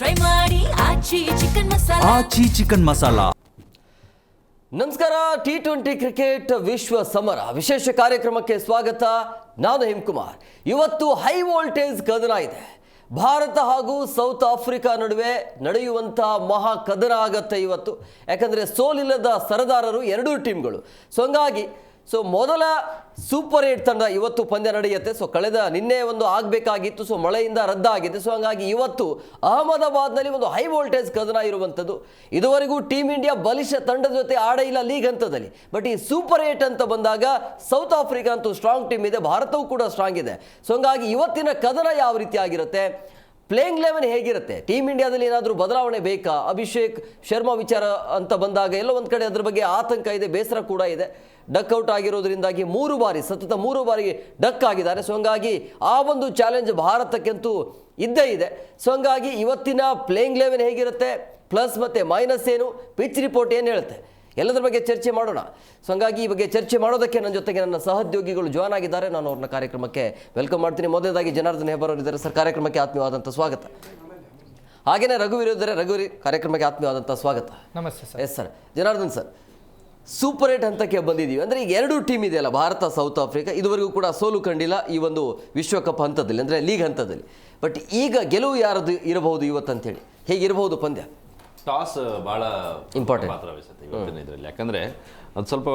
Try ಮಾಡಿ ಆಚಿ chicken masala. ಆಚಿ chicken masala. ನಮಸ್ಕಾರ. T20 cricket ವಿಶ್ವ ಸಮರ ವಿಶೇಷ ಕಾರ್ಯಕ್ರಮಕ್ಕೆ ಸ್ವಾಗತ. ನಾನು ಹೇಮಕುಮಾರ್. ಇವತ್ತು ಹೈ ವೋಲ್ಟೇಜ್ ಕದನ ಇದೆ. ಭಾರತ ಹಾಗೂ ಸೌತ್ ಆಫ್ರಿಕಾ ನಡುವೆ ನಡೆಯುವಂತಹ ಮಹಾ ಕದನ ಆಗತ್ತೆ ಇವತ್ತು. ಯಾಕಂದರೆ ಸೋಲಿಲ್ಲದ ಸರದಾರರು ಎರಡೂ ಟೀಮ್ಗಳು. ಸೊ ಹಂಗಾಗಿ ಮೊದಲ ಸೂಪರ್ 8 ತಂಡ ಇವತ್ತು ಪಂದ್ಯ ನಡೆಯುತ್ತೆ. ಕಳೆದ ನಿನ್ನೆ ಒಂದು ಆಗಬೇಕಾಗಿತ್ತು. ಮಳೆಯಿಂದ ರದ್ದಾಗಿದೆ. ಹಂಗಾಗಿ ಇವತ್ತು ಅಹಮದಾಬಾದ್ನಲ್ಲಿ ಒಂದು ಹೈ ವೋಲ್ಟೇಜ್ ಕದನ ಇರುವಂಥದ್ದು. ಇದುವರೆಗೂ ಟೀಮ್ ಇಂಡಿಯಾ ಬಲಿಷ್ಠ ತಂಡದ ಜೊತೆ ಆಡೇ ಇಲ್ಲ ಲೀಗ್ ಹಂತದಲ್ಲಿ. ಬಟ್ ಈ ಸೂಪರ್ 8 ಅಂತ ಬಂದಾಗ ಸೌತ್ ಆಫ್ರಿಕಾ ಅಂತೂ ಸ್ಟ್ರಾಂಗ್ ಟೀಮ್ ಇದೆ, ಭಾರತವೂ ಕೂಡ ಸ್ಟ್ರಾಂಗ್ ಇದೆ. ಹಂಗಾಗಿ ಇವತ್ತಿನ ಕದನ ಯಾವ ರೀತಿ ಆಗಿರುತ್ತೆ, ಪ್ಲೇಯಿಂಗ್ 11 ಹೇಗಿರುತ್ತೆ, ಟೀಮ್ ಇಂಡಿಯಾದಲ್ಲಿ ಏನಾದರೂ ಬದಲಾವಣೆ ಬೇಕಾ, ಅಭಿಷೇಕ್ ಶರ್ಮಾ ವಿಚಾರ ಅಂತ ಬಂದಾಗ ಎಲ್ಲೋ ಒಂದು ಕಡೆ ಅದ್ರ ಬಗ್ಗೆ ಆತಂಕ ಇದೆ, ಬೇಸರ ಕೂಡ ಇದೆ. ಡಕ್ ಔಟ್ ಆಗಿರೋದ್ರಿಂದಾಗಿ ಸತತ ಮೂರು ಬಾರಿ ಡಕ್ ಆಗಿದ್ದಾರೆ. ಹಂಗಾಗಿ ಆ ಒಂದು ಚಾಲೆಂಜ್ ಭಾರತಕ್ಕಂತೂ ಇದ್ದೇ ಇದೆ. ಹಂಗಾಗಿ ಇವತ್ತಿನ ಪ್ಲೇಯಿಂಗ್ 11 ಹೇಗಿರುತ್ತೆ, ಪ್ಲಸ್ ಮತ್ತು ಮೈನಸ್ ಏನು, ಪಿಚ್ ರಿಪೋರ್ಟ್ ಏನು ಹೇಳುತ್ತೆ, ಎಲ್ಲದರ ಬಗ್ಗೆ ಚರ್ಚೆ ಮಾಡೋಣ. ಹಂಗಾಗಿ ಈ ಬಗ್ಗೆ ಚರ್ಚೆ ಮಾಡೋದಕ್ಕೆ ನನ್ನ ಜೊತೆಗೆ ನನ್ನ ಸಹೋದ್ಯೋಗಿಗಳು ಜಾಯ್ನ್ ಆಗಿದ್ದಾರೆ. ನಾನು ಅವ್ರನ್ನ ಕಾರ್ಯಕ್ರಮಕ್ಕೆ ವೆಲ್ಕಮ್ ಮಾಡ್ತೀನಿ. ಮೊದಲದಾಗಿ ಜನಾರ್ದನ್ ಹೆಬ್ಬಾರ್ ಅವರು ಇದ್ದಾರೆ. ಸರ್, ಕಾರ್ಯಕ್ರಮಕ್ಕೆ ಆತ್ಮೀಯವಾದಂಥ ಸ್ವಾಗತ. ಹಾಗೆಯೇ ರಘುವೀರ್ ಇದ್ದಾರೆ. ರಘುವೀರ್, ಕಾರ್ಯಕ್ರಮಕ್ಕೆ ಆತ್ಮೀಯವಾದಂಥ ಸ್ವಾಗತ. ನಮಸ್ತೆ sir. Yes sir. Janardhan sir, super 8 ಹಂತಕ್ಕೆ ಬಂದಿದ್ದೀವಿ. ಅಂದರೆ ಈಗ ಎರಡೂ ಟೀಮ್ ಇದೆಯಲ್ಲ, ಭಾರತ ಸೌತ್ ಆಫ್ರಿಕಾ, ಇದುವರೆಗೂ ಕೂಡ ಸೋಲು ಕಂಡಿಲ್ಲ ಈ ಒಂದು ವಿಶ್ವಕಪ್ ಹಂತದಲ್ಲಿ, ಅಂದರೆ ಲೀಗ್ ಹಂತದಲ್ಲಿ. ಬಟ್ ಈಗ ಗೆಲುವು ಯಾರದು ಇರಬಹುದು ಇವತ್ತಂತೇಳಿ, ಹೇಗಿರಬಹುದು ಪಂದ್ಯ? ಟಾಸ್ ಭಾಳ ಇಂಪಾರ್ಟೆಂಟ್ ಪಾತ್ರ ವಹಿಸುತ್ತೆ ಇವತ್ತಿನ ಇದರಲ್ಲಿ. ಯಾಕಂದರೆ ಅದು ಸ್ವಲ್ಪ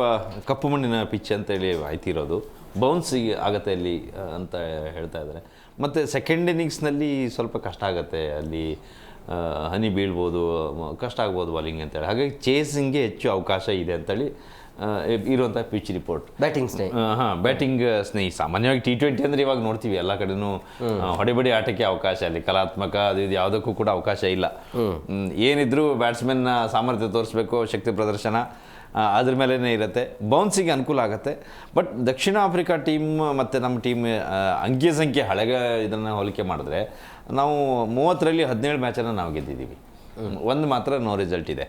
ಕಪ್ಪು ಮಣ್ಣಿನ ಪಿಚ್ ಅಂತೇಳಿ ಆಯ್ತಿರೋದು, ಬೌನ್ಸ್ ಆಗತ್ತೆ ಅಲ್ಲಿ ಅಂತ ಹೇಳ್ತಾ ಇದ್ದಾರೆ. ಮತ್ತು ಸೆಕೆಂಡ್ ಇನ್ನಿಂಗ್ಸ್ನಲ್ಲಿ ಸ್ವಲ್ಪ ಕಷ್ಟ ಆಗುತ್ತೆ, ಅಲ್ಲಿ ಹನಿ ಬೀಳ್ಬೋದು, ಕಷ್ಟ ಆಗ್ಬೋದು ಬಾಲಿಂಗ್ ಅಂತೇಳಿ. ಹಾಗಾಗಿ ಚೇಸಿಂಗ್ಗೆ ಹೆಚ್ಚು ಅವಕಾಶ ಇದೆ ಅಂತೇಳಿ ಇರುವಂಥ ಪಿಚ್ ರಿಪೋರ್ಟ್. ಬ್ಯಾಟಿಂಗ್ ಸ್ನೇಹಿ. ಬ್ಯಾಟಿಂಗ್ ಸ್ನೇಹಿ. ಸಾಮಾನ್ಯವಾಗಿ T20 ಅಂದರೆ ಇವಾಗ ನೋಡ್ತೀವಿ ಎಲ್ಲ ಕಡೆನೂ ಹೊಡೆಬಡಿ ಆಟಕ್ಕೆ ಅವಕಾಶ, ಅಲ್ಲಿ ಕಲಾತ್ಮಕ ಅದು ಇದು ಯಾವುದಕ್ಕೂ ಕೂಡ ಅವಕಾಶ ಇಲ್ಲ. ಏನಿದ್ರು ಬ್ಯಾಟ್ಸ್ಮನ್ನ ಸಾಮರ್ಥ್ಯ ತೋರಿಸ್ಬೇಕು, ಶಕ್ತಿ ಪ್ರದರ್ಶನ ಅದ್ರ ಮೇಲೇ ಇರುತ್ತೆ. ಬೌನ್ಸಿಗೆ ಅನುಕೂಲ ಆಗುತ್ತೆ. ಬಟ್ ದಕ್ಷಿಣ ಆಫ್ರಿಕಾ ಟೀಮ್ ಮತ್ತು ನಮ್ಮ ಟೀಮ್ ಅಂಕಿ ಸಂಖ್ಯೆ ಹಳೆಗ ಇದನ್ನು ಹೋಲಿಕೆ ಮಾಡಿದ್ರೆ ನಾವು 30ರಲ್ಲಿ 17 ಮ್ಯಾಚನ್ನು ನಾವು ಗೆದ್ದಿದ್ದೀವಿ, ಒಂದು ಮಾತ್ರ ನೋ ರಿಸಲ್ಟ್ ಇದೆ.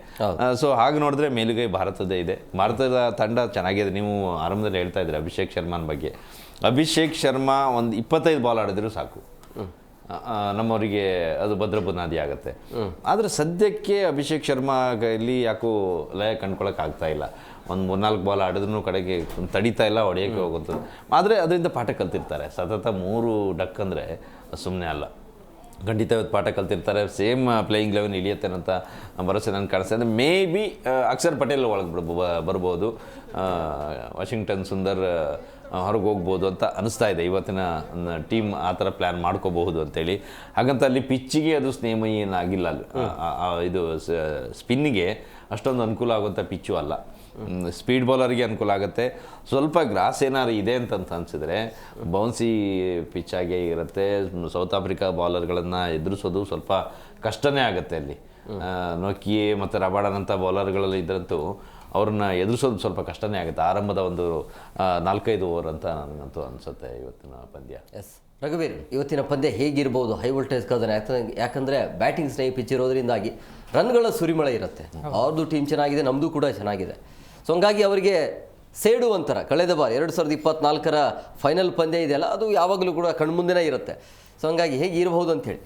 ಸೊ ಹಾಗೆ ನೋಡಿದ್ರೆ ಮೇಲುಗೈ ಭಾರತದೇ ಇದೆ. ಭಾರತದ ತಂಡ ಚೆನ್ನಾಗಿದೆ. ನೀವು ಆರಂಭದಲ್ಲಿ ಹೇಳ್ತಾ ಇದ್ದೀರಿ ಅಭಿಷೇಕ್ ಶರ್ಮಾನ ಬಗ್ಗೆ. ಅಭಿಷೇಕ್ ಶರ್ಮಾ ಒಂದು 25 ಬಾಲ್ ಆಡಿದ್ರು ಸಾಕು, ನಮ್ಮವರಿಗೆ ಅದು ಭದ್ರ ಬುನಾದಿ ಆಗುತ್ತೆ. ಆದರೆ ಸದ್ಯಕ್ಕೆ ಅಭಿಷೇಕ್ ಶರ್ಮಾ ಇಲ್ಲಿ ಯಾಕೋ ಲಯ ಕಂಡ್ಕೊಳಕ್ಕೆ ಆಗ್ತಾ ಇಲ್ಲ. ಒಂದು 3-4 ಬಾಲ್ ಆಡಿದ್ರೂ ಕಡೆಗೆ ತಡೀತಾ ಇಲ್ಲ, ಹೊಡೆಯೋಕ್ಕೆ ಹೋಗುತ್ತದೆ. ಆದರೆ ಅದರಿಂದ ಪಾಠ ಕಲ್ತಿರ್ತಾರೆ. ಸತತ 3 ಡಕ್ ಅಂದರೆ ಸುಮ್ಮನೆ ಅಲ್ಲ, ಖಂಡಿತ ಇವತ್ತು ಪಾಠ ಕಲ್ತಿರ್ತಾರೆ. ಸೇಮ್ ಪ್ಲೇಯಿಂಗ್ 11 ಇಳಿಯುತ್ತೇನಂತ ಭರವಸೆ ನನಗೆ ಕಾಣಿಸ್ತಾ ಇದೆ. ಮೇ ಬಿ ಅಕ್ಷರ್ ಪಟೇಲ್ ಒಳಗೆ ಬರ್ಬೋದು, ವಾಷಿಂಗ್ಟನ್ ಸುಂದರ್ ಹೊರಗೆ ಹೋಗ್ಬೋದು ಅಂತ ಅನಿಸ್ತಾ ಇದೆ. ಇವತ್ತಿನ ಟೀಮ್ ಆ ಥರ ಪ್ಲ್ಯಾನ್ ಮಾಡ್ಕೋಬಹುದು ಅಂತೇಳಿ. ಹಾಗಂತ ಅಲ್ಲಿ ಪಿಚ್ಚಿಗೆ ಅದು ಸ್ನೇಹಮಯಿ ಏನಾಗಿಲ್ಲ. ಇದು ಸ್ಪಿನ್ನಿಗೆ ಅಷ್ಟೊಂದು ಅನುಕೂಲ ಆಗುವಂಥ ಪಿಚ್ಚು ಅಲ್ಲ. ಸ್ಪೀಡ್ ಬೌಲರ್ಗೆ ಅನುಕೂಲ ಆಗುತ್ತೆ. ಸ್ವಲ್ಪ ಗ್ರಾಸ್ ಏನಾದ್ರು ಇದೆ ಅಂತ ಅನಿಸಿದ್ರೆ ಬೌನ್ಸಿ ಪಿಚ್ಚಾಗೇ ಇರುತ್ತೆ. ಸೌತ್ ಆಫ್ರಿಕಾ ಬೌಲರ್ಗಳನ್ನು ಎದುರಿಸೋದು ಸ್ವಲ್ಪ ಕಷ್ಟನೇ ಆಗುತ್ತೆ. ಅಲ್ಲಿ ನೋಕಿಯೆ ಮತ್ತು ರಬಾಡನಂಥ ಬೌಲರ್ಗಳಲ್ಲಿ ಇದ್ರಂತೂ ಅವ್ರನ್ನ ಎದುರಿಸೋದು ಸ್ವಲ್ಪ ಕಷ್ಟನೇ ಆಗುತ್ತೆ ಆರಂಭದ ಒಂದು 4-5 ಓವರ್ ಅಂತ ನನಗಂತೂ ಅನಿಸುತ್ತೆ ಇವತ್ತಿನ ಪಂದ್ಯ. ಎಸ್ ರಘುವೀರ್, ಇವತ್ತಿನ ಪಂದ್ಯ ಹೇಗಿರ್ಬೋದು ಹೈ ವೋಲ್ಟೇಜ್ ಕದನ? ಯಾಕಂದರೆ ಬ್ಯಾಟಿಂಗ್ ಸ್ನೇಹಿ ಪಿಚ್ ಇರೋದ್ರಿಂದಾಗಿ ರನ್ಗಳ ಸುರಿಮಳೆ ಇರುತ್ತೆ. ಅವ್ರದ್ದು ಟೀಮ್ ಚೆನ್ನಾಗಿದೆ, ನಮ್ಮದು ಕೂಡ ಚೆನ್ನಾಗಿದೆ. ಸೊ ಹಂಗಾಗಿ ಅವರಿಗೆ ಸೇಡು ಒಂಥರ. ಕಳೆದ ಬಾರಿ 2024ರ ಫೈನಲ್ ಪಂದ್ಯ ಇದೆಯಲ್ಲ, ಅದು ಯಾವಾಗಲೂ ಕೂಡ ಕಣ್ಮುಂದೆನೇ ಇರುತ್ತೆ. ಸೊ ಹಂಗಾಗಿ ಹೇಗೆ ಇರಬಹುದು ಅಂತೇಳಿ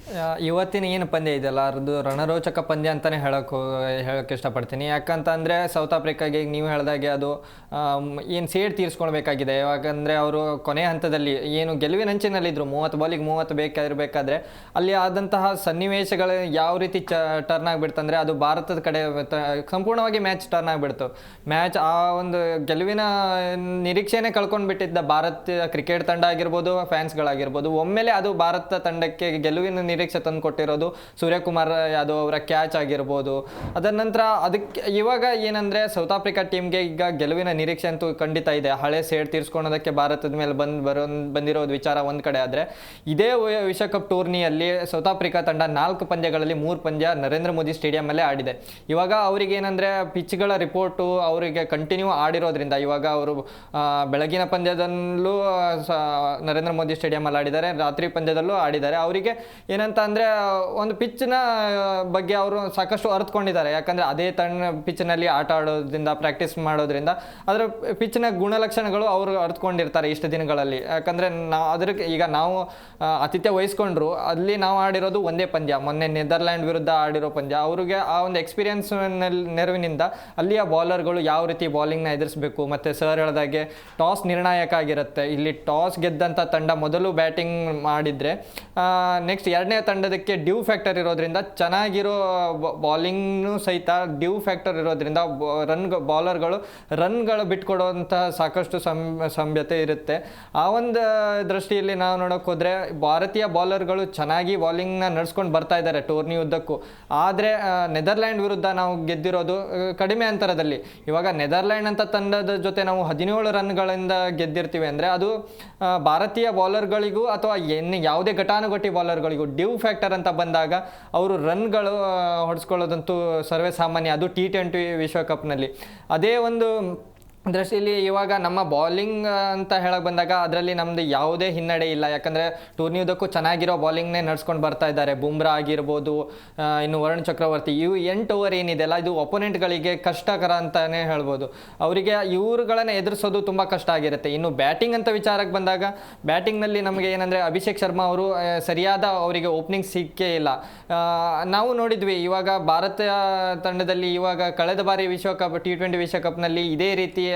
ಇವತ್ತಿನ ಏನು ಪಂದ್ಯ ಇದೆಯಲ್ಲ, ಅದು ರಣರೋಚಕ ಪಂದ್ಯ ಅಂತಲೇ ಹೇಳೋಕ್ಕೆ ಇಷ್ಟಪಡ್ತೀನಿ. ಯಾಕಂತಂದರೆ ಸೌತ್ ಆಫ್ರಿಕಾಗೆ ಈಗ ನೀವು ಹೇಳಿದಾಗೆ ಅದು ಏನು ಸೇಡ್ ತೀರಿಸ್ಕೊಳ್ಬೇಕಾಗಿದೆ. ಯಾಕಂದರೆ ಅವರು ಕೊನೆಯ ಹಂತದಲ್ಲಿ ಏನು ಗೆಲುವಿನ ಅಂಚಿನಲ್ಲಿದ್ದರು, 30 ಬಾಲಿಗೆ 30 ಬೇಕಾದರೆ ಅಲ್ಲಿ ಆದಂತಹ ಸನ್ನಿವೇಶಗಳು ಯಾವ ರೀತಿ ಟರ್ನ್ ಆಗಿಬಿಡ್ತಂದರೆ ಅದು ಭಾರತದ ಕಡೆ ಸಂಪೂರ್ಣವಾಗಿ ಮ್ಯಾಚ್ ಟರ್ನ್ ಆಗಿಬಿಡ್ತು. ಮ್ಯಾಚ್ ಆ ಒಂದು ಗೆಲುವಿನ ನಿರೀಕ್ಷೆನೇ ಕಳ್ಕೊಂಡ್ಬಿಟ್ಟಿದ್ದ ಭಾರತೀಯ ಕ್ರಿಕೆಟ್ ತಂಡ ಆಗಿರ್ಬೋದು, ಫ್ಯಾನ್ಸ್ಗಳಾಗಿರ್ಬೋದು. ಒಮ್ಮೆಲೆ ಅದು ಭಾರತ ತಂಡಕ್ಕೆ ಗೆಲುವಿನ ನಿರೀಕ್ಷೆ ತಂದು ಕೊಟ್ಟಿರೋದು ಸೂರ್ಯಕುಮಾರ್ ಯಾದವ್ ಅವರ ಕ್ಯಾಚ್ ಆಗಿರ್ಬೋದು. ಅದರ ನಂತರ ಅದಕ್ಕೆ ಇವಾಗ ಏನಂದರೆ ಸೌತ್ ಆಫ್ರಿಕಾ ಟೀಮ್ಗೆ ಈಗ ಗೆಲುವಿನ ನಿರೀಕ್ಷೆ ಅಂತೂ ಖಂಡಿತ ಇದೆ. ಹಳೆ ಸೇಡ್ ತೀರಿಸ್ಕೊಳೋದಕ್ಕೆ ಭಾರತದ ಮೇಲೆ ಬಂದಿರೋದು ವಿಚಾರ ಒಂದು ಕಡೆ ಆದರೆ, ಇದೇ ವಿಶ್ವಕಪ್ ಟೂರ್ನಿಯಲ್ಲಿ ಸೌತ್ ಆಫ್ರಿಕಾ ತಂಡ 4 ಪಂದ್ಯಗಳಲ್ಲಿ 3 ಪಂದ್ಯ ನರೇಂದ್ರ ಮೋದಿ ಸ್ಟೇಡಿಯಮ್ಮಲ್ಲೇ ಆಡಿದೆ. ಇವಾಗ ಅವರಿಗೆ ಏನಂದರೆ ಪಿಚ್ಗಳ ರಿಪೋರ್ಟು ಅವರಿಗೆ ಕಂಟಿನ್ಯೂ ಆಡಿರೋದ್ರಿಂದ ಇವಾಗ ಅವರು ಬೆಳಗಿನ ಪಂದ್ಯದಲ್ಲೂ ನರೇಂದ್ರ ಮೋದಿ ಸ್ಟೇಡಿಯಮ್ಮಲ್ಲಿ ಆಡಿದ್ದಾರೆ, ರಾತ್ರಿ ಪಂದ್ಯದಲ್ಲೂ ಬಾಲರ್ಗಳು ಆಡಿದ್ದಾರೆ. ಅವರಿಗೆ ಏನಂತ ಅಂದರೆ ಒಂದು ಪಿಚ್ನ ಬಗ್ಗೆ ಅವರು ಸಾಕಷ್ಟು ಅರ್ಥಕೊಂಡಿದ್ದಾರೆ. ಯಾಕಂದರೆ ಅದೇ ಪಿಚ್ನಲ್ಲಿ ಆಟ ಆಡೋದ್ರಿಂದ ಪ್ರಾಕ್ಟೀಸ್ ಮಾಡೋದ್ರಿಂದ ಅದರ ಪಿಚ್ನ ಗುಣಲಕ್ಷಣಗಳು ಅವರು ಅರ್ಥಕೊಂಡಿರ್ತಾರೆ ಇಷ್ಟು ದಿನಗಳಲ್ಲಿ. ಯಾಕಂದರೆ ಈಗ ನಾವು ಆತಿಥ್ಯ ವಹಿಸ್ಕೊಂಡ್ರು, ಅಲ್ಲಿ ನಾವು ಆಡಿರೋದು ಒಂದೇ ಪಂದ್ಯ, ಮೊನ್ನೆ ನೆದರ್ಲ್ಯಾಂಡ್ ವಿರುದ್ಧ ಆಡಿರೋ ಪಂದ್ಯ. ಅವ್ರಿಗೆ ಆ ಒಂದು ಎಕ್ಸ್ಪೀರಿಯನ್ಸ್ ನೆರವಿನಿಂದ ಅಲ್ಲಿಯ ಬಾಲರ್ಗಳು ಯಾವ ರೀತಿ ಬಾಲಿಂಗ್ನ ಎದುರಿಸಬೇಕು, ಮತ್ತು ಸರ್ ಹೇಳ್ದಾಗೆ ಟಾಸ್ ನಿರ್ಣಾಯಕ ಆಗಿರುತ್ತೆ. ಇಲ್ಲಿ ಟಾಸ್ ಗೆದ್ದಂಥ ತಂಡ ಮೊದಲು ಬ್ಯಾಟಿಂಗ್ ಮಾಡಿದರೆ ನೆಕ್ಸ್ಟ್ ಎರಡನೇ ತಂಡದಕ್ಕೆ ಡ್ಯೂ ಫ್ಯಾಕ್ಟರ್ ಇರೋದ್ರಿಂದ ಚೆನ್ನಾಗಿರೋ ಬಾಲಿಂಗ್ನು ಸಹಿತ ಡ್ಯೂ ಫ್ಯಾಕ್ಟರ್ ಇರೋದ್ರಿಂದ ಬಾಲರ್ಗಳು ರನ್ಗಳು ಬಿಟ್ಕೊಡುವಂತಹ ಸಾಕಷ್ಟು ಸಂಭ್ಯತೆ ಇರುತ್ತೆ. ಆ ಒಂದು ದೃಷ್ಟಿಯಲ್ಲಿ ನಾವು ನೋಡೋಕೆ ಹೋದರೆ ಭಾರತೀಯ ಬಾಲರ್ಗಳು ಚೆನ್ನಾಗಿ ಬಾಲಿಂಗ್ನ ನಡೆಸ್ಕೊಂಡು ಬರ್ತಾ ಇದ್ದಾರೆ ಟೂರ್ನಿ ಉದ್ದಕ್ಕೂ. ಆದರೆ ನೆದರ್ಲ್ಯಾಂಡ್ ವಿರುದ್ಧ ನಾವು ಗೆದ್ದಿರೋದು ಕಡಿಮೆ ಅಂತರದಲ್ಲಿ. ಇವಾಗ ನೆದರ್ಲ್ಯಾಂಡ್ ಅಂತ ತಂಡದ ಜೊತೆ ನಾವು 17 ರನ್ಗಳಿಂದ ಗೆದ್ದಿರ್ತೀವಿ ಅಂದರೆ ಅದು ಭಾರತೀಯ ಬಾಲರ್ಗಳಿಗೂ ಅಥವಾ ಯಾವುದೇ ಘಟಾನುಘಟಿ ಬಾಲರ್ಗಳಿಗೂ ಡ್ಯೂ ಫ್ಯಾಕ್ಟರ್ ಅಂತ ಬಂದಾಗ ಅವರು ರನ್ಗಳು ಹೊಡೆಸ್ಕೊಳ್ಳೋದಂತೂ ಸರ್ವೇ ಸಾಮಾನ್ಯ, ಅದು T20 ವಿಶ್ವಕಪ್ನಲ್ಲಿ. ಅದೇ ಒಂದು ದೃಷ್ಟಿಯಲ್ಲಿ ಇವಾಗ ನಮ್ಮ ಬಾಲಿಂಗ್ ಅಂತ ಹೇಳಕ್ಕೆ ಬಂದಾಗ ಅದರಲ್ಲಿ ನಮ್ಮದು ಯಾವುದೇ ಹಿನ್ನಡೆ ಇಲ್ಲ. ಯಾಕಂದರೆ ಟೂರ್ನಿ ಉದ್ದಕ್ಕೂ ಚೆನ್ನಾಗಿರೋ ಬಾಲಿಂಗ್ನೇ ನಡ್ಸ್ಕೊಂಡು ಬರ್ತಾ ಇದ್ದಾರೆ. ಬುಮ್ರಾ ಆಗಿರ್ಬೋದು, ಇನ್ನು ವರುಣ್ ಚಕ್ರವರ್ತಿ, ಇವು 8 ಓವರ್ ಏನಿದೆಯಲ್ಲ ಇದು ಒಪೋನೆಂಟ್ಗಳಿಗೆ ಕಷ್ಟಕರ ಅಂತಲೇ ಹೇಳ್ಬೋದು. ಅವರಿಗೆ ಇವ್ರುಗಳನ್ನು ಎದುರಿಸೋದು ತುಂಬ ಕಷ್ಟ ಆಗಿರುತ್ತೆ. ಇನ್ನು ಬ್ಯಾಟಿಂಗ್ ಅಂತ ವಿಚಾರಕ್ಕೆ ಬಂದಾಗ ಬ್ಯಾಟಿಂಗ್ನಲ್ಲಿ ನಮಗೆ ಏನಂದರೆ ಅಭಿಷೇಕ್ ಶರ್ಮಾ ಅವರು ಸರಿಯಾದ ಅವರಿಗೆ ಓಪನಿಂಗ್ ಸಿಕ್ಕೇ ಇಲ್ಲ. ನಾವು ನೋಡಿದ್ವಿ ಇವಾಗ ಭಾರತ ತಂಡದಲ್ಲಿ ಇವಾಗ ಕಳೆದ ಬಾರಿ ವಿಶ್ವಕಪ್ T20 ವಿಶ್ವಕಪ್ನಲ್ಲಿ ಇದೇ ರೀತಿ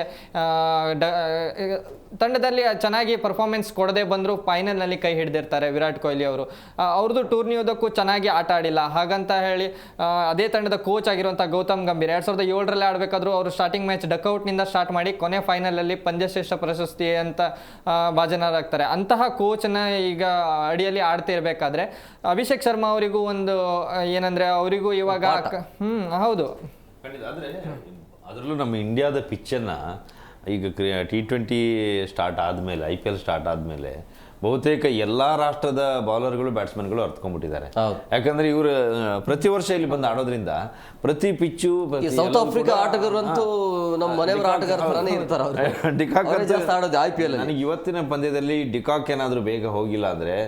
ತಂಡದಲ್ಲಿ ಚೆನ್ನಾಗಿ ಪರ್ಫಾರ್ಮೆನ್ಸ್ ಕೊಡದೆ ಬಂದರೂ ಫೈನಲ್ನಲ್ಲಿ ಕೈ ಹಿಡಿದಿರ್ತಾರೆ ವಿರಾಟ್ ಕೊಹ್ಲಿ ಅವರು. ಅವ್ರದ್ದು ಟೂರ್ನಿ ಉದ್ದಕ್ಕೂ ಚೆನ್ನಾಗಿ ಆಟ ಆಡಿಲ್ಲ. ಹಾಗಂತ ಹೇಳಿ ಅದೇ ತಂಡದ ಕೋಚ್ ಆಗಿರುವಂಥ ಗೌತಮ್ ಗಂಭೀರ್ 2007ರಲ್ಲಿ ಆಡಬೇಕಾದ್ರೂ ಅವರು ಸ್ಟಾರ್ಟಿಂಗ್ ಮ್ಯಾಚ್ ಡಕ್ಔಟ್ನಿಂದ ಸ್ಟಾರ್ಟ್ ಮಾಡಿ ಕೊನೆ ಫೈನಲಲ್ಲಿ ಪಂದ್ಯಶ್ರೇಷ್ಠ ಪ್ರಶಸ್ತಿ ಅಂತ ಭಾಜನರಾಗ್ತಾರೆ. ಅಂತಹ ಕೋಚ್ನ ಈಗ ಅಡಿಯಲ್ಲಿ ಆಡ್ತಿರ್ಬೇಕಾದ್ರೆ ಅಭಿಷೇಕ್ ಶರ್ಮಾ ಅವರಿಗೂ ಒಂದು ಏನಂದರೆ ಅವರಿಗೂ ಇವಾಗ ಹೌದು ಆದರೆ ಅದರಲ್ಲೂ ನಮ್ಮ ಇಂಡಿಯಾದ ಪಿಚ್ಚನ್ನು ಈಗ T20 ಸ್ಟಾರ್ಟ್ ಆದಮೇಲೆ IPL ಸ್ಟಾರ್ಟ್ ಆದಮೇಲೆ ಬಹುತೇಕ ಎಲ್ಲ ರಾಷ್ಟ್ರದ ಬೌಲರ್ಗಳು ಬ್ಯಾಟ್ಸ್ಮನ್ಗಳು ಅರ್ಥಕೊಂಡ್ಬಿಟ್ಟಿದ್ದಾರೆ. ಯಾಕಂದ್ರೆ ಇವರು ಪ್ರತಿ ವರ್ಷ ಇಲ್ಲಿ ಬಂದು ಆಡೋದ್ರಿಂದ ಪ್ರತಿ ಪಿಚ್ಚು ಸೌತ್ ಆಫ್ರಿಕಾ ಆಟಗಾರರಂತೂ ನಮ್ಮ ಮನೆಯವರ ಆಟಗಾರನೇ ಇರ್ತಾರೆ. ಡಿಕಾಕ್ ನನಗೆ ಇವತ್ತಿನ ಪಂದ್ಯದಲ್ಲಿ ಡಿಕಾಕ್ ಏನಾದರೂ ಬೇಗ ಹೋಗಿಲ್ಲ ಅಂದ್ರೆ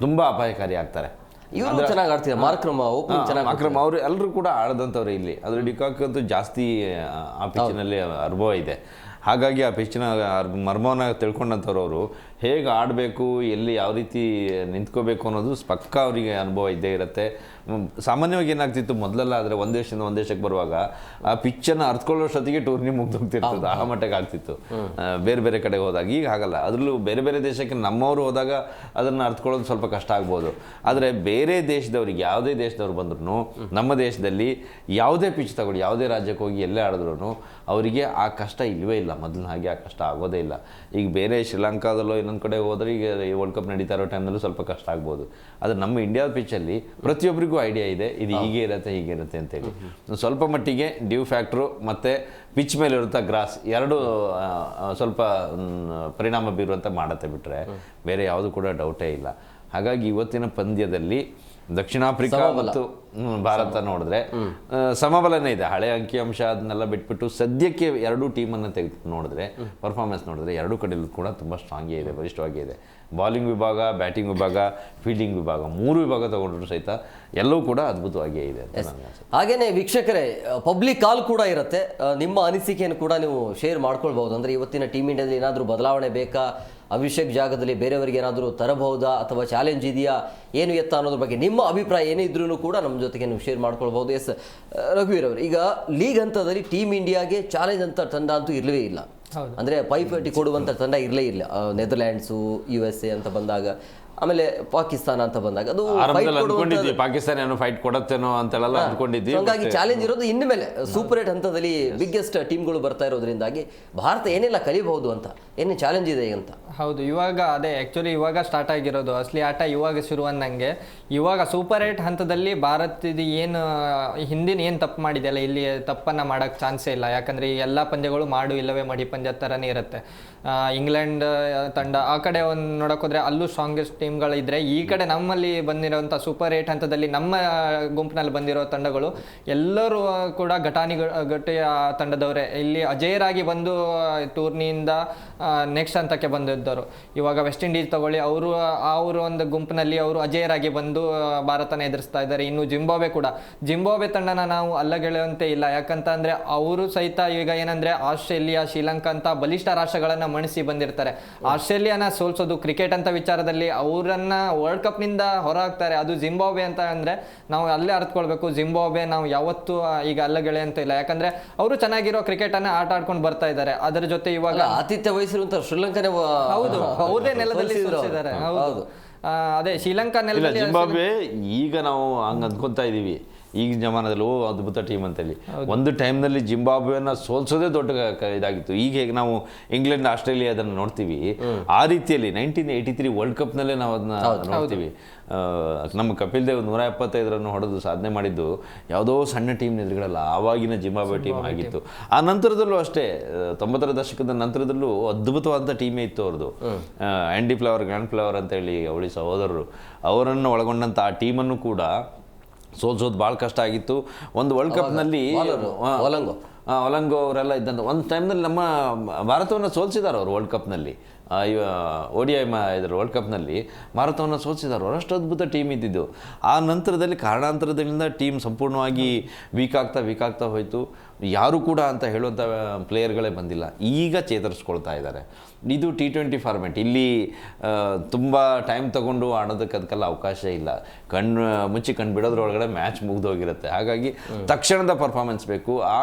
ತುಂಬಾ ಅಪಾಯಕಾರಿ ಆಗ್ತಾರೆ. ಇವರು ಚೆನ್ನಾಗಿ ಆಡ್ತಿದ್ದಾರೆ. ಮಾರ್ಕ್ರಮ್ ಅವರು ಎಲ್ಲರೂ ಕೂಡ ಆಡದಂಥವ್ರೆ ಇಲ್ಲಿ. ಅದ್ರ ಡಿಕಾಕ್ ಅಂತೂ ಜಾಸ್ತಿ ಆ ಪಿಚ್ಚಿನಲ್ಲಿ ಅನುಭವ ಇದೆ. ಹಾಗಾಗಿ ಆ ಪಿಚ್ಚಿನ ಮರ್ಮವನ್ನು ತಿಳ್ಕೊಂಡಂಥವ್ರು ಅವರು ಹೇಗೆ ಆಡಬೇಕು, ಎಲ್ಲಿ ಯಾವ ರೀತಿ ನಿಂತ್ಕೋಬೇಕು ಅನ್ನೋದು ಪಕ್ಕ ಅವರಿಗೆ ಅನುಭವ ಇದ್ದೇ ಇರುತ್ತೆ. ಸಾಮಾನ್ಯವಾಗಿ ಏನಾಗ್ತಿತ್ತು ಮೊದಲೆಲ್ಲ ಆದರೆ ಒಂದು ದೇಶದಿಂದ ಒಂದು ದೇಶಕ್ಕೆ ಬರುವಾಗ ಆ ಪಿಚ್ಚನ್ನು ಅರ್ಥಕೊಳ್ಳೋಷ್ಟೊತ್ತಿಗೆ ಟೂರ್ನಿ ಮುಗ್ದೋಗ್ತಿರ್ತದೆ, ಆ ಮಟ್ಟಕ್ಕೆ ಆಗ್ತಿತ್ತು ಬೇರೆ ಬೇರೆ ಕಡೆಗೆ ಹೋದಾಗ. ಈಗ ಹಾಗಲ್ಲ. ಅದರಲ್ಲೂ ಬೇರೆ ಬೇರೆ ದೇಶಕ್ಕೆ ನಮ್ಮವರು ಹೋದಾಗ ಅದನ್ನು ಅರ್ಥಕೊಳ್ಳೋದು ಸ್ವಲ್ಪ ಕಷ್ಟ ಆಗ್ಬೋದು. ಆದರೆ ಬೇರೆ ದೇಶದವ್ರಿಗೆ ಯಾವುದೇ ದೇಶದವ್ರು ಬಂದ್ರೂ ನಮ್ಮ ದೇಶದಲ್ಲಿ ಯಾವುದೇ ಪಿಚ್ ತಗೊಳ್ಳಿ, ಯಾವುದೇ ರಾಜ್ಯಕ್ಕೆ ಹೋಗಿ ಎಲ್ಲೇ ಆಡಿದ್ರು ಅವರಿಗೆ ಆ ಕಷ್ಟ ಇಲ್ಲವೇ ಇಲ್ಲ. ಮೊದಲಿನ ಹಾಗೆ ಆ ಕಷ್ಟ ಆಗೋದೇ ಇಲ್ಲ. ಈಗ ಬೇರೆ ಶ್ರೀಲಂಕಾದಲ್ಲೋ ಇನ್ನೊಂದು ಕಡೆ ಹೋದರೆ ಈಗ ವರ್ಲ್ಡ್ ಕಪ್ ನಡೀತಾ ಇರೋ ಟೈಮ್ನಲ್ಲೂ ಸ್ವಲ್ಪ ಕಷ್ಟ ಆಗ್ಬೋದು. ಆದರೆ ನಮ್ಮ ಇಂಡಿಯಾದ ಪಿಚ್ಚಲ್ಲಿ ಪ್ರತಿಯೊಬ್ಬರಿಗೂ ಐಡಿಯಾ ಇದೆ, ಇದು ಹೀಗೆ ಇರುತ್ತೆ ಅಂತೇಳಿ. ಸ್ವಲ್ಪ ಮಟ್ಟಿಗೆ ಡ್ಯೂ ಫ್ಯಾಕ್ಟ್ರು ಮತ್ತು ಪಿಚ್ ಮೇಲೆ ಇರುವಂಥ ಗ್ರಾಸ್ ಎರಡು ಸ್ವಲ್ಪ ಪರಿಣಾಮ ಬೀರುವಂಥ ಮಾಡತ್ತೆ, ಬಿಟ್ಟರೆ ಬೇರೆ ಯಾವುದು ಕೂಡ ಡೌಟೇ ಇಲ್ಲ. ಹಾಗಾಗಿ ಇವತ್ತಿನ ಪಂದ್ಯದಲ್ಲಿ ದಕ್ಷಿಣ ಆಫ್ರಿಕಾ ಮತ್ತು ಭಾರತ ನೋಡಿದ್ರೆ ಸಮಬಲನೇ ಇದೆ. ಹಳೆ ಅಂಕಿಅಂಶ ಅದನ್ನೆಲ್ಲ ಬಿಟ್ಬಿಟ್ಟು ಸದ್ಯಕ್ಕೆ ಎರಡೂ ಟೀಮನ್ನು ತೆಗೆದು ನೋಡಿದ್ರೆ, ಪರ್ಫಾರ್ಮೆನ್ಸ್ ನೋಡಿದ್ರೆ ಎರಡೂ ಕಡೆಯಲ್ಲೂ ಕೂಡ ತುಂಬ ಸ್ಟ್ರಾಂಗೇ ಇದೆ, ಬಲಿಷ್ಠವಾಗೇ ಇದೆ. ಬಾಲಿಂಗ್ ವಿಭಾಗ, ಬ್ಯಾಟಿಂಗ್ ವಿಭಾಗ, ಫೀಲ್ಡಿಂಗ್ ವಿಭಾಗ 3 ವಿಭಾಗ ತಗೊಂಡ್ರು ಸಹಿತ ಎಲ್ಲವೂ ಕೂಡ ಅದ್ಭುತವಾಗಿಯೇ ಇದೆ. ಹಾಗೇನೆ ವೀಕ್ಷಕರೇ, ಪಬ್ಲಿಕ್ ಕಾಲ್ ಕೂಡ ಇರುತ್ತೆ. ನಿಮ್ಮ ಅನಿಸಿಕೆಯನ್ನು ಕೂಡ ನೀವು ಶೇರ್ ಮಾಡ್ಕೊಳ್ಬಹುದು. ಅಂದರೆ ಇವತ್ತಿನ ಟೀಮ್ ಇಂಡಿಯಾದಲ್ಲಿ ಏನಾದರೂ ಬದಲಾವಣೆ ಬೇಕಾ, ಅಭಿಷೇಕ್ ಜಾಗದಲ್ಲಿ ಬೇರೆಯವರಿಗೆ ಏನಾದರೂ ತರಬಹುದಾ ಅಥವಾ ಚಾಲೆಂಜ್ ಇದೆಯಾ, ಏನು ಎತ್ತ ಅನ್ನೋದ್ರ ಬಗ್ಗೆ ನಿಮ್ಮ ಅಭಿಪ್ರಾಯ ಏನೇ ಇದ್ರೂ ಕೂಡ ನಮ್ಮ ಜೊತೆಗೆ ನೀವು ಶೇರ್ ಮಾಡ್ಕೊಳ್ಬಹುದು. ಎಸ್ ರಘುವೀರ್ ಅವರು, ಈಗ ಲೀಗ್ ಹಂತದಲ್ಲಿ ಟೀಮ್ ಇಂಡಿಯಾಗೆ ಚಾಲೆಂಜ್ ಅಂತ ತಂಡ ಅಂತೂ ಇರಲೇ ಇಲ್ಲ. ಅಂದರೆ ಪೈಪೋಟಿ ಕೊಡುವಂಥ ತಂಡ ಇರಲೇ ಇಲ್ಲ. ನೆದರ್ಲ್ಯಾಂಡ್ಸು, USA ಅಂತ ಬಂದಾಗ, ಆಮೇಲೆ ಪಾಕಿಸ್ತಾನ ಅಂತ ಬಂದಾಗ ಅದು ಪಾಕಿಸ್ತಾನ ಏನೋ ಫೈಟ್ ಕೊಡತ್ತೇನೋ ಅಂತೆಲ್ಲ ಅನ್ಕೊಂಡಿದ್ವಿ. ಹಾಗಾಗಿ ಚಾಲೆಂಜ್ ಇರೋದು ಇನ್ನು ಮೇಲೆ ಸೂಪರ್ 8 ಹಂತದಲ್ಲಿ ಬಿಗ್ಗೆಸ್ಟ್ ಟೀಮ್ಗಳು ಬರ್ತಾ ಇರೋದ್ರಿಂದಾಗಿ ಭಾರತ ಏನೆಲ್ಲ ಕಲಿಬಹುದು ಅಂತ, ಏನೇ ಚಾಲೆಂಜ್ ಇದೆ ಅಂತ. ಹೌದು, ಇವಾಗ ಅದೇ ಆ್ಯಕ್ಚುಲಿ ಇವಾಗ ಸ್ಟಾರ್ಟ್ ಆಗಿರೋದು ಅಸಲಿ ಆಟ ಇವಾಗ ಶುರು ಅಂದಂಗೆ. ಇವಾಗ ಸೂಪರ್ 8 ಹಂತದಲ್ಲಿ ಭಾರತದ ಏನು ಹಿಂದಿನ ಏನು ತಪ್ಪು ಮಾಡಿದೆಯಲ್ಲ, ಇಲ್ಲಿ ತಪ್ಪನ್ನು ಮಾಡೋಕ್ಕೆ ಚಾನ್ಸೇ ಇಲ್ಲ. ಯಾಕಂದರೆ ಈ ಎಲ್ಲ ಪಂದ್ಯಗಳು ಮಾಡು ಇಲ್ಲವೇ ಮಡಿ ಪಂದ್ಯ ಥರನೇ ಇರುತ್ತೆ. ಇಂಗ್ಲೆಂಡ್ ತಂಡ ಆ ಕಡೆ ಒಂದು ನೋಡೋಕೋದ್ರೆ ಅಲ್ಲೂ ಸ್ಟ್ರಾಂಗೆಸ್ಟ್ ಟೀಮ್ಗಳಿದ್ರೆ, ಈ ಕಡೆ ನಮ್ಮಲ್ಲಿ ಬಂದಿರೋಂಥ ಸೂಪರ್ 8 ಹಂತದಲ್ಲಿ ನಮ್ಮ ಗುಂಪಿನಲ್ಲಿ ಬಂದಿರೋ ತಂಡಗಳು ಎಲ್ಲರೂ ಕೂಡ ಗಟ್ಟಿಯ ತಂಡದವರೇ. ಇಲ್ಲಿ ಅಜೇಯರಾಗಿ ಬಂದು ಟೂರ್ನಿಯಿಂದ ನೆಕ್ಸ್ಟ್ ಹಂತಕ್ಕೆ ಬಂದಿದ್ದರು. ಇವಾಗ ವೆಸ್ಟ್ ಇಂಡೀಸ್ ತಗೊಳ್ಳಿ, ಅವರು ಒಂದು ಗುಂಪಿನಲ್ಲಿ ಅವರು ಅಜೇಯರಾಗಿ ಬಂದು ಭಾರತನ ಎದುರಿಸ್ತಾ ಇದ್ದಾರೆ. ಇನ್ನು ಜಿಂಬಾಬ್ವೆ ತಂಡನ ನಾವು ಅಲ್ಲಗೆಳೆಯುವಂತೆ ಇಲ್ಲ. ಯಾಕಂತಂದ್ರೆ ಅವರು ಸಹಿತ ಈಗ ಏನಂದ್ರೆ ಆಸ್ಟ್ರೇಲಿಯಾ, ಶ್ರೀಲಂಕಾ ಅಂತ ಬಲಿಷ್ಠ ರಾಷ್ಟ್ರಗಳನ್ನ ಮಣಿಸಿ ಬಂದಿರ್ತಾರೆ. ಆಸ್ಟ್ರೇಲಿಯಾನ ಸೋಲ್ಸೋದು ಕ್ರಿಕೆಟ್ ಅಂತ ವಿಚಾರದಲ್ಲಿ ಅವರನ್ನ ವರ್ಲ್ಡ್ ಕಪ್ ನಿಂದ ಹೊರ ಹಾಕ್ತಾರೆ. ಅದು ಜಿಂಬಾಬ್ವೆ ಅಂತ ಅಂದ್ರೆ ನಾವು ಅಲ್ಲೇ ಅರ್ಥಕೊಳ್ಬೇಕು, ಜಿಂಬಾಬ್ವೆ ನಾವು ಯಾವತ್ತೂ ಈಗ ಅಲ್ಲಗೆಳೆಯಂತ ಇಲ್ಲ. ಯಾಕಂದ್ರೆ ಅವರು ಚೆನ್ನಾಗಿರೋ ಕ್ರಿಕೆಟ್ ಅನ್ನ ಆಟ ಆಡ್ಕೊಂಡು ಬರ್ತಾ ಇದ್ದಾರೆ. ಅದರ ಜೊತೆ ಇವಾಗ ಆತಿಥ್ಯ ವಹಿಸಿರುವಂತ ಶ್ರೀಲಂಕಾನೇ ಹೌದು, ಅವ್ರದೇ ನೆಲದಲ್ಲಿ ಸೋಲಿಸಿದ್ದಾರೆ. ಹೌದು, ಅದೇ ಶ್ರೀಲಂಕಾ ನೆಲದಲ್ಲಿ. ಜಿಂಬಾಬ್ವೆ ಈಗ ನಾವು ಹಂಗ ಅಂದ್ಕೊಂತಾ ಇದೀವಿ ಈಗಿನ ಜಮಾನದಲ್ಲಿ ಅದ್ಭುತ ಟೀಮ್ ಅಂತೇಳಿ. ಒಂದು ಟೈಮ್ನಲ್ಲಿ ಜಿಂಬಾಬ್ವೆನ ಸೋಲ್ಸೋದೇ ದೊಡ್ಡ ಇದಾಗಿತ್ತು. ಈಗ ಹೇಗೆ ನಾವು ಇಂಗ್ಲೆಂಡ್, ಆಸ್ಟ್ರೇಲಿಯಾ ಅದನ್ನು ನೋಡ್ತೀವಿ, ಆ ರೀತಿಯಲ್ಲಿ 1983 ವರ್ಲ್ಡ್ ಕಪ್ನಲ್ಲೇ ನಾವು ಅದನ್ನ ನೋಡ್ತೀವಿ. ನಮ್ಮ ಕಪಿಲ್ ದೇವ್ 175 ರನ್ ಹೊಡೆದು ಸಾಧನೆ ಮಾಡಿದ್ದು ಯಾವುದೋ ಸಣ್ಣ ಟೀಮ್ ಎದುರುಗಳಲ್ಲ, ಆವಾಗಿನ ಜಿಂಬಾಬ್ವೆ ಟೀಮ್ ಆಗಿತ್ತು. ಆ ನಂತರದಲ್ಲೂ ಅಷ್ಟೇ, 90ರ ದಶಕದ ನಂತರದಲ್ಲೂ ಅದ್ಭುತವಾದ ಟೀಮೇ ಇತ್ತು ಅವ್ರದ್ದು. ಆ್ಯಂಡಿ ಫ್ಲವರ್, ಗ್ರ್ಯಾಂಡ್ ಫ್ಲವರ್ ಅಂತೇಳಿ ಅವಳಿ ಸಹೋದರರು, ಅವರನ್ನು ಒಳಗೊಂಡಂಥ ಆ ಟೀಮನ್ನು ಕೂಡ ಸೋಲ್ಸೋದು ಭಾಳ ಕಷ್ಟ ಆಗಿತ್ತು. ಒಂದು ವರ್ಲ್ಡ್ ಕಪ್ನಲ್ಲಿ ಒಲಂಗೋ ಅವರೆಲ್ಲ ಇದ್ದಂಥ ಒಂದು ಟೈಮ್ನಲ್ಲಿ ನಮ್ಮ ಭಾರತವನ್ನು ಸೋಲಿಸಿದ್ದಾರೆ ಅವರು ವರ್ಲ್ಡ್ ಕಪ್ನಲ್ಲಿ. ODI ಇದ್ರ ವರ್ಲ್ಡ್ ಕಪ್ನಲ್ಲಿ ಭಾರತವನ್ನು ಸೋಲಿಸಿದ್ದಾರೆ. ಅವರು ಅಷ್ಟು ಅದ್ಭುತ ಟೀಮ್ ಇದ್ದಿದ್ದು. ಆ ನಂತರದಲ್ಲಿ ಕಾರಣಾಂತರದಿಂದ ಟೀಮ್ ಸಂಪೂರ್ಣವಾಗಿ ವೀಕ್ ಆಗ್ತಾ ಹೋಯಿತು. ಯಾರು ಕೂಡ ಅಂತ ಹೇಳುವಂಥ ಪ್ಲೇಯರ್ಗಳೇ ಬಂದಿಲ್ಲ. ಈಗ ಚೇತರಿಸ್ಕೊಳ್ತಾ ಇದ್ದಾರೆ. ಇದು T20 ಫಾರ್ಮೆಟ್. ಇಲ್ಲಿ ತುಂಬ ಟೈಮ್ ತಗೊಂಡು ಆಡೋದಕ್ಕೆ ಅದಕ್ಕೆಲ್ಲ ಅವಕಾಶ ಇಲ್ಲ. ಮುಚ್ಚಿ ಕಣ್ಣು ಬಿಡೋದ್ರೊಳಗಡೆ ಮ್ಯಾಚ್ ಮುಗಿದೋಗಿರುತ್ತೆ. ಹಾಗಾಗಿ ತಕ್ಷಣದ ಪರ್ಫಾರ್ಮೆನ್ಸ್ ಬೇಕು. ಆ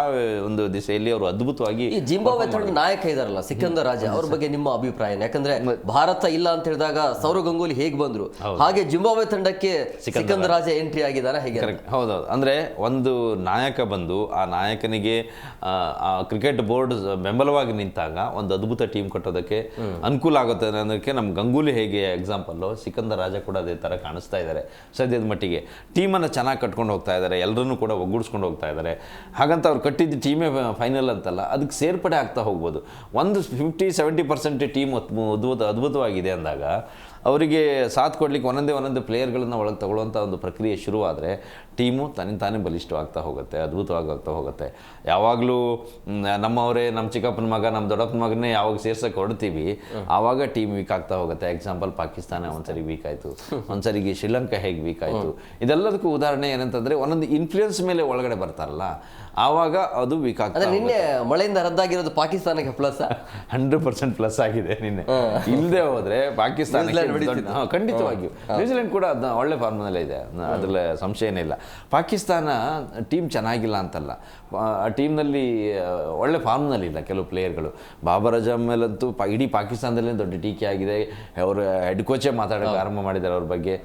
ಒಂದು ದಿಸೆಯಲ್ಲಿ ಅವರು ಅದ್ಭುತವಾಗಿ. ಈ ಜಿಂಬಾಬ್ವೆ ತಂಡದ ನಾಯಕ ಇದಾರಲ್ಲ ಸಿಕಂದರ್ ರಾಜಾ, ಅವ್ರ ಬಗ್ಗೆ ನಿಮ್ಮ ಅಭಿಪ್ರಾಯ? ಯಾಕಂದ್ರೆ ಭಾರತ ಇಲ್ಲ ಅಂತ ಹೇಳಿದಾಗ ಸೌರವ್ ಗಂಗೂಲಿ ಹೇಗೆ ಬಂದ್ರು, ಹಾಗೆ ಜಿಂಬಾಬ್ವೆ ತಂಡಕ್ಕೆ ಸಿಕಂದರ್ ರಾಜಾ ಎಂಟ್ರಿ ಆಗಿದ್ದಾರೆ. ಹೇಗೆ? ಹೌದೌದು. ಅಂದ್ರೆ ಒಂದು ನಾಯಕ ಬಂದು ಆ ನಾಯಕನಿಗೆ ಕ್ರಿಕೆಟ್ ಬೋರ್ಡ್ ಬೆಂಬಲವಾಗಿ ನಿಂತಾಗ ಒಂದು ಅದ್ಭುತ ಟೀಮ್ ಕಟ್ಟೋದಕ್ಕೆ ಅನುಕೂಲ ಆಗುತ್ತೆ ಅನ್ನೋದಕ್ಕೆ ನಮ್ಮ ಗಂಗೂಲಿ ಹೇಗೆ ಎಕ್ಸಾಂಪಲ್ಲು, ಸಿಕಂದರ್ ರಾಜಾ ಕೂಡ ಅದೇ ಥರ ಕಾಣಿಸ್ತಾ ಇದ್ದಾರೆ. ಸದ್ಯದ ಮಟ್ಟಿಗೆ ಟೀಮನ್ನು ಚೆನ್ನಾಗಿ ಕಟ್ಕೊಂಡು ಹೋಗ್ತಾ ಇದ್ದಾರೆ, ಎಲ್ಲರನ್ನೂ ಕೂಡ ಒಗ್ಗೂಡಿಸ್ಕೊಂಡು ಹೋಗ್ತಾ ಇದ್ದಾರೆ. ಹಾಗಂತ ಅವ್ರು ಕಟ್ಟಿದ್ದ ಟೀಮೇ ಫೈನಲ್ ಅಂತಲ್ಲ, ಅದಕ್ಕೆ ಸೇರ್ಪಡೆ ಆಗ್ತಾ ಹೋಗ್ಬೋದು. ಒಂದು 50-70% ಟೀಮ್ ಅದ್ಭುತವಾಗಿದೆ ಅಂದಾಗ ಅವರಿಗೆ ಸಾಥ್ ಕೊಡ್ಲಿಕ್ಕೆ ಒಂದೊಂದೇ ಪ್ಲೇಯರ್ಗಳನ್ನು ಒಳಗೆ ತಗೊಳ್ಳುವಂಥ ಒಂದು ಪ್ರಕ್ರಿಯೆ ಶುರುವಾದರೆ ಟೀಮು ತಾನೇ ಬಲಿಷ್ಠವಾಗ್ತಾ ಹೋಗುತ್ತೆ, ಅದ್ಭುತವಾಗ್ತಾ ಹೋಗುತ್ತೆ. ಯಾವಾಗಲೂ ನಮ್ಮವರೇ, ನಮ್ಮ ಚಿಕ್ಕಪ್ಪನ ಮಗ, ನಮ್ಮ ದೊಡ್ಡಪ್ಪನ ಮಗನೇ ಯಾವಾಗ ಸೇರ್ಸಕ್ಕೆ ಹೊಡ್ತೀವಿ, ಆವಾಗ ಟೀಮ್ ವೀಕ್ ಆಗ್ತಾ ಹೋಗುತ್ತೆ. ಎಕ್ಸಾಂಪಲ್ ಪಾಕಿಸ್ತಾನ ಒಂದ್ಸರಿ ವೀಕ್ ಆಯಿತು, ಒಂದ್ಸರಿಗೆ ಶ್ರೀಲಂಕಾ ಹೇಗೆ ವೀಕ್ ಆಯಿತು. ಇದೆಲ್ಲದಕ್ಕೂ ಉದಾಹರಣೆ ಏನಂತಂದರೆ ಒಂದೊಂದು ಇನ್ಫ್ಲೂಯೆನ್ಸ್ ಮೇಲೆ ಒಳಗಡೆ ಬರ್ತಾರಲ್ಲ, ಆವಾಗ ಅದು ವೀಕ್ ಆಗ್ತದೆ. ನಿನ್ನೆ ಮಳೆಯಿಂದ ರದ್ದಾಗಿರೋದು ಪಾಕಿಸ್ತಾನಕ್ಕೆ ಪ್ಲಸ್ 100% ಪ್ಲಸ್ ಆಗಿದೆ. ನಿನ್ನೆ ಇಲ್ಲದೆ ಹೋದ್ರೆ ಪಾಕಿಸ್ತಾನ ಖಂಡಿತವಾಗಿಯೂ. ನ್ಯೂಜಿಲೆಂಡ್ ಕೂಡ ಅದನ್ನ ಒಳ್ಳೆ ಫಾರ್ಮ್ನಲ್ಲೇ ಇದೆ, ಅದರಲ್ಲಿ ಸಂಶಯನೇ ಇಲ್ಲ. ಪಾಕಿಸ್ತಾನ ಟೀಮ್ ಚೆನ್ನಾಗಿಲ್ಲ ಅಂತಲ್ಲ, ಆ ಟೀಮ್ನಲ್ಲಿ ಒಳ್ಳೆ ಫಾರ್ಮ್ನಲ್ಲಿ ಇಲ್ಲ ಕೆಲವು ಪ್ಲೇಯರ್ಗಳು. ಬಾಬರ್ ಅಜಮ್ ಮೇಲಂತೂ ಇಡೀ ಪಾಕಿಸ್ತಾನದಲ್ಲೇ ದೊಡ್ಡ ಟೀಕೆ ಆಗಿದೆ. ಅವರು ಹೆಡ್ ಕೋಚೇ ಮಾತಾಡೋಕೆ ಆರಂಭ ಮಾಡಿದ್ದಾರೆ ಅವ್ರ ಬಗ್ಗೆ.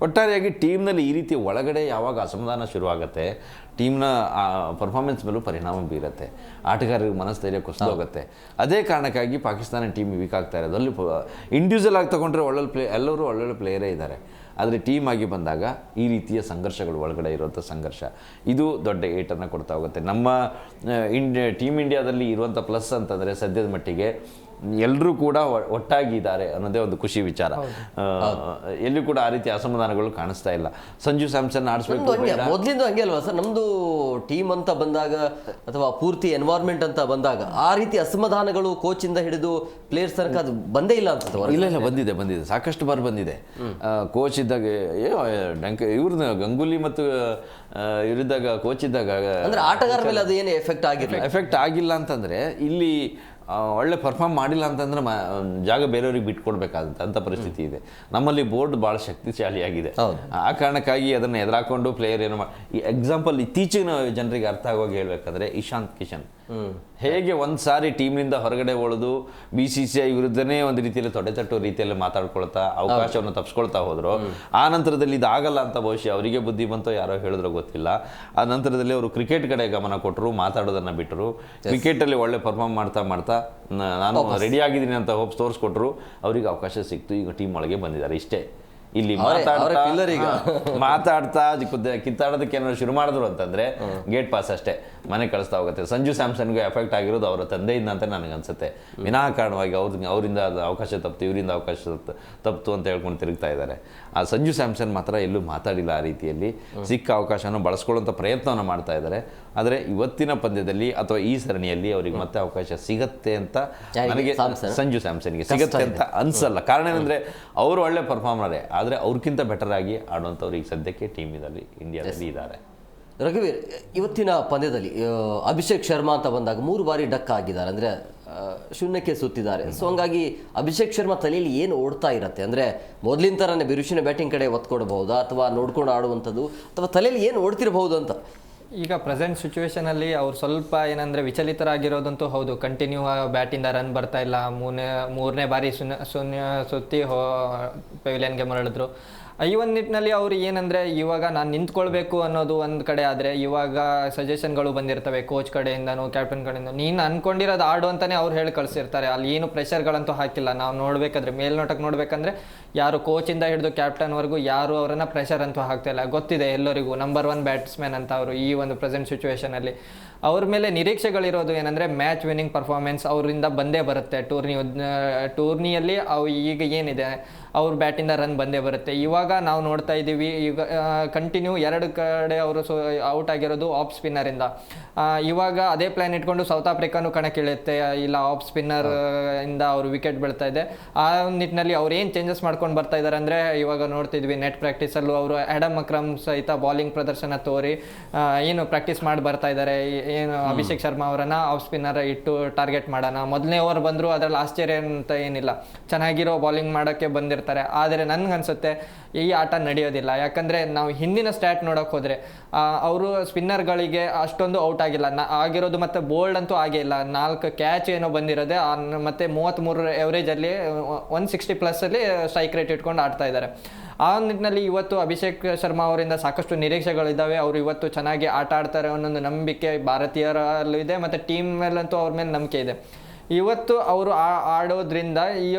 ಒಟ್ಟಾರೆಯಾಗಿ ಟೀಮ್ನಲ್ಲಿ ಈ ರೀತಿ ಒಳಗಡೆ ಯಾವಾಗ ಅಸಮಾಧಾನ ಶುರುವಾಗುತ್ತೆ, ಟೀಮ್ನ ಪರ್ಫಾರ್ಮೆನ್ಸ್ ಮೇಲೂ ಪರಿಣಾಮ ಬೀರುತ್ತೆ, ಆಟಗಾರರಿಗೆ ಮನಸ್ಥೈರ್ಯ ಕುಸಿದೋಗುತ್ತೆ. ಅದೇ ಕಾರಣಕ್ಕಾಗಿ ಪಾಕಿಸ್ತಾನ ಟೀಮ್ ವೀಕ್ ಆಗ್ತಾ ಇರೋದು. ಅಲ್ಲಿ ಇಂಡಿವಿಜುವಲ್ ಆಗಿ ತಗೊಂಡ್ರೆ ಎಲ್ಲರೂ ಒಳ್ಳೊಳ್ಳೆ ಪ್ಲೇಯರೇ ಇದ್ದಾರೆ. ಆದರೆ ಟೀಮ್ ಆಗಿ ಬಂದಾಗ ಈ ರೀತಿಯ ಸಂಘರ್ಷಗಳು, ಒಳಗಡೆ ಇರುವಂಥ ಸಂಘರ್ಷ, ಇದು ದೊಡ್ಡ ಏಟನ್ನು ಕೊಡ್ತಾ ಹೋಗುತ್ತೆ. ನಮ್ಮ ಟೀಮ್ ಇಂಡಿಯಾದಲ್ಲಿ ಇರುವಂಥ ಪ್ಲಸ್ ಅಂತಂದರೆ ಸದ್ಯದ ಮಟ್ಟಿಗೆ ಎಲ್ಲರೂ ಕೂಡ ಒಟ್ಟಾಗಿದ್ದಾರೆ ಅನ್ನೋದೇ ಒಂದು ಖುಷಿ ವಿಚಾರ. ಎಲ್ಲೂ ಕೂಡ ಆ ರೀತಿ ಅಸಮಾಧಾನಗಳು ಕಾಣಿಸ್ತಾ ಇಲ್ಲ. ಸಂಜು ಸ್ಯಾಮ್ಸನ್ ಆಡಿಸ್ಬೇಕು ಮೊದಲಿಂದ ಹಂಗೆ ಅಲ್ವಾ ಸರ್? ನಮ್ದು ಟೀಮ್ ಅಂತ ಬಂದಾಗ ಅಥವಾ ಪೂರ್ತಿ ಎನ್ವೈರ್ಮೆಂಟ್ ಅಂತ ಬಂದಾಗ ಆ ರೀತಿ ಅಸಮಾಧಾನಗಳು ಕೋಚಿಂದ ಹಿಡಿದು ಪ್ಲೇಯರ್ಸ್ ತನಕ ಅದು ಬಂದೇ ಇಲ್ಲ ಅಂತ? ಇಲ್ಲ, ಬಂದಿದೆ, ಸಾಕಷ್ಟು ಬಾರಿ ಬಂದಿದೆ. ಕೋಚ್ ಇದ್ದಾಗ ಇವ್ರನ್ನ ಗಂಗೂಲಿ ಮತ್ತು ಇವರಿದ್ದಾಗ, ಕೋಚ್ ಇದ್ದಾಗ ಅಂದ್ರೆ ಆಟಗಾರ ಮೇಲೆ ಅದು ಏನು ಎಫೆಕ್ಟ್ ಆಗಿಲ್ಲ ಅಂತಂದ್ರೆ ಇಲ್ಲಿ ಒಳ್ಳೆ ಪರ್ಫಾರ್ಮ್ ಮಾಡಿಲ್ಲ ಅಂತಂದ್ರೆ ಜಾಗ ಬೇರೆಯವ್ರಿಗೆ ಬಿಟ್ಕೊಡ್ಬೇಕಾದಂಥ ಪರಿಸ್ಥಿತಿ ಇದೆ. ನಮ್ಮಲ್ಲಿ ಬೋರ್ಡ್ ಭಾಳ ಶಕ್ತಿಶಾಲಿಯಾಗಿದೆ. ಆ ಕಾರಣಕ್ಕಾಗಿ ಅದನ್ನು ಎದುರಾಕೊಂಡು ಪ್ಲೇಯರ್ ಏನು ಎಕ್ಸಾಂಪಲ್ ಇತ್ತೀಚಿನ ಜನರಿಗೆ ಅರ್ಥ ಆಗೋಗಿ ಹೇಳ್ಬೇಕಂದ್ರೆ ಇಶಾಂತ್ ಕಿಶನ್ ಹೇಗೆ ಒಂದು ಸಾರಿ ಟೀಮ್ನಿಂದ ಹೊರಗಡೆ ಉಳಿದು BCCI ವಿರುದ್ಧನೇ ಒಂದು ರೀತಿಯಲ್ಲಿ ತೊಡೆತಟ್ಟೋ ರೀತಿಯಲ್ಲಿ ಮಾತಾಡ್ಕೊಳ್ತಾ ಅವಕಾಶವನ್ನು ತಪ್ಪಿಸ್ಕೊಳ್ತಾ ಹೋದ್ರು. ಆ ನಂತರದಲ್ಲಿ ಇದಾಗಲ್ಲ ಅಂತ ಬಹುಶಃ ಅವರಿಗೆ ಬುದ್ಧಿ ಬಂತೋ ಯಾರೋ ಹೇಳಿದ್ರೋ ಗೊತ್ತಿಲ್ಲ. ಆ ನಂತರದಲ್ಲಿ ಅವರು ಕ್ರಿಕೆಟ್ ಕಡೆ ಗಮನ ಕೊಟ್ಟರು, ಮಾತಾಡೋದನ್ನು ಬಿಟ್ಟರು. ಕ್ರಿಕೆಟಲ್ಲಿ ಒಳ್ಳೆ ಪರ್ಫಾರ್ಮ್ ಮಾಡ್ತಾ ನಾನು ರೆಡಿ ಆಗಿದ್ದೀನಿ ಅಂತ ಹೋಪ್ಸ್ ತೋರಿಸ್ಕೊಟ್ರು, ಅವರಿಗೆ ಅವಕಾಶ ಸಿಕ್ತು. ಈಗ ಟೀಮ್ ಒಳಗೆ ಬಂದಿದ್ದಾರೆ. ಇಷ್ಟೇ ಇಲ್ಲಿ ಅವರೇ killer ಈಗ. ಮಾತಾಡ್ತಾ ಕಿತ್ತಾಡೋದಕ್ಕೆ ಏನಾದ್ರು ಶುರು ಮಾಡಿದ್ರು ಅಂತಂದ್ರೆ ಗೇಟ್ ಪಾಸ್ ಅಷ್ಟೇ, ಮನೆ ಕಳಿಸ್ತಾ ಹೋಗುತ್ತೆ. ಸಂಜು ಸ್ಯಾಮ್ಸನ್ಗೆ ಎಫೆಕ್ಟ್ ಆಗಿರೋದು ಅವರ ತಂದೆಯಿಂದ ಅಂತ ನನಗೆ ಅನ್ಸುತ್ತೆ. ವಿನಾಕಾರಣವಾಗಿ ಅವರಿಂದ ಅವಕಾಶ ತಪ್ಪಿತು, ಇವರಿಂದ ಅವಕಾಶ ತಪ್ಪಿತು ಅಂತ ಹೇಳ್ಕೊಂಡು ತಿರುಗ್ತಾ ಇದ್ದಾರೆ. ಆ ಸಂಜು ಸ್ಯಾಮ್ಸನ್ ಮಾತ್ರ ಎಲ್ಲೂ ಮಾತಾಡಿಲ್ಲ. ಆ ರೀತಿಯಲ್ಲಿ ಸಿಕ್ಕ ಅವಕಾಶನ ಬಳಸ್ಕೊಳ್ಳುವಂಥ ಪ್ರಯತ್ನವನ್ನು ಮಾಡ್ತಾ ಇದ್ದಾರೆ. ಆದರೆ ಇವತ್ತಿನ ಪಂದ್ಯದಲ್ಲಿ ಅಥವಾ ಈ ಸರಣಿಯಲ್ಲಿ ಅವರಿಗೆ ಮತ್ತೆ ಅವಕಾಶ ಸಿಗತ್ತೆ ಅಂತ ನನಗೆ ಸಂಜು ಸ್ಯಾಮ್ಸನ್ಗೆ ಸಿಗತ್ತೆ ಅಂತ ಅನ್ಸಲ್ಲ. ಕಾರಣ ಏನಂದ್ರೆ ಅವರು ಒಳ್ಳೆ ಪರ್ಫಾರ್ಮರೇ, ಆದರೆ ಅವ್ರಿಗಿಂತ ಬೆಟರ್ ಆಗಿ ಆಡುವಂಥವ್ರು ಈಗ ಸದ್ಯಕ್ಕೆ ಟೀಮಿನಲ್ಲಿ ಇಂಡಿಯಾದಲ್ಲಿ ಇದ್ದಾರೆ. ರಘುವೀರ್, ಇವತ್ತಿನ ಪಂದ್ಯದಲ್ಲಿ ಅಭಿಷೇಕ್ ಶರ್ಮಾ ಅಂತ ಬಂದಾಗ 3 ಬಾರಿ ಡಕ್ ಆಗಿದ್ದಾರೆ, ಅಂದರೆ ಶೂನ್ಯಕ್ಕೆ ಸುತ್ತಿದ್ದಾರೆ. ಸೊ ಹಂಗಾಗಿ ಅಭಿಷೇಕ್ ಶರ್ಮಾ ತಲೆಯಲ್ಲಿ ಏನು ಓಡ್ತಾ ಇರುತ್ತೆ, ಅಂದರೆ ಮೊದಲಿನ ಥರನೇ ಬಿರುಸಿನ ಬ್ಯಾಟಿಂಗ್ ಕಡೆ ಒತ್ತು ಕೊಡಬಹುದಾ ಅಥವಾ ನೋಡ್ಕೊಂಡು ಆಡುವಂಥದ್ದು, ಅಥವಾ ತಲೆಯಲ್ಲಿ ಏನು ಓಡ್ತಿರಬಹುದು ಅಂತ? ಈಗ ಪ್ರೆಸೆಂಟ್ ಸಿಚುವೇಶನಲ್ಲಿ ಅವ್ರು ಸ್ವಲ್ಪ ಏನಂದರೆ ವಿಚಲಿತರಾಗಿರೋದಂತೂ ಹೌದು. ಕಂಟಿನ್ಯೂ ಬ್ಯಾಟಿಂದ ರನ್ ಬರ್ತಾ ಇಲ್ಲ. ಮೂರನೇ ಬಾರಿ ಶೂನ್ಯ ಸುತ್ತಿ ಪೆವಿಲಿಯನ್ಗೆ ಮರಳಿದ್ರು. ಈ ಒಂದು ನಿಟ್ಟಿನಲ್ಲಿ ಅವರು ಏನಂದರೆ ಇವಾಗ ನಾನು ನಿಂತ್ಕೊಳ್ಬೇಕು ಅನ್ನೋದು ಒಂದು ಕಡೆ, ಆದರೆ ಇವಾಗ ಸಜೆಷನ್ಗಳು ಬಂದಿರ್ತವೆ ಕೋಚ್ ಕಡೆಯಿಂದನೂ ಕ್ಯಾಪ್ಟನ್ ಕಡೆಯಿಂದ. ನೀನು ಅನ್ಕೊಂಡಿರೋದು ಆಡು ಅಂತಲೇ ಅವ್ರು ಹೇಳಿ ಕಳಿಸಿರ್ತಾರೆ. ಅಲ್ಲಿ ಏನು ಪ್ರೆಷರ್ಗಳಂತೂ ಹಾಕಿಲ್ಲ. ನಾವು ನೋಡಬೇಕಾದ್ರೆ ಮೇಲ್ನೋಟಕ್ಕೆ ನೋಡಬೇಕಂದ್ರೆ ಯಾರು ಕೋಚಿಂದ ಹಿಡಿದು ಕ್ಯಾಪ್ಟನ್ವರೆಗೂ ಯಾರು ಅವರನ್ನು ಪ್ರೆಷರ್ ಅಂತೂ ಹಾಕ್ತಾಯಿಲ್ಲ. ಗೊತ್ತಿದೆ ಎಲ್ಲರಿಗೂ ನಂಬರ್ 1 ಬ್ಯಾಟ್ಸ್ಮನ್ ಅಂತ ಅವರು ಈ ಒಂದು ಪ್ರೆಸೆಂಟ್ ಸಿಚುವೇಷನಲ್ಲಿ. ಅವ್ರ ಮೇಲೆ ನಿರೀಕ್ಷೆಗಳಿರೋದು ಏನಂದರೆ ಮ್ಯಾಚ್ ವಿನ್ನಿಂಗ್ ಪರ್ಫಾರ್ಮೆನ್ಸ್ ಅವರಿಂದ ಬಂದೇ ಬರುತ್ತೆ. ಟೂರ್ನಿಯಲ್ಲಿ ಅವು ಈಗ ಏನಿದೆ ಅವ್ರ ಬ್ಯಾಟಿಂದ ರನ್ ಬಂದೇ ಬರುತ್ತೆ. ಇವಾಗ ನಾವು ನೋಡ್ತಾ ಇದ್ದೀವಿ, ಈಗ ಕಂಟಿನ್ಯೂ 2 ಕಡೆ ಅವರು ಔಟ್ ಆಗಿರೋದು ಆಫ್ ಸ್ಪಿನ್ನರಿಂದ. ಇವಾಗ ಅದೇ ಪ್ಲ್ಯಾನ್ ಇಟ್ಕೊಂಡು ಸೌತ್ ಆಫ್ರಿಕಾನು ಕಣಕ್ಕಿಳಿಯುತ್ತೆ, ಇಲ್ಲ ಆಫ್ ಸ್ಪಿನ್ನರ್ ಇಂದ ಅವರು ವಿಕೆಟ್ ಬೀಳ್ತಾ ಇದೆ. ಆ ನಿಟ್ಟಿನಲ್ಲಿ ಅವ್ರು ಏನು ಚೇಂಜಸ್ ಮಾಡ್ಕೊಂಡು ಬರ್ತಾ ಇದ್ದಾರೆ ಅಂದರೆ, ಇವಾಗ ನೋಡ್ತಿದ್ವಿ ನೆಟ್ ಪ್ರಾಕ್ಟೀಸಲ್ಲೂ ಅವರು ಆ್ಯಡಮ್ ಅಕ್ರಮ್ ಸಹಿತ ಬಾಲಿಂಗ್ ಪ್ರದರ್ಶನ ತೋರಿ ಏನು ಪ್ರಾಕ್ಟೀಸ್ ಮಾಡಿ ಬರ್ತಾ ಇದ್ದಾರೆ. ಏನು ಅಭಿಷೇಕ್ ಶರ್ಮಾ ಅವರನ್ನು ಆಫ್ ಸ್ಪಿನ್ನರ್ ಇಟ್ಟು ಟಾರ್ಗೆಟ್ ಮಾಡೋಣ. ಮೊದಲನೇ ಓವರ್ ಬಂದರು, ಅದರಲ್ಲಿ ಆಶ್ಚರ್ಯ ಅಂತ ಏನಿಲ್ಲ, ಚೆನ್ನಾಗಿರೋ ಬಾಲಿಂಗ್ ಮಾಡೋಕ್ಕೆ ಬಂದಿರ್ತಾರೆ. ಆದರೆ ನನಗನ್ಸುತ್ತೆ ಈ ಆಟ ನಡೆಯೋದಿಲ್ಲ. ಯಾಕಂದರೆ ನಾವು ಹಿಂದಿನ ಸ್ಟ್ಯಾಟ್ ನೋಡೋಕೆ ಹೋದರೆ ಅವರು ಸ್ಪಿನ್ನರ್ಗಳಿಗೆ ಅಷ್ಟೊಂದು ಔಟ್ ಆಗಿಲ್ಲ ಆಗಿರೋದು, ಮತ್ತು ಬೋಲ್ಡ್ ಅಂತೂ ಆಗೇ ಇಲ್ಲ. 4 ಕ್ಯಾಚ್ ಏನೋ ಬಂದಿರೋದೆ, ಮತ್ತು 33 ಎವರೇಜಲ್ಲಿ 160+ ಸ್ಟ್ರೈಕ್ ರೇಟ್ ಇಟ್ಕೊಂಡು ಆಡ್ತಾ ಇದ್ದಾರೆ. ಆ ನಿಟ್ಟಿನಲ್ಲಿ ಇವತ್ತು ಅಭಿಷೇಕ್ ಶರ್ಮಾ ಅವರಿಂದ ಸಾಕಷ್ಟು ನಿರೀಕ್ಷೆಗಳಿದ್ದಾವೆ. ಅವರು ಇವತ್ತು ಚೆನ್ನಾಗಿ ಆಟ ಆಡ್ತಾರೆ ಅನ್ನೋದು ನಂಬಿಕೆ ಭಾರತೀಯರಲ್ಲೂ ಇದೆ, ಮತ್ತು ಟೀಮ್ ಮೇಲಂತೂ ಅವ್ರ ಮೇಲೆ ನಂಬಿಕೆ ಇದೆ. ಇವತ್ತು ಅವರು ಆಡೋದ್ರಿಂದ ಈ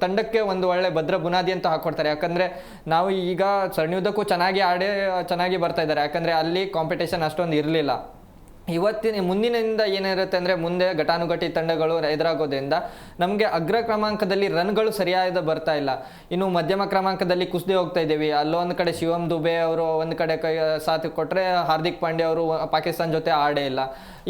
ತಂಡಕ್ಕೆ ಒಂದು ಒಳ್ಳೆ ಭದ್ರ ಬುನಾದಿ ಅಂತ ಹಾಕ್ಕೊಡ್ತಾರೆ. ಯಾಕಂದರೆ ನಾವು ಈಗ ಸರಣಿಯುದ್ದಕ್ಕೂ ಚೆನ್ನಾಗಿ ಬರ್ತಾ ಇದ್ದಾರೆ. ಯಾಕಂದರೆ ಅಲ್ಲಿ ಕಾಂಪಿಟೇಷನ್ ಅಷ್ಟೊಂದು ಇರಲಿಲ್ಲ. ಮುಂದಿನಿಂದ ಏನಿರುತ್ತೆ ಅಂದರೆ, ಮುಂದೆ ಘಟಾನುಘಟಿ ತಂಡಗಳು ಎದುರಾಗೋದ್ರಿಂದ ನಮಗೆ ಅಗ್ರ ಕ್ರಮಾಂಕದಲ್ಲಿ ರನ್ಗಳು ಸರಿಯಾದ ಬರ್ತಾ ಇಲ್ಲ. ಇನ್ನು ಮಧ್ಯಮ ಕ್ರಮಾಂಕದಲ್ಲಿ ಕುಸಿದೇ ಹೋಗ್ತಾ ಇದ್ದೀವಿ. ಅಲ್ಲೊಂದು ಕಡೆ ಶಿವಮ್ ದುಬೆ ಅವರು ಒಂದು ಕಡೆ ಸಾಥ್ ಕೊಟ್ಟರೆ, ಹಾರ್ದಿಕ್ ಪಾಂಡ್ಯ ಅವರು ಪಾಕಿಸ್ತಾನ ಜೊತೆ ಆಡೇ ಇಲ್ಲ.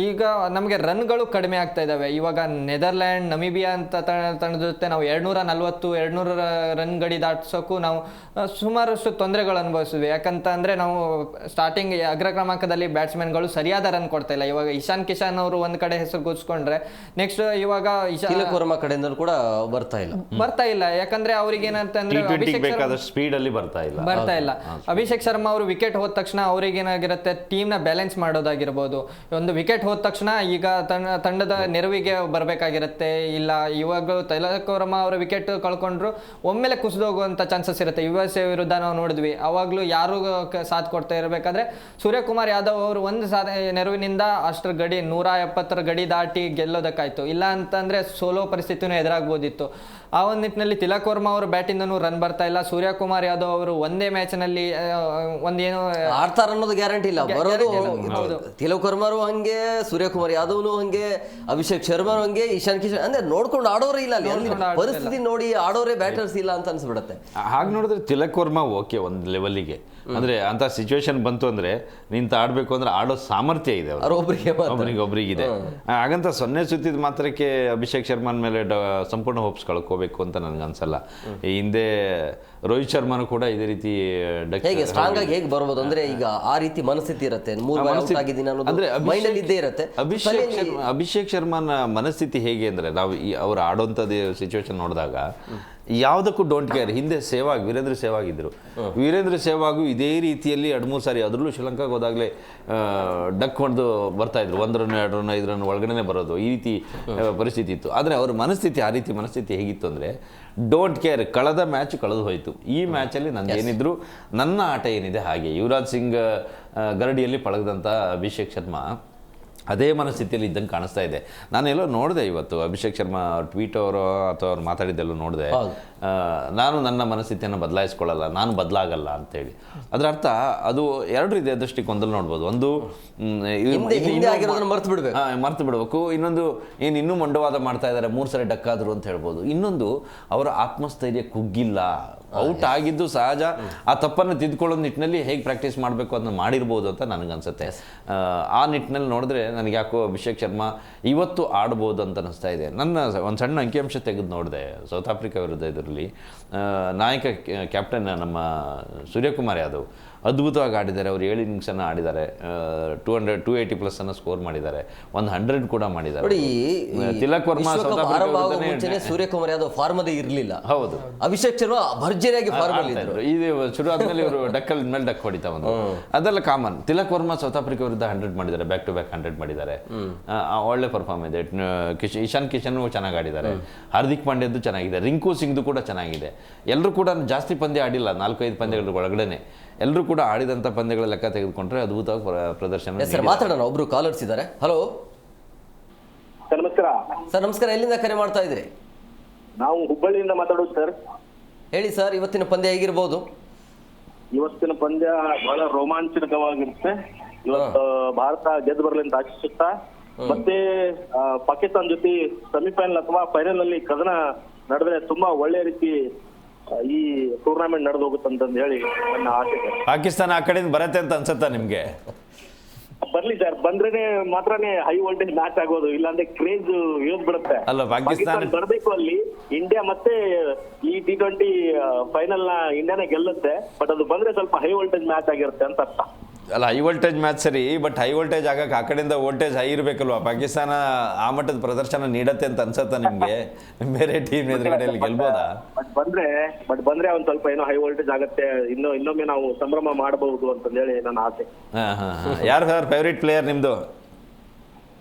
ಈಗ ನಮಗೆ ರನ್ಗಳು ಕಡಿಮೆ ಆಗ್ತಾ ಇದ್ದಾವೆ. ಇವಾಗ ನೆದರ್ಲ್ಯಾಂಡ್, ನಮಿಬಿಯಾ ಅಂತ ತಂಡದ ಜೊತೆ ನಾವು 240-200 ರನ್ ಗಡಿ ದಾಟಿಸೋಕ್ಕೂ ನಾವು ಸುಮಾರಷ್ಟು ತೊಂದರೆಗಳು ಅನುಭವಿಸಿದ್ವಿ. ಯಾಕಂತ ಅಂದರೆ ನಾವು ಸ್ಟಾರ್ಟಿಂಗ್ ಅಗ್ರ ಕ್ರಮಾಂಕದಲ್ಲಿ ಬ್ಯಾಟ್ಸ್ಮನ್ಗಳು ಸರಿಯಾದ ರನ್ ಕೊಡ್ತಾ ಇಲ್ಲ. ಇವಾಗ ಇಶಾನ್ ಕಿಶನ್ ಅವರು ಒಂದು ಕಡೆ ಹೆಸರು ಕೂರಿಸ್ಕೊಂಡ್ರೆ, ನೆಕ್ಸ್ಟ್ ಇವಾಗ ತಿಲಕ್ ವರ್ಮಾ ಕಡೆಯಿಂದ ಕೂಡ ಬರ್ತಾ ಇಲ್ಲ. ಯಾಕಂದ್ರೆ ಅವ್ರಿಗೆ ಏನಂತಂದ್ರೆ ಸ್ಪೀಡ್ ಅಲ್ಲಿ ಬರ್ತಾ ಇಲ್ಲ. ಅಭಿಷೇಕ್ ಶರ್ಮಾ ಅವರು ವಿಕೆಟ್ ಹೋದ ತಕ್ಷಣ ಅವ್ರಿಗೆ ಏನಾಗಿರುತ್ತೆ, ಟೀಮ್ನ ಬ್ಯಾಲೆನ್ಸ್ ಮಾಡೋದಾಗಿರ್ಬೋದು. ಒಂದು ವಿಕೆಟ್ ಹೋದ ತಕ್ಷಣ ಈಗ ತಂಡದ ನೆರವಿಗೆ ಬರಬೇಕಾಗಿರುತ್ತೆ. ಇಲ್ಲ ಇವಾಗ ತಿಲಕ್ ವರ್ಮಾ ಅವರು ವಿಕೆಟ್ ಕಳ್ಕೊಂಡ್ರು ಒಮ್ಮೆಲೆ ಕುಸಿದೋಗುವಂಥ ಚಾನ್ಸಸ್ ಇರುತ್ತೆ. USA ವಿರುದ್ಧ ನಾವು ನೋಡಿದ್ವಿ, ಅವಾಗಲೂ ಯಾರು ಸಾಥ್ ಕೊಡ್ತಾ ಇರಬೇಕಾದ್ರೆ ಸೂರ್ಯಕುಮಾರ್ ಯಾದವ್ ಅವರು ಒಂದು ನೆರವಿನಿಂದ ಅಷ್ಟರ ಗಡಿ 170 ಗಡಿ ದಾಟಿ ಗೆಲ್ಲೋದಕ್ಕಾಯ್ತು. ಇಲ್ಲ ಅಂತಂದ್ರೆ ಸೋಲೋ ಪರಿಸ್ಥಿತಿನೂ ಎದುರಾಗ್ಬೋದಿತ್ತು. ಆ ಒಂದು ನಿಟ್ಟಿನಲ್ಲಿ ತಿಲಕ್ ವರ್ಮಾ ಅವರು ಬ್ಯಾಟಿಂದನೂ ರನ್ ಬರ್ತಾ ಇಲ್ಲ. ಸೂರ್ಯಕುಮಾರ್ ಯಾದವ್ ಅವರು ಒಂದೇ ಮ್ಯಾಚ್ನಲ್ಲಿ ಒಂದೇನೋ ಆಡ್ತಾರ ಅನ್ನೋದು ಗ್ಯಾರಂಟಿ ಇಲ್ಲ. ಬರೋದು ತಿಲಕ್ ವರ್ಮಾರು ಹಂಗೆ, ಸೂರ್ಯಕುಮಾರ್ ಯಾದವ್ನು ಹಂಗೆ, ಅಭಿಷೇಕ್ ಶರ್ಮಾರು ಹಂಗೆ, ಇಶಾನ್ ಕಿಶನ್ ಅಂದ್ರೆ ನೋಡ್ಕೊಂಡು ಆಡೋರೇ ಇಲ್ಲ ಅಲ್ಲಿ. ಪರಿಸ್ಥಿತಿ ನೋಡಿ ಆಡೋರೇ ಬ್ಯಾಟರ್ಸ್ ಇಲ್ಲ ಅಂತ ಅನ್ಸ್ಬಿಡುತ್ತೆ. ಹಾಗೆ ನೋಡಿದ್ರೆ ತಿಲಕ್ ವರ್ಮಾ ಓಕೆ ಒಂದು ಲೆವೆಲ್ಗೆ, ಅಂದ್ರೆ ಅಂತ ಸಿಚುವೇಶನ್ ಬಂತು ಅಂದ್ರೆ ನಿಂತ ಆಡ್ಬೇಕು ಅಂದ್ರೆ ಆಡೋ ಸಾಮರ್ಥ್ಯ ಇದೆ ಒಬ್ರಿಗಿದೆ. ಹಾಗಂತ 0 ಸುತ್ತಿದ ಮಾತ್ರಕ್ಕೆ ಅಭಿಷೇಕ್ ಶರ್ಮನ್ ಮೇಲೆ ಸಂಪೂರ್ಣ ಹೋಪ್ಸ್ ಕಳ್ಕೋಬೇಕು ಅಂತ ನನ್ಗೆ ಅನ್ಸಲ್ಲ. ಈ ಹಿಂದೆ ರೋಹಿತ್ ಶರ್ಮಾನು ಕೂಡ ಇದೇ ರೀತಿ ಸ್ಟ್ರಾಂಗ್ ಆಗಿ ಹೇಗೆ ಬರ್ಬೋದು ಅಂದ್ರೆ, ಈಗ ಆ ರೀತಿ ಮನಸ್ಥಿತಿ ಇರುತ್ತೆ, 3 ಬಾರಿ ಔಟ್ ಆಗಿದ್ದೀನಿ ಅನ್ನೋದು ಮೈಂಡ್ ಅಲ್ಲಿ ಇದ್ದೇ ಇರುತ್ತೆ. ಅಭಿಷೇಕ್ ಶರ್ಮನ ಮನಸ್ಥಿತಿ ಹೇಗೆ ಅಂದ್ರೆ, ನಾವು ಅವ್ರು ಆಡೋಂಥದ್ದು ಸಿಚುವೇಶನ್ ನೋಡಿದಾಗ ಯಾವುದಕ್ಕೂ ಡೋಂಟ್ ಕೇರ್. ಹಿಂದೆ ಸೆಹ್ವಾಗ್, ವೀರೇಂದ್ರ ಸೆಹ್ವಾಗ್ ಇದ್ರು. ವೀರೇಂದ್ರ ಸೆಹ್ವಾಗು ಇದೇ ರೀತಿಯಲ್ಲಿ 2-3 ಸಾರಿ, ಅದರಲ್ಲೂ ಶ್ರೀಲಂಕಾಗೆ ಹೋದಾಗಲೇ ಡಕ್ ಹೊಡೆದು ಬರ್ತಾ ಇದ್ರು. 1 ರನ್ 2 ರನ್ 5 ರನ್ ಒಳಗಡೆ ಬರೋದು, ಈ ರೀತಿ ಪರಿಸ್ಥಿತಿ ಇತ್ತು. ಆದರೆ ಅವ್ರ ಮನಸ್ಥಿತಿ, ಆ ರೀತಿ ಮನಸ್ಥಿತಿ ಹೇಗಿತ್ತು ಅಂದರೆ, ಡೋಂಟ್ ಕೇರ್, ಕಳೆದ ಮ್ಯಾಚ್ ಕಳೆದು ಹೋಯಿತು, ಈ ಮ್ಯಾಚಲ್ಲಿ ನಂದು ಏನಿದ್ರು ನನ್ನ ಆಟ ಏನಿದೆ ಹಾಗೆ. ಯುವರಾಜ್ ಸಿಂಗ್ ಗರಡಿಯಲ್ಲಿ ಪಳಗದಂಥ ಅಭಿಷೇಕ್ ಶರ್ಮಾ ಅದೇ ಮನಸ್ಥಿತಿಯಲ್ಲಿ ಇದ್ದಂಗೆ ಕಾಣಿಸ್ತಾ ಇದೆ. ನಾನೆಲ್ಲೋ ನೋಡಿದೆ ಇವತ್ತು ಅಭಿಷೇಕ್ ಶರ್ಮಾ ಟ್ವೀಟ್ ಅವರು ಅಥವಾ ಅವ್ರು ಮಾತಾಡಿದ್ದೆಲ್ಲೋ ನೋಡಿದೆ, ನಾನು ನನ್ನ ಮನಸ್ಥಿತಿಯನ್ನು ಬದಲಾಯಿಸ್ಕೊಳ್ಳಲ್ಲ, ನಾನು ಬದಲಾಗಲ್ಲ ಅಂತೇಳಿ. ಅದರ ಅರ್ಥ ಅದು ಎರಡು ರೀತಿಯ ದೃಷ್ಟಿಕೋನದಲ್ಲಿ ನೋಡ್ಬೋದು. ಒಂದು ಮರ್ತು ಬಿಡಬೇಕು, ಇನ್ನೊಂದು ಇನ್ನೂ ಮಂಡವಾದ ಮಾಡ್ತಾ ಇದ್ದಾರೆ, 3 ಸರಿ ಡಕ್ಕಾದ್ರು ಅಂತ ಹೇಳ್ಬೋದು. ಇನ್ನೊಂದು ಅವರ ಆತ್ಮಸ್ಥೈರ್ಯ ಕುಗ್ಗಿಲ್ಲ, ಔಟ್ ಆಗಿದ್ದು ಸಹಜ, ಆ ತಪ್ಪನ್ನು ತಿದ್ಕೊಳ್ಳೋ ನಿಟ್ಟಿನಲ್ಲಿ ಹೇಗೆ ಪ್ರಾಕ್ಟೀಸ್ ಮಾಡಬೇಕು ಅದನ್ನ ಮಾಡಿರ್ಬೋದು ಅಂತ ನನಗನ್ಸುತ್ತೆ. ಆ ನಿಟ್ಟಿನಲ್ಲಿ ನೋಡಿದ್ರೆ ನನಗೆ ಯಾಕೋ ಅಭಿಷೇಕ್ ಶರ್ಮಾ ಇವತ್ತು ಆಡ್ಬೋದು ಅಂತ ಅನಿಸ್ತಾ ಇದೆ. ನನ್ನ ಒಂದು ಸಣ್ಣ ಅಂಕಿಅಂಶ ತೆಗೆದು ನೋಡಿದೆ ಸೌತ್ ಆಫ್ರಿಕಾ ವಿರುದ್ಧ ಇದರಲ್ಲಿ ನಾಯಕ ಕ್ಯಾಪ್ಟನ್ ನಮ್ಮ ಸೂರ್ಯಕುಮಾರ್ ಯಾದವ್ ಅದ್ಭುತವಾಗಿ ಆಡಿದ್ದಾರೆ. ಅವರು 7 ಇನ್ನಿಂಗ್ಸನ್ನು ಆಡಿದ್ದಾರೆ, 280+ ಸ್ಕೋರ್ ಮಾಡಿದ್ದಾರೆ, 100 ಕೂಡ ಮಾಡಿದ್ದಾರೆ. ತಿಲಕ್ ವರ್ಮಾ ಸೂರ್ಯಕುಮಾರ್ ಯಾದವ್ ಫಾರ್ಮದೇ ಇರಲಿಲ್ಲ. ಹೌದು, ಅಭಿಷೇಕ್ ಶರ್ಮಾ ಭರ್ಜರಿಯಾಗಿ ಫಾರ್ಮ್ ಇದ್ರು. ಇದು ಶುರು ಆದ್ಮೇಲೆ ಇವರು ಡಕ್ಕಲ್ ಮೇಲೆ ಡಕ್ ಹೊಡಿತಾ ಬಂದ್ರು, ಅದೆಲ್ಲ common. Tilak Varma south Africa ವಿರುದ್ಧ 100 ಮಾಡಿದ್ದಾರೆ, ಬ್ಯಾಕ್ ಟು ಬ್ಯಾಕ್ 100 ಮಾಡಿದ್ದಾರೆ, ಒಳ್ಳೆ ಪರ್ಫಾರ್ಮ್ ಇದೆ. ಇಶಾನ್ ಕಿಶನ್ ಚೆನ್ನಾಗಿ ಆಡಿದ್ದಾರೆ, ಹಾರ್ದಿಕ್ ಪಾಂಡ್ಯದ್ದು ಚೆನ್ನಾಗಿದೆ, ರಿಂಕು ಸಿಂಗ್ದು ಕೂಡ ಚೆನ್ನಾಗಿದೆ. ಎಲ್ಲರೂ ಕೂಡ ಜಾಸ್ತಿ ಪಂದ್ಯ ಆಡಿಲ್ಲ, 4-5 ಪಂದ್ಯಗಳ ಒಳಗಡೆನೆ ಎಲ್ಲರೂ ಕೂಡ ಆಡಿದಂಥ ಪಂದ್ಯಗಳ ಲೆಕ್ಕ ತೆಗೆದುಕೊಂಡ್ರೆ ಅದ್ಭುತವಾಗಿ ಪ್ರದರ್ಶನ. ಸರ್ ಮಾತಾಡೋಣ, ಒಬ್ರು ಕಾಲರ್ಸ್ ಇದ್ದಾರೆ. ಹಲೋ ಸರ್, ನಮಸ್ಕಾರ. ಸರ್ ನಮಸ್ಕಾರ, ಎಲ್ಲಿಂದ ಕರೆ ಮಾಡ್ತಾ ಇದ್ರಿ? ನಾವು ಹುಬ್ಬಳ್ಳಿಯಿಂದ ಮಾತಾಡೋದು ಸರ್. ಹೇಳಿ ಸರ್, ಇವತ್ತಿನ ಪಂದ್ಯ ಹೇಗಿರ್ಬೋದು? ಇವತ್ತಿನ ಪಂದ್ಯ ಬಹಳ ರೋಮಾಂಚಕವಾಗಿರುತ್ತೆ. ಇವತ್ತು ಭಾರತ ಗೆದ್ದು ಬರಲಿ ಅಂತ ಆಶಿಸುತ್ತಾ, ಮತ್ತೆ ಪಾಕಿಸ್ತಾನ ಜೊತೆ ಸೆಮಿಫೈನಲ್ ಅಥವಾ ಫೈನಲ್ ಅಲ್ಲಿ ಕದನ ನಡೆದ್ರೆ ತುಂಬಾ ಒಳ್ಳೆ ರೀತಿ ಈ ಟೂರ್ನಮೆಂಟ್ ನಡೆದು ಹೋಗುತ್ತಂತಂದು ಹೇಳಿ ನನ್ನ ಆಸೆ. ಪಾಕಿಸ್ತಾನ ಆ ಕಡೆಯಿಂದ ಬರತ್ತೆ ಅಂತ ಅನ್ಸುತ್ತಾ ನಿಮ್ಗೆ? ಬರ್ಲಿ ಸರ್, ಬಂದ್ರೇನೆ ಮಾತ್ರನೇ ಹೈ ವೋಲ್ಟೇಜ್ ಮ್ಯಾಚ್ ಆಗೋದು, ಇಲ್ಲಾಂದ್ರೆ ಕ್ರೇಜ್ ಇಳಿದ್ ಬಿಡುತ್ತೆ. ಅಲ್ಲ, ಪಾಕಿಸ್ತಾನ ಬರ್ಬೇಕು ಅಲ್ಲಿ. ಇಂಡಿಯಾ ಮತ್ತೆ ಈ T20 ಫೈನಲ್ ನ ಇಂಡಿಯಾನೇ ಗೆಲ್ಲುತ್ತೆ, ಬಟ್ ಅದು ಬಂದ್ರೆ ಸ್ವಲ್ಪ ಹೈ ವೋಲ್ಟೇಜ್ ಮ್ಯಾಚ್ ಆಗಿರುತ್ತೆ ಅಂತ ಅರ್ಥ. ಅಲ್ಲ, ಹೈ ವೋಲ್ಟೇಜ್ ಮ್ಯಾಚ್ ಸರಿ, ಬಟ್ ಹೈ ವೋಲ್ಟೇಜ್ ಆಗಕ್ಕೆ ಆ ಕಡೆಯಿಂದ ವೋಲ್ಟೇಜ್ ಹೈ ಇರಬೇಕಲ್ವಾ? ಪಾಕಿಸ್ತಾನ ಆ ಮಟ್ಟದ ಪ್ರದರ್ಶನ ನೀಡತ್ತೆ ಅಂತ ಅನ್ಸತ್ತಾ ನಿಮ್ಗೆ? ಬೇರೆ ಟೀಮ್ ಎದುರುಗಡೆಯಲ್ಲಿ ಗೆಲ್ಬೋದಾ? ಬಟ್ ಬಂದ್ರೆ ಒಂದ್ ಸ್ವಲ್ಪ ಏನೋ ಹೈ ವೋಲ್ಟೇಜ್ ಆಗತ್ತೆ, ಇನ್ನೊಮ್ಮೆ ನಾವು ಸಂಭ್ರಮ ಮಾಡಬಹುದು ಅಂತಂದೇಳಿ ನನ್ನ ಆಸೆ. ಯಾರು ಸರ್ ಫೇವರಿಟ್ ಪ್ಲೇಯರ್ ನಿಮ್ದು?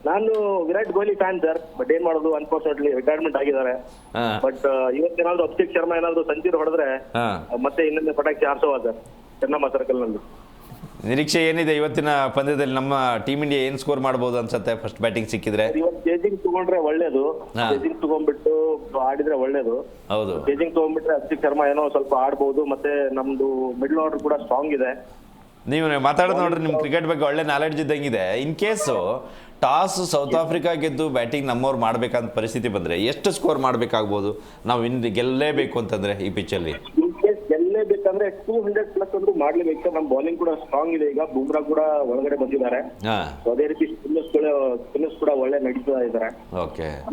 ನಾನು Virat Kohli fan sir, but ಏನ್ ಮಾಡೋದು, ಅನ್ಫಾರ್ಚುನೇಟ್ಲಿ ರಿಟೈರ್ಮೆಂಟ್ ಆಗಿದ್ದಾರೆ. ಬಟ್ ಇವತ್ತೇನಾದ್ರು ಅಭಿಷೇಕ್ ಶರ್ಮಾ ಏನಾದ್ರು ಸೆಂಚುರಿ ಹೊಡೆದ್ರೆ ಮತ್ತೆ ಇನ್ನೊಂದು ಪಟಾಕಿ ಹಾರಿಸುವ ಸರ್ ಚೆನ್ನಮ್ಮ ಸರ್ಕಲ್ ನಲ್ಲಿ. ನಿರೀಕ್ಷೆ ಏನಿದೆ ಇವತ್ತಿನ ಪಂದ್ಯದಲ್ಲಿ? ನಮ್ಮ ಟೀಮ್ ಇಂಡಿಯಾ ಏನ್ ಸ್ಕೋರ್ ಮಾಡಬಹುದು ಅನ್ಸುತ್ತೆ ಫಸ್ಟ್ ಬ್ಯಾಟಿಂಗ್ ಸಿಕ್ಕಿದ್ರೆ? ಇವತ್ತು ಚೇಜಿಂಗ್ ತಗೊಂಡ್ರೆ ಒಳ್ಳೇದು, ಚೇಜಿಂಗ್ ತಗೊಂಡ್ಬಿಟ್ಟು ಆಡಿದ್ರೆ ಒಳ್ಳೇದು. ಹೌದು, ಚೇಜಿಂಗ್ ತಗೊಂಡ್ಬಿಟ್ರೆ ಅಭಿಷೇಕ್ ಶರ್ಮಾ ಏನೋ ಸ್ವಲ್ಪ ಆಡ್ಬಹುದು. ಮತ್ತೆ ನಮ್ದು ಮಿಡ್ಲ್ ಆರ್ಡರ್ ಕೂಡ ಸ್ಟ್ರಾಂಗ್ ಇದೆ. ನೀವು ಮಾತಾಡೋದು ನೋಡ್ರಿ, ನಿಮ್ ಕ್ರಿಕೆಟ್ ಬಗ್ಗೆ ಒಳ್ಳೆ ನಾಲೆಡ್ಜ್ ಇದ್ದಂಗಿದೆ. In case toss South Africa ಗೆದ್ದು ಬ್ಯಾಟಿಂಗ್ ನಮ್ಮವ್ರು ಮಾಡ್ಬೇಕಂತ ಪರಿಸ್ಥಿತಿ ಬಂದ್ರೆ ಎಷ್ಟು ಸ್ಕೋರ್ ಮಾಡ್ಬೇಕಾಗ್ಬೋದು ನಾವು ಗೆಲ್ಲೇಬೇಕು ಅಂತಂದ್ರೆ ಈ ಪಿಚ್ಚಲ್ಲಿ? ಗೆಲ್ಲೇಬೇಕಂದ್ರೆ 200+ ಅಂತೂ ಮಾಡ್ಲೇಬೇಕು. ನಮ್ ಬೌಲಿಂಗ್ ಕೂಡ ಸ್ಟ್ರಾಂಗ್ ಇದೆ. ಈಗ ಬುಮ್ರಾ ಕೂಡ ಒಳಗಡೆ ಬಂದಿದ್ದಾರೆ, ಅದೇ ರೀತಿ ಸ್ಪಿನ್ನರ್ಸ್ ಕೂಡ ಒಳ್ಳೆ ನಡೀತಾ ಇದ್ದಾರೆ.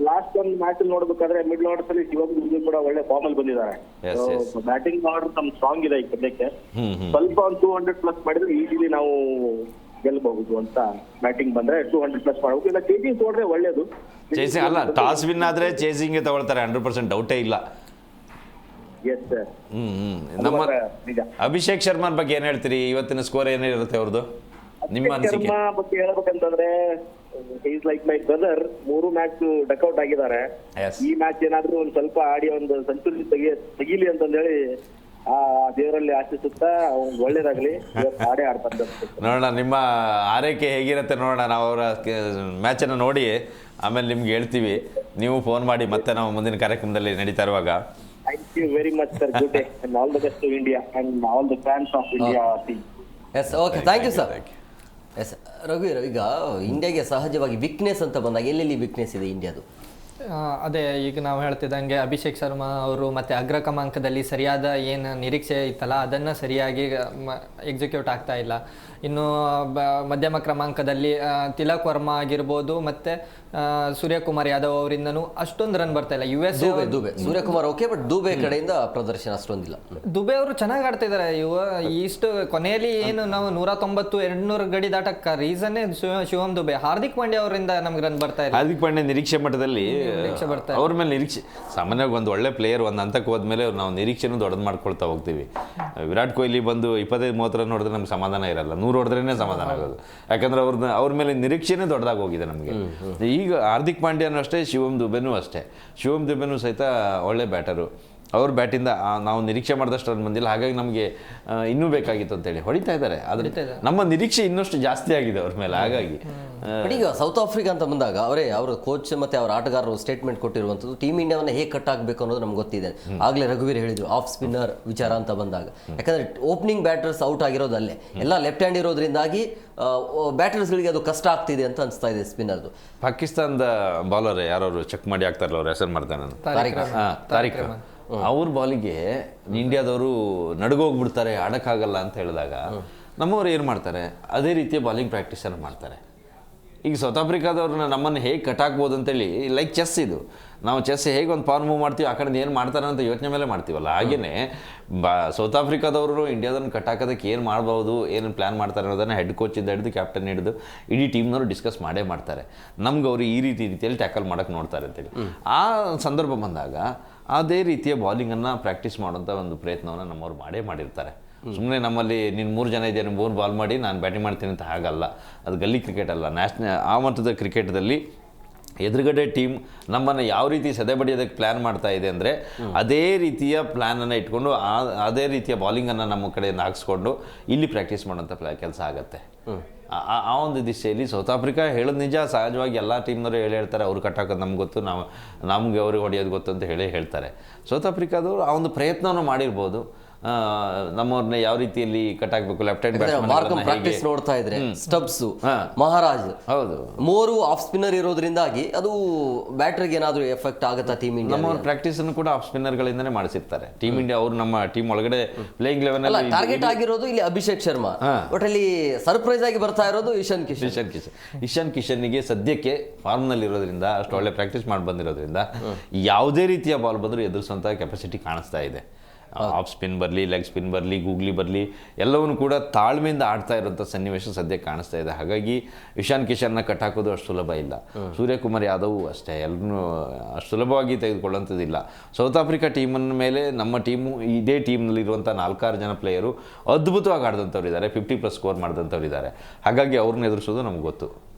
ಲಾಸ್ಟ್ ಒಂದು ಮ್ಯಾಚ್ ನೋಡ್ಬೇಕಾದ್ರೆ ಮಿಡ್ಲ್ ಆರ್ಡರ್ಸ್ ಅಲ್ಲಿ ಶಿವಮ್ ದುಬೆ ಕೂಡ ಒಳ್ಳೆ ಫಾರ್ಮ್ ಅಲ್ಲಿ ಬಂದಿದ್ದಾರೆ. ಬ್ಯಾಟಿಂಗ್ ಆರ್ಡರ್ ನಮ್ ಸ್ಟ್ರಾಂಗ್ ಇದೆ. ಈ ಸದ್ಯಕ್ಕೆ ಸ್ವಲ್ಪ ಒಂದು 200+ ಮಾಡಿದ್ರೆ ಈಸಿಲಿ ನಾವು ಗೆಲ್ಲಬಹುದು ಅಂತ. ಬ್ಯಾಟಿಂಗ್ ಬಂದ್ರೆ 200+ ಮಾಡಬೇಕು, ಇಲ್ಲ ಚೇಸಿಂಗ್ ತಗೊಂಡ್ರೆ ಒಳ್ಳೇದು. ಚೇಸಿಂಗ್ ಅಲ್ಲ, ಟಾಸ್ ವಿನ್ ಆದ್ರೆ ಚೇಸಿಂಗ್ ತಗೊಳ್ತಾರೆ, 100% ಡೌಟೇ ಇಲ್ಲ. ನಮ್ಮ ಅಭಿಷೇಕ್ ಶರ್ಮಾ ಬಗ್ಗೆ ಏನ್ ಹೇಳ್ತೀರಿ? ಇವತ್ತಿನ ಸ್ಕೋರ್ ಏನಿರುತ್ತೆ ಅವ್ರದ್ದು ನಿಮ್ಮ ಅನಿಸಿಕೆ? ಬಗ್ಗೆ ಹೇಳ್ಬೇಕಂತಂದ್ರೆ is like my brother. 3 match duck out ಆಗಿದ್ದಾರೆ. ಈ ಮ್ಯಾಚ್ ಏನಾದ್ರೂ ಒಂದ್ ಸ್ವಲ್ಪ ಆಡಿ ಒಂದು ಸೆಂಚುರಿ ತೆಗೀಲಿ ಅಂತಂದೇಳಿ ಆ ದೇವರಲ್ಲಿ ಆಶಿಸುತ್ತಾ ಒಳ್ಳೇದಾಗ್ಲಿ, ಆಡೇ ಆಡ್ತಾರೆ. ನೋಡೋಣ ನಿಮ್ಮ ಆರೈಕೆ ಹೇಗಿರುತ್ತೆ ನೋಡೋಣ. ನಾವು ಅವರ ಮ್ಯಾಚ್ ಅನ್ನು ನೋಡಿ ಆಮೇಲೆ ನಿಮ್ಗೆ ಹೇಳ್ತೀವಿ. ನೀವು ಫೋನ್ ಮಾಡಿ ಮತ್ತೆ ನಾವು ಮುಂದಿನ ಕಾರ್ಯಕ್ರಮದಲ್ಲಿ ನಡೀತಾ ಇರುವಾಗ. Thank you very much, sir. Good day and all the best to India and all the fans of India team. Yes, okay. Thank you, sir. Yes, Raghu, ಈಗ ಇಂಡಿಯಾಗೆ ಸಹಜವಾಗಿ ವೀಕ್ನೆಸ್ ಅಂತ ಬಂದಾಗ ಎಲ್ಲೆಲ್ಲಿ ವೀಕ್ನೆಸ್ ಇದೆ ಇಂಡಿಯಾದು? ಅದೇ ಈಗ ನಾವು ಹೇಳ್ತಿದ್ದಂಗೆ ಅಭಿಷೇಕ್ ಶರ್ಮಾ ಅವರು ಮತ್ತು ಅಗ್ರ ಕ್ರಮಾಂಕದಲ್ಲಿ ಸರಿಯಾದ ಏನು ನಿರೀಕ್ಷೆ ಇತ್ತಲ್ಲ ಅದನ್ನು ಸರಿಯಾಗಿ ಎಕ್ಸಿಕ್ಯೂಟ್ ಆಗ್ತಾ ಇಲ್ಲ. ಇನ್ನು ಮಧ್ಯಮ ಕ್ರಮಾಂಕದಲ್ಲಿ ತಿಲಕ್ ವರ್ಮಾ ಆಗಿರ್ಬೋದು ಮತ್ತು ಸೂರ್ಯಕುಮಾರ್ ಯಾದವ್ ಅವರಿಂದನೂ ಅಷ್ಟೊಂದು ರನ್ ಬರ್ತಾ ಇಲ್ಲ. ದುಬೆ ಸೂರ್ಯಕುಮಾರ್ ಓಕೆ, ಬಟ್ ದುಬೆ ಕಡೆಯಿಂದ ಪ್ರದರ್ಶನ ಅಷ್ಟೊಂದಿಲ್ಲ. ದುಬೆ ಅವರು ಚೆನ್ನಾಗಿ ಆಡ್ತಾ ಇದ್ದಾರೆ. ಇಷ್ಟು ಕೊನೆಯಲ್ಲಿ ಏನು ನಾವು 190-200 ಗಡಿ ದಾಟಕ್ಕೆ ರೀಸನ್ನೇ ಶಿವಮ್ ದುಬೆ. ಹಾರ್ದಿಕ್ ಪಾಂಡ್ಯ ಅವರಿಂದ ನಮ್ಗೆ ರನ್ ಬರ್ತಾ ಇಲ್ಲ. ಹಾರ್ದಿಕ್ ಪಾಂಡ್ಯ ನಿರೀಕ್ಷೆ ಮಟ್ಟದಲ್ಲಿ ಅವ್ರ ಮೇಲೆ ನಿರೀಕ್ಷೆ, ಸಾಮಾನ್ಯವಾಗಿ ಒಂದು ಒಳ್ಳೆ ಪ್ಲೇಯರ್ ಒಂದು ಹಂತಕ್ಕೆ ಹೋದ್ಮೇಲೆ ನಾವು ನಿರೀಕ್ಷೆನೂ ದೊಡ್ಡದು ಮಾಡ್ಕೊಳ್ತಾ ಹೋಗ್ತೀವಿ. ವಿರಾಟ್ ಕೊಹ್ಲಿ ಬಂದು 25-30 ರನ್ ಹೊಡೆದ್ರೆ ನಮ್ಗೆ ಸಮಾಧಾನ ಇರಲ್ಲ, 100 ಹೊಡೆದ್ರೇನೆ ಸಮಾಧಾನ ಆಗೋದು. ಯಾಕಂದ್ರೆ ಅವ್ರ ಮೇಲೆ ನಿರೀಕ್ಷೆನೇ ದೊಡ್ಡದಾಗಿ ಹೋಗಿದೆ ನಮಗೆ. ಈಗ ಹಾರ್ದಿಕ್ ಪಾಂಡ್ಯನೂ ಅಷ್ಟೇ, ಶಿವಮ್ ದುಬೆನೂ ಅಷ್ಟೇ. ಶಿವಮ್ ದುಬೆನೂ ಸಹಿತ ಒಳ್ಳೆ ಬ್ಯಾಟರು. ಅವ್ರ ಬ್ಯಾಟಿಂದ ನಾವು ನಿರೀಕ್ಷೆ ಮಾಡಿದಷ್ಟು ರನ್ ಬಂದಿಲ್ಲ, ಹಾಗಾಗಿ ನಮಗೆ ಇನ್ನೂ ಬೇಕಾಗಿತ್ತು ಅಂತೇಳಿ ಹೊಡಿತಾ ಇದ್ದಾರೆ. ಆದರೆ ನಮ್ಮ ನಿರೀಕ್ಷೆ ಇನ್ನಷ್ಟು ಜಾಸ್ತಿ ಆಗಿದೆ ಅವ್ರ ಮೇಲೆ. ಹಾಗಾಗಿ ಈಗ ಸೌತ್ ಆಫ್ರಿಕಾ ಅಂತ ಬಂದಾಗ ಅವರ ಕೋಚ್ ಮತ್ತೆ ಅವರ ಆಟಗಾರರು ಸ್ಟೇಟ್ಮೆಂಟ್ ಕೊಟ್ಟಿರುವಂಥದ್ದು ಟೀಮ್ ಇಂಡಿಯಾವನ್ನು ಹೇಗೆ ಕಟ್ ಆಗಬೇಕು ಅನ್ನೋದು ನಮ್ಗೆ ಗೊತ್ತಿದೆ. ಆಗಲೇ ರಘುವೀರ್ ಹೇಳಿದ್ರು ಆಫ್ ಸ್ಪಿನ್ನರ್ ವಿಚಾರ ಅಂತ ಬಂದಾಗ, ಯಾಕಂದ್ರೆ ಓಪನಿಂಗ್ ಬ್ಯಾಟರ್ಸ್ ಔಟ್ ಆಗಿರೋದು ಅಲ್ಲೇ, ಎಲ್ಲ ಲೆಫ್ಟ್ ಹ್ಯಾಂಡ್ ಇರೋದ್ರಿಂದಾಗಿ ಬ್ಯಾಟರ್ಸ್ಗಳಿಗೆ ಅದು ಕಷ್ಟ ಆಗ್ತಿದೆ ಅಂತ ಅನಿಸ್ತಾ ಇದೆ ಸ್ಪಿನ್ನರ್ದು. ಪಾಕಿಸ್ತಾನದ ಬಾಲರ್ ಯಾರು ಚೆಕ್ ಮಾಡಿ ಆಗ್ತಾರಲ್ಲ, ಅವ್ರ ಹೆಸರು ಮಾಡ್ತಾನೆ ನಾನು, ತಾರಿಕ್. ಅವ್ರ ಬಾಲಿಗೆ ಇಂಡಿಯಾದವರು ನಡುಗೋಗ್ಬಿಡ್ತಾರೆ, ಆಡಕ್ಕಾಗಲ್ಲ ಅಂತ ಹೇಳಿದಾಗ ನಮ್ಮವ್ರು ಏನು ಮಾಡ್ತಾರೆ, ಅದೇ ರೀತಿಯ ಬಾಲಿಂಗ್ ಪ್ರಾಕ್ಟೀಸನ್ನು ಮಾಡ್ತಾರೆ. ಈಗ ಸೌತ್ ಆಫ್ರಿಕಾದವ್ರನ್ನ ನಮ್ಮನ್ನು ಹೇಗೆ ಕಟ್ ಹಾಕ್ಬೋದು ಅಂತೇಳಿ, ಲೈಕ್ ಚೆಸ್ ಇದು, ನಾವು ಚೆಸ್ ಹೇಗೆ ಒಂದು ಪವರ್ ಮೂವ್ ಮಾಡ್ತೀವಿ ಆ ಕಡೆ ಏನು ಮಾಡ್ತಾರೆ ಅಂತ ಯೋಚನೆ ಮೇಲೆ ಮಾಡ್ತೀವಲ್ಲ, ಹಾಗೆಯೇ ಸೌತ್ ಆಫ್ರಿಕಾದವರು ಇಂಡಿಯಾದನ್ನು ಕಟ್ ಹಾಕೋದಕ್ಕೆ ಏನು ಮಾಡ್ಬೋದು, ಏನು ಪ್ಲ್ಯಾನ್ ಮಾಡ್ತಾರೆ ಅನ್ನೋದನ್ನು ಹೆಡ್ ಕೋಚಿಂದ ಹಿಡಿದು ಕ್ಯಾಪ್ಟನ್ ಹಿಡಿದು ಇಡೀ ಟೀಮ್ನವರು ಡಿಸ್ಕಸ್ ಮಾಡೇ ನಮ್ಗೆ ಅವರು ಈ ರೀತಿಯಲ್ಲಿ ಟ್ಯಾಕಲ್ ಮಾಡೋಕ್ಕೆ ನೋಡ್ತಾರೆ ಅಂತೇಳಿ. ಆ ಸಂದರ್ಭ ಬಂದಾಗ ಅದೇ ರೀತಿಯ ಬಾಲಿಂಗನ್ನು ಪ್ರಾಕ್ಟೀಸ್ ಮಾಡೋಂಥ ಒಂದು ಪ್ರಯತ್ನವನ್ನು ನಮ್ಮವ್ರು ಮಾಡಿರ್ತಾರೆ. ಸುಮ್ಮನೆ ನಮ್ಮಲ್ಲಿ ನೀನು 3 ಜನ ಇದೆಯಾ, 3 ಬಾಲ್ ಮಾಡಿ ನಾನು ಬ್ಯಾಟಿಂಗ್ ಮಾಡ್ತೀನಿ ಅಂತ ಹಾಗಲ್ಲ. ಅದು ಗಲ್ಲಿ ಕ್ರಿಕೆಟ್ ಅಲ್ಲ, ಆ ಮಟ್ಟದ ಕ್ರಿಕೆಟ್ದಲ್ಲಿ ಎದುರುಗಡೆ ಟೀಮ್ ನಮ್ಮನ್ನು ಯಾವ ರೀತಿ ಸದೆ ಬಡಿಯೋದಕ್ಕೆ ಪ್ಲ್ಯಾನ್ ಮಾಡ್ತಾ ಇದೆ ಅಂದರೆ ಅದೇ ರೀತಿಯ ಪ್ಲ್ಯಾನನ್ನು ಇಟ್ಕೊಂಡು ಅದೇ ರೀತಿಯ ಬಾಲಿಂಗನ್ನು ನಮ್ಮ ಕಡೆಯಿಂದ ಹಾಕ್ಸ್ಕೊಂಡು ಇಲ್ಲಿ ಪ್ರಾಕ್ಟೀಸ್ ಮಾಡೋಂಥ ಕೆಲಸ ಆಗುತ್ತೆ. ಆ ಒಂದು ದಿಶೆಯಲ್ಲಿ ಸೌತ್ ಆಫ್ರಿಕಾ ಹೇಳೋದು ನಿಜ, ಸಹಜವಾಗಿ ಎಲ್ಲ ಟೀಮ್ನವರು ಹೇಳ್ತಾರೆ ಅವ್ರು ಕಟ್ ಹಾಕೋದು ನಮ್ಗೆ ಗೊತ್ತು, ನಮ್ಗೆ ಅವ್ರಿಗೆ ಹೊಡೆಯೋದು ಗೊತ್ತು ಅಂತ ಹೇಳ್ತಾರೆ. ಸೌತ್ ಆಫ್ರಿಕಾದವರು ಆ ಒಂದು ಪ್ರಯತ್ನವನ್ನು ಮಾಡಿರ್ಬೋದು, ನಮ್ಮವ್ರನ್ನ ಯಾವ ರೀತಿಯಲ್ಲಿ ಕಟ್ ಹಾಕಬೇಕು, ಲೆಫ್ಟ್ ಹ್ಯಾಂಡ್ ಪ್ರಾಕ್ಟೀಸ್ ನೋಡ್ತಾ ಇದ್ರೆ ಸ್ಟಬ್ಸ್, ಮಹಾರಾಜ್, ಹೌದು, 3 ಆಫ್ ಸ್ಪಿನ್ನರ್ ಇರೋದ್ರಿಂದಾಗಿ ಅದು ಬ್ಯಾಟರ್ಗೆ ಏನಾದರೂ ಎಫೆಕ್ಟ್ ಆಗುತ್ತಾ ಟೀಮ್ ಇಂಡಿಯಾ? ನಮ್ಮವ್ರ ಪ್ರಾಕ್ಟೀಸ್ ಅನ್ನು ಕೂಡ ಆಫ್ ಸ್ಪಿನ್ನರ್ಗಳಿಂದನೇ ಮಾಡಿಸಿರ್ತಾರೆ ಟೀಮ್ ಇಂಡಿಯಾ. ಅವರು ನಮ್ಮ ಟೀಮ್ ಒಳಗಡೆ ಪ್ಲೇಯಿಂಗ್ ಲೆವೆನ್ ಅಲ್ಲಿ ಟಾರ್ಗೆಟ್ ಆಗಿರೋದು ಇಲ್ಲಿ ಅಭಿಷೇಕ್ ಶರ್ಮಾ, ಬಟ್ ಅಲ್ಲಿ ಸರ್ಪ್ರೈಸ್ ಆಗಿ ಬರ್ತಾ ಇರೋದು ಇಶಾನ್ ಕಿಶನ್ಗೆ ಸದ್ಯಕ್ಕೆ ಫಾರ್ಮ್ನಲ್ಲಿ ಇರೋದ್ರಿಂದ, ಅಷ್ಟು ಒಳ್ಳೆ ಪ್ರಾಕ್ಟೀಸ್ ಮಾಡಿ ಬಂದಿರೋದ್ರಿಂದ ಯಾವುದೇ ರೀತಿಯ ಬಾಲ್ ಬಂದರೂ ಎದುರಿಸುವಂಥ ಕೆಪಾಸಿಟಿ ಕಾಣಿಸ್ತಾ ಇದೆ. ಆಫ್ ಸ್ಪಿನ್ ಬರಲಿ, ಲೆಗ್ ಸ್ಪಿನ್ ಬರಲಿ, ಗೂಗ್ಲಿ ಬರಲಿ, ಎಲ್ಲವನ್ನೂ ಕೂಡ ತಾಳ್ಮೆಯಿಂದ ಆಡ್ತಾ ಇರೋಂಥ ಸನ್ನಿವೇಶ ಸದ್ಯಕ್ಕೆ ಕಾಣಿಸ್ತಾ ಇದೆ. ಹಾಗಾಗಿ ಇಶಾನ್ ಕಿಶನ್ನ ಕಟ್ ಹಾಕೋದು ಅಷ್ಟು ಸುಲಭ ಇಲ್ಲ. ಸೂರ್ಯಕುಮಾರ್ ಯಾದವ್ ಅಷ್ಟೇ, ಎಲ್ಲರೂ ಅಷ್ಟು ಸುಲಭವಾಗಿ ತೆಗೆದುಕೊಳ್ಳೋಂಥದ್ದಿಲ್ಲ. ಸೌತ್ ಆಫ್ರಿಕಾ ಟೀಮನ್ನ ಮೇಲೆ ನಮ್ಮ ಟೀಮು, ಇದೇ ಟೀಮ್ನಲ್ಲಿರುವಂಥ 4-6 ಜನ ಪ್ಲೇಯರು ಅದ್ಭುತವಾಗಿ ಆಡಿದಂಥವ್ರು ಇದ್ದಾರೆ, 50+ ಸ್ಕೋರ್ ಮಾಡಿದಂಥವ್ರು ಇದ್ದಾರೆ. ಹಾಗಾಗಿ ಅವ್ರನ್ನ ಎದುರಿಸೋದು ನಮ್ಗೆ ಗೊತ್ತು,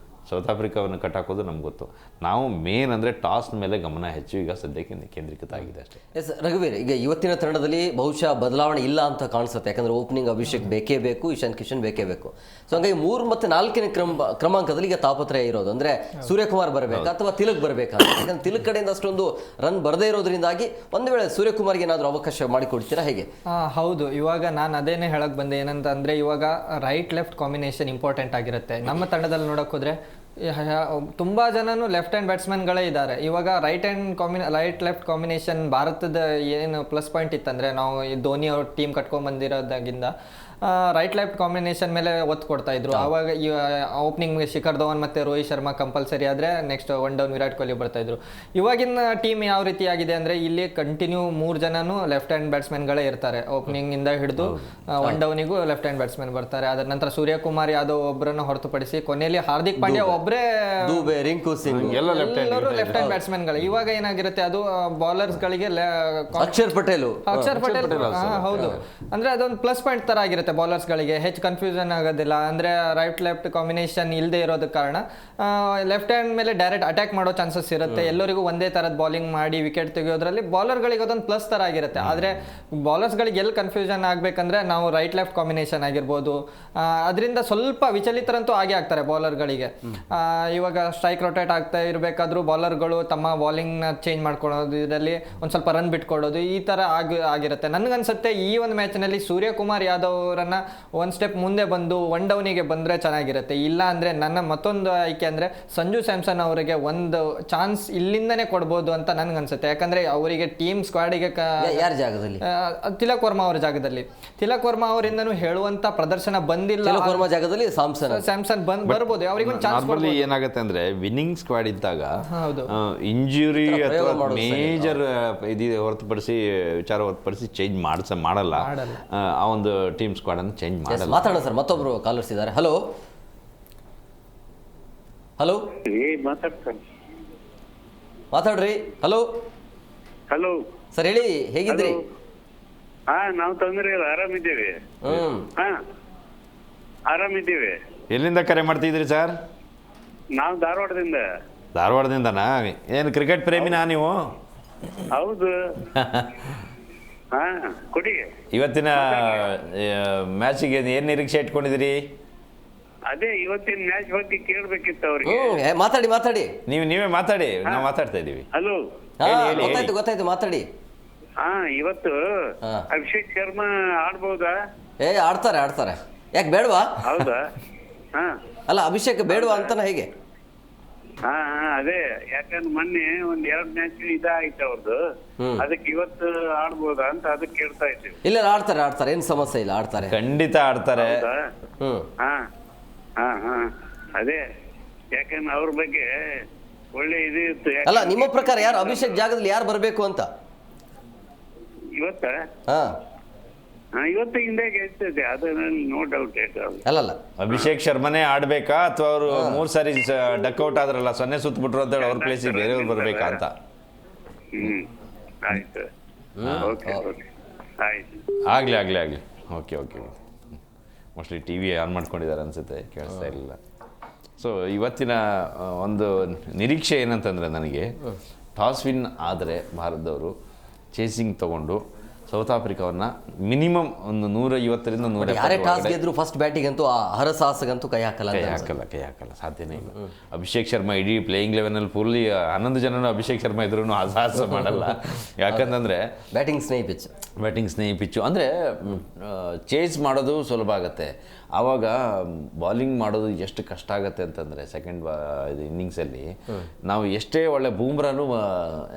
ಸೌತ್ ಆಫ್ರಿಕಾವನ್ನು ಕಟ್ ಹಾಕೋದು ನಮ್ಗೆ ಗೊತ್ತು. ನಾವು ಮೇನ್ ಅಂದರೆ ಟಾಸ್ ಮೇಲೆ ಗಮನ ಹೆಚ್ಚು ಈಗ ಸದ್ಯಕ್ಕೆ ಕೇಂದ್ರೀಕೃತ ಆಗಿದೆ ಅಷ್ಟೇ. ಎಸ್ ರಘುವೀರ್, ಈಗ ಇವತ್ತಿನ ತಂಡದಲ್ಲಿ ಬಹುಶಃ ಬದಲಾವಣೆ ಇಲ್ಲ ಅಂತ ಕಾಣಿಸುತ್ತೆ. ಯಾಕಂದರೆ ಓಪನಿಂಗ್ ಅಭಿಷೇಕ್ ಬೇಕೇ ಬೇಕು, ಇಶಾನ್ ಕಿಶನ್ ಬೇಕೇ ಬೇಕು. ಸೊ ಹಂಗಾಗಿ 3 ಮತ್ತು 4ನೇ ಕ್ರಮಾಂಕದಲ್ಲಿ ಈಗ ತಾಪತ್ರಯ ಇರೋದು ಅಂದರೆ ಸೂರ್ಯಕುಮಾರ್ ಬರಬೇಕಾ ಅಥವಾ ತಿಲಕ್ ಬರಬೇಕಾ? ಯಾಕಂದ್ರೆ ತಿಲಕ್ ಕಡೆಯಿಂದ ಅಷ್ಟೊಂದು ರನ್ ಬರದೇ ಇರೋದ್ರಿಂದಾಗಿ ಒಂದು ವೇಳೆ ಸೂರ್ಯಕುಮಾರ್ಗೆ ಏನಾದರೂ ಅವಕಾಶ ಮಾಡಿಕೊಡ್ತೀರಾ ಹೇಗೆ? ಹೌದು, ಇವಾಗ ನಾನು ಅದೇನೇ ಹೇಳಕ್ ಬಂದೆ. ಏನಂತ ಅಂದರೆ ಇವಾಗ ರೈಟ್ ಲೆಫ್ಟ್ ಕಾಂಬಿನೇಷನ್ ಇಂಪಾರ್ಟೆಂಟ್ ಆಗಿರುತ್ತೆ. ನಮ್ಮ ತಂಡದಲ್ಲಿ ನೋಡೋಕೆ ಹೋದರೆ ತುಂಬ ಜನನು ಲೆಫ್ಟ್ ಹ್ಯಾಂಡ್ ಬ್ಯಾಟ್ಸ್ಮನ್ಗಳೇ ಇದ್ದಾರೆ. ಇವಾಗ ರೈಟ್ ಲೆಫ್ಟ್ ಕಾಂಬಿನೇಷನ್ ಭಾರತದ ಏನು ಪ್ಲಸ್ ಪಾಯಿಂಟ್ ಇತ್ತಂದರೆ, ನಾವು ಈ ಧೋನಿ ಅವ್ರ ಟೀಮ್ ಕಟ್ಕೊಂಡ್ಬಂದಿರೋದಾಗಿಂದ ರೈಟ್ ಲೆಫ್ಟ್ ಕಾಂಬಿನೇಷನ್ ಮೇಲೆ ಒತ್ತು ಕೊಡ್ತಾ ಇದ್ರು. ಆವಾಗ ಓಪನಿಂಗ್ ಶಿಖರ್ ಧವನ್ ಮತ್ತು ರೋಹಿತ್ ಶರ್ಮಾ ಕಂಪಲ್ಸರಿ ಆದರೆ ನೆಕ್ಸ್ಟ್ 1 ಡೌನ್ ವಿರಾಟ್ ಕೊಹ್ಲಿ ಬರ್ತಾ ಇದ್ರು. ಇವಾಗಿನ ಟೀಮ್ ಯಾವ ರೀತಿ ಆಗಿದೆ ಅಂದರೆ ಇಲ್ಲಿ ಕಂಟಿನ್ಯೂ 3 ಜನನು ಲೆಫ್ಟ್ ಹ್ಯಾಂಡ್ ಬ್ಯಾಟ್ಸ್ಮನ್ಗಳೇ ಇರ್ತಾರೆ. ಓಪನಿಂಗ್ ಇಂದ ಹಿಡಿದು 1 ಡೌನಿಗೂ ಲೆಫ್ಟ್ ಹ್ಯಾಂಡ್ ಬ್ಯಾಟ್ಸ್ಮನ್ ಬರ್ತಾರೆ. ಅದರ ನಂತರ ಸೂರ್ಯಕುಮಾರ್ ಯಾದವ್ ಒಬ್ಬರನ್ನು ಹೊರತುಪಡಿಸಿ ಕೊನೆಯಲ್ಲಿ ಹಾರ್ದಿಕ್ ಪಾಂಡ್ಯ ಒಬ್ಬರೇ, ರಿಂಕು ಸಿಂಗ್ ಎಲ್ಲರೂ ಲೆಫ್ಟ್ ಹ್ಯಾಂಡ್ ಬ್ಯಾಟ್ಸ್ಮನ್ಗಳು. ಇವಾಗ ಏನಾಗಿರುತ್ತೆ ಅದು ಬೌಲರ್ಸ್ಗಳಿಗೆ ಅಕ್ಷರ್ ಪಟೇಲ್ ಹೌದು, ಅಂದ್ರೆ ಅದೊಂದು ಪ್ಲಸ್ ಪಾಯಿಂಟ್ ತರ ಆಗಿರುತ್ತೆ ಬೌಲರ್ಸ್ಗಳಿಗೆ. ಹೆಚ್ಚು ಕನ್ಫ್ಯೂಷನ್ ಆಗೋದಿಲ್ಲ. ಅಂದರೆ ರೈಟ್ ಲೆಫ್ಟ್ ಕಾಂಬಿನೇಷನ್ ಇಲ್ಲದೆ ಇರೋದ ಕಾರಣ ಲೆಫ್ಟ್ ಹ್ಯಾಂಡ್ ಮೇಲೆ ಡೈರೆಕ್ಟ್ ಅಟ್ಯಾಕ್ ಮಾಡೋ ಚಾನ್ಸಸ್ ಇರುತ್ತೆ. ಎಲ್ಲರಿಗೂ ಒಂದೇ ಥರದ ಬಾಲಿಂಗ್ ಮಾಡಿ ವಿಕೆಟ್ ತೆಗೆಯೋದ್ರಲ್ಲಿ ಬೌಲರ್ಗಳಿಗೆ ಅದೊಂದು ಪ್ಲಸ್ ಥರ ಆಗಿರುತ್ತೆ. ಆದರೆ ಬೌಲರ್ಸ್ಗಳಿಗೆ ಎಲ್ಲಿ ಕನ್ಫ್ಯೂಷನ್ ಆಗಬೇಕಂದ್ರೆ ನಾವು ರೈಟ್ ಲೆಫ್ಟ್ ಕಾಂಬಿನೇಷನ್ ಆಗಿರ್ಬೋದು, ಅದರಿಂದ ಸ್ವಲ್ಪ ವಿಚಲಿತರಂತೂ ಆಗೇ ಆಗ್ತಾರೆ ಬೌಲರ್ಗಳಿಗೆ. ಇವಾಗ ಸ್ಟ್ರೈಕ್ ರೊಟೇಟ್ ಆಗ್ತಾ ಇರಬೇಕಾದ್ರೂ ಬೌಲರ್ಗಳು ತಮ್ಮ ಬಾಲಿಂಗ್ನ ಚೇಂಜ್ ಮಾಡ್ಕೊಳ್ಳೋದು, ಇದರಲ್ಲಿ ಒಂದು ಸ್ವಲ್ಪ ರನ್ ಬಿಟ್ಕೊಡೋದು, ಈ ಥರ ಆಗಿರುತ್ತೆ. ನನಗನ್ಸುತ್ತೆ ಈ ಒಂದು ಮ್ಯಾಚ್ನಲ್ಲಿ ಸೂರ್ಯಕುಮಾರ್ ಯಾದವ್ ಅವರನ್ನ ಒಂದು ಸ್ಟೆಪ್ ಮುಂದೆ ಬಂದು 1 ಡೌನಿಗೆ ಬಂದರೆ ಚೆನ್ನಾಗಿರುತ್ತೆ. ಇಲ್ಲ ಅಂದರೆ ನನ್ನ ಮತ್ತೊಂದು ಆಯ್ಕೆ ಅಂದರೆ ಸಂಜು ಸ್ಯಾಮ್ಸನ್ ಅವರಿಗೆ ಒಂದು ಚಾನ್ಸ್ ಇಲ್ಲಿಂದನೇ ಕೊಡ್ಬೋದು ಅಂತ ನನಗನ್ಸುತ್ತೆ. ಯಾಕಂದರೆ ಅವರಿಗೆ ಟೀಮ್ ಸ್ಕ್ವಾಡಿಗೆ ಯಾರ ಜಾಗದಲ್ಲಿ, ತಿಲಕ್ ವರ್ಮಾ ಅವರ ಜಾಗದಲ್ಲಿ, ತಿಲಕ್ ವರ್ಮಾ ಅವರಿಂದನೂ ಹೇಳುವಂಥ ಪ್ರದರ್ಶನ ಬಂದಿಲ್ಲ. ತಿಲಕ್ ವರ್ಮಾ ಜಾಗದಲ್ಲಿ ಸ್ಯಾಮ್ಸನ್ ಬರ್ಬೋದು, ಅವರಿಗೆ ಒಂದು ಚಾನ್ಸ್ ಕೊಡ್ಬೋದು. ಏನಾಗುತ್ತೆ ಅಂದರೆ ವಿನ್ನಿಂಗ್ ಸ್ಕ್ವಾಡ್ ಇದ್ದಾಗ ಇಂಜುರಿ ಅಥವಾ ಮೇಜರ್ ಹೊರತುಪಡಿಸಿ ಚೇಂಜ್ ಮಾಡಲ್ಲ. ಆ ಒಂದು ಟೀಮ್ ಸ್ಕ್ವಾಡ್ ಅನ್ನು ಚೇಂಜ್ ಮಾಡಲ್ಲ. ಮಾತಾಡೋಣ ಸರ್, ಮತ್ತೊಬ್ರು ಕಾಲರ್ಸ್ ಇದ್ದಾರೆ. ಹಲೋ ಮಾತಾಡ್ರಿ. ಹಲೋ ಹಲೋ ಸರ್, ಹೇಳಿ, ಹೇಗಿದ್ರಿ? ನಾವು ತೊಂದರೆ ಇಲ್ಲ, ಆರಾಮಿದ್ದೀವಿ. ಆರಾಮಿದ್ದೀವಿ. ಎಲ್ಲಿಂದ ಕರೆ ಮಾಡ್ತಿದ್ರಿ ಸರ್? ನಾವು ಧಾರವಾಡದಿಂದನಾ? ಏನು ಕ್ರಿಕೆಟ್ ಪ್ರೇಮಿನಾ ನೀವು? ಹೌದು. ಹಾ ಕೊಡಿ. ಇವತ್ತಿನ ಮ್ಯಾಚಿಗೆ ಏನು ನಿರೀಕ್ಷೆ ಇಟ್ಕೊಂಡಿದ್ದೀರಿ? ಅದೇ ಇವತ್ತಿನ ಮ್ಯಾಚ್ ಬಗ್ಗೆ ಕೇಳ್ಬೇಕಿತ್ತು ಅವ್ರಿಗೆ. ಮಾತಾಡಿ ನೀವೇ ಮಾತಾಡಿ, ನಾವು ಮಾತಾಡ್ತಾ ಇದ್ದೀವಿ. ಹಲೋ. ಗೊತ್ತಾಯ್ತು ಮಾತಾಡಿ. ಹಾ ಇವತ್ತು ಹಾ. ಅಭಿಷೇಕ್ ಶರ್ಮಾ ಆಡ್ಬೋದಾ? ಆಡ್ತಾರೆ ಯಾಕೆ ಬೇಡವಾ? ಹೌದಾ? ಹಾ ಅಲ್ಲ ಅಭಿಷೇಕ್ ಬೇಡವಾ ಅಂತನ ಹೇಗೆ? ಹಾ ಅದೇ ಯಾಕಂದ್ರೆ ಮೊನ್ನೆ ಒಂದ್ 2 ಮ್ಯಾಚ್ ಇದಾಯ್ತು ಅವ್ರದ್ದು, ಅದಕ್ಕೆ ಇವತ್ತು ಆಡ್ಬೋದಾ ಅಂತ ಅದಕ್ಕೆ ಕೇಳ್ತಾ ಇದ್ದೀವಿ. ಇಲ್ಲ ಆಡ್ತಾರೆ ಏನ್ ಸಮಸ್ಯೆ ಇಲ್ಲ, ಆಡ್ತಾರೆ, ಖಂಡಿತ ಆಡ್ತಾರೆ. ಹೌದಾ? ಹಾ ಹಾ ಹಾ ಅದೇ ಯಾಕಂದ್ರೆ ಅವ್ರ ಬಗ್ಗೆ ಒಳ್ಳೆ ಇದು ಇತ್ತು. ಅಲ್ಲ ನಿಮ್ಮ ಪ್ರಕಾರ ಯಾರು ಅಭಿಷೇಕ್ ಜಾಗದಲ್ಲಿ ಯಾರು ಬರಬೇಕು ಅಂತ? ಇವತ್ತ ಇವತ್ತು ಹಿಂದೆ ಗೆಲ್ತದೆ, ಅದರಲ್ಲಿ ನೋ ಡೌಟ್. ಅಲ್ಲಲ್ಲ ಅಭಿಷೇಕ್ ಶರ್ಮನೇ ಆಡ್ಬೇಕಾ ಅಥವಾ ಅವರು 3 ಸಾರಿ ಡಕ್ಔಟ್ ಆದ್ರಲ್ಲ, 0 ಸುತ್ತಬಿಟ್ರು ಅಂತ ಹೇಳಿ ಅವ್ರ ಪ್ಲೇಸಿಗೆ ಬೇರೆಯವ್ರು ಬರ್ಬೇಕಾ ಅಂತ? ಆಯ್ತು ಓಕೆ ಆಯ್ತು. ಆಗ್ಲಿ okay mostly T V on ಮಾಡ್ಕೊಂಡಿದ್ದಾರೆ ಅನ್ಸುತ್ತೆ, ಕೇಳಿಸ್ತಾ ಇರಲಿಲ್ಲ. ಸೊ ಇವತ್ತಿನ ಒಂದು ನಿರೀಕ್ಷೆ ಏನಂತಂದರೆ, ನನಗೆ ಟಾಸ್ ವಿನ್ ಆದರೆ ಭಾರತದವರು ಚೇಸಿಂಗ್ ತಗೊಂಡು ಸೌತ್ ಆಫ್ರಿಕಾವನ್ನ ಮಿನಿಮಮ್ ಒಂದು 150ರಿಂದ 170 ಯಾರೇ ಟಾಸ್ ಗೆದ್ರು ಫಸ್ಟ್ ಬ್ಯಾಟಿಂಗಂತೂ ಹರಸಾಹಸಗಂತೂ ಕೈ ಹಾಕಲ್ಲ, ಸಾಧ್ಯನೇ ಇಲ್ಲ. ಅಭಿಷೇಕ್ ಶರ್ಮಾ ಇಡೀ ಪ್ಲೇಯಿಂಗ್ ಲೆವೆನಲ್ಲಿ ಫುಲ್ಲಿ 11 ಜನನು ಅಭಿಷೇಕ್ ಶರ್ಮಾ ಇದ್ರೂ ಸಾಹಸ ಮಾಡಲ್ಲ. ಯಾಕಂತಂದರೆ ಬ್ಯಾಟಿಂಗ್ ಸ್ನೇಹಿ ಪಿಚ್ಚು ಅಂದರೆ ಚೇಸ್ ಮಾಡೋದು ಸುಲಭ ಆಗುತ್ತೆ. ಆವಾಗ ಬಾಲಿಂಗ್ ಮಾಡೋದು ಎಷ್ಟು ಕಷ್ಟ ಆಗುತ್ತೆ ಅಂತಂದರೆ, ಸೆಕೆಂಡ್ ಇದು ಇನ್ನಿಂಗ್ಸಲ್ಲಿ ನಾವು ಎಷ್ಟೇ ಒಳ್ಳೆ ಬೂಮ್ರಾನು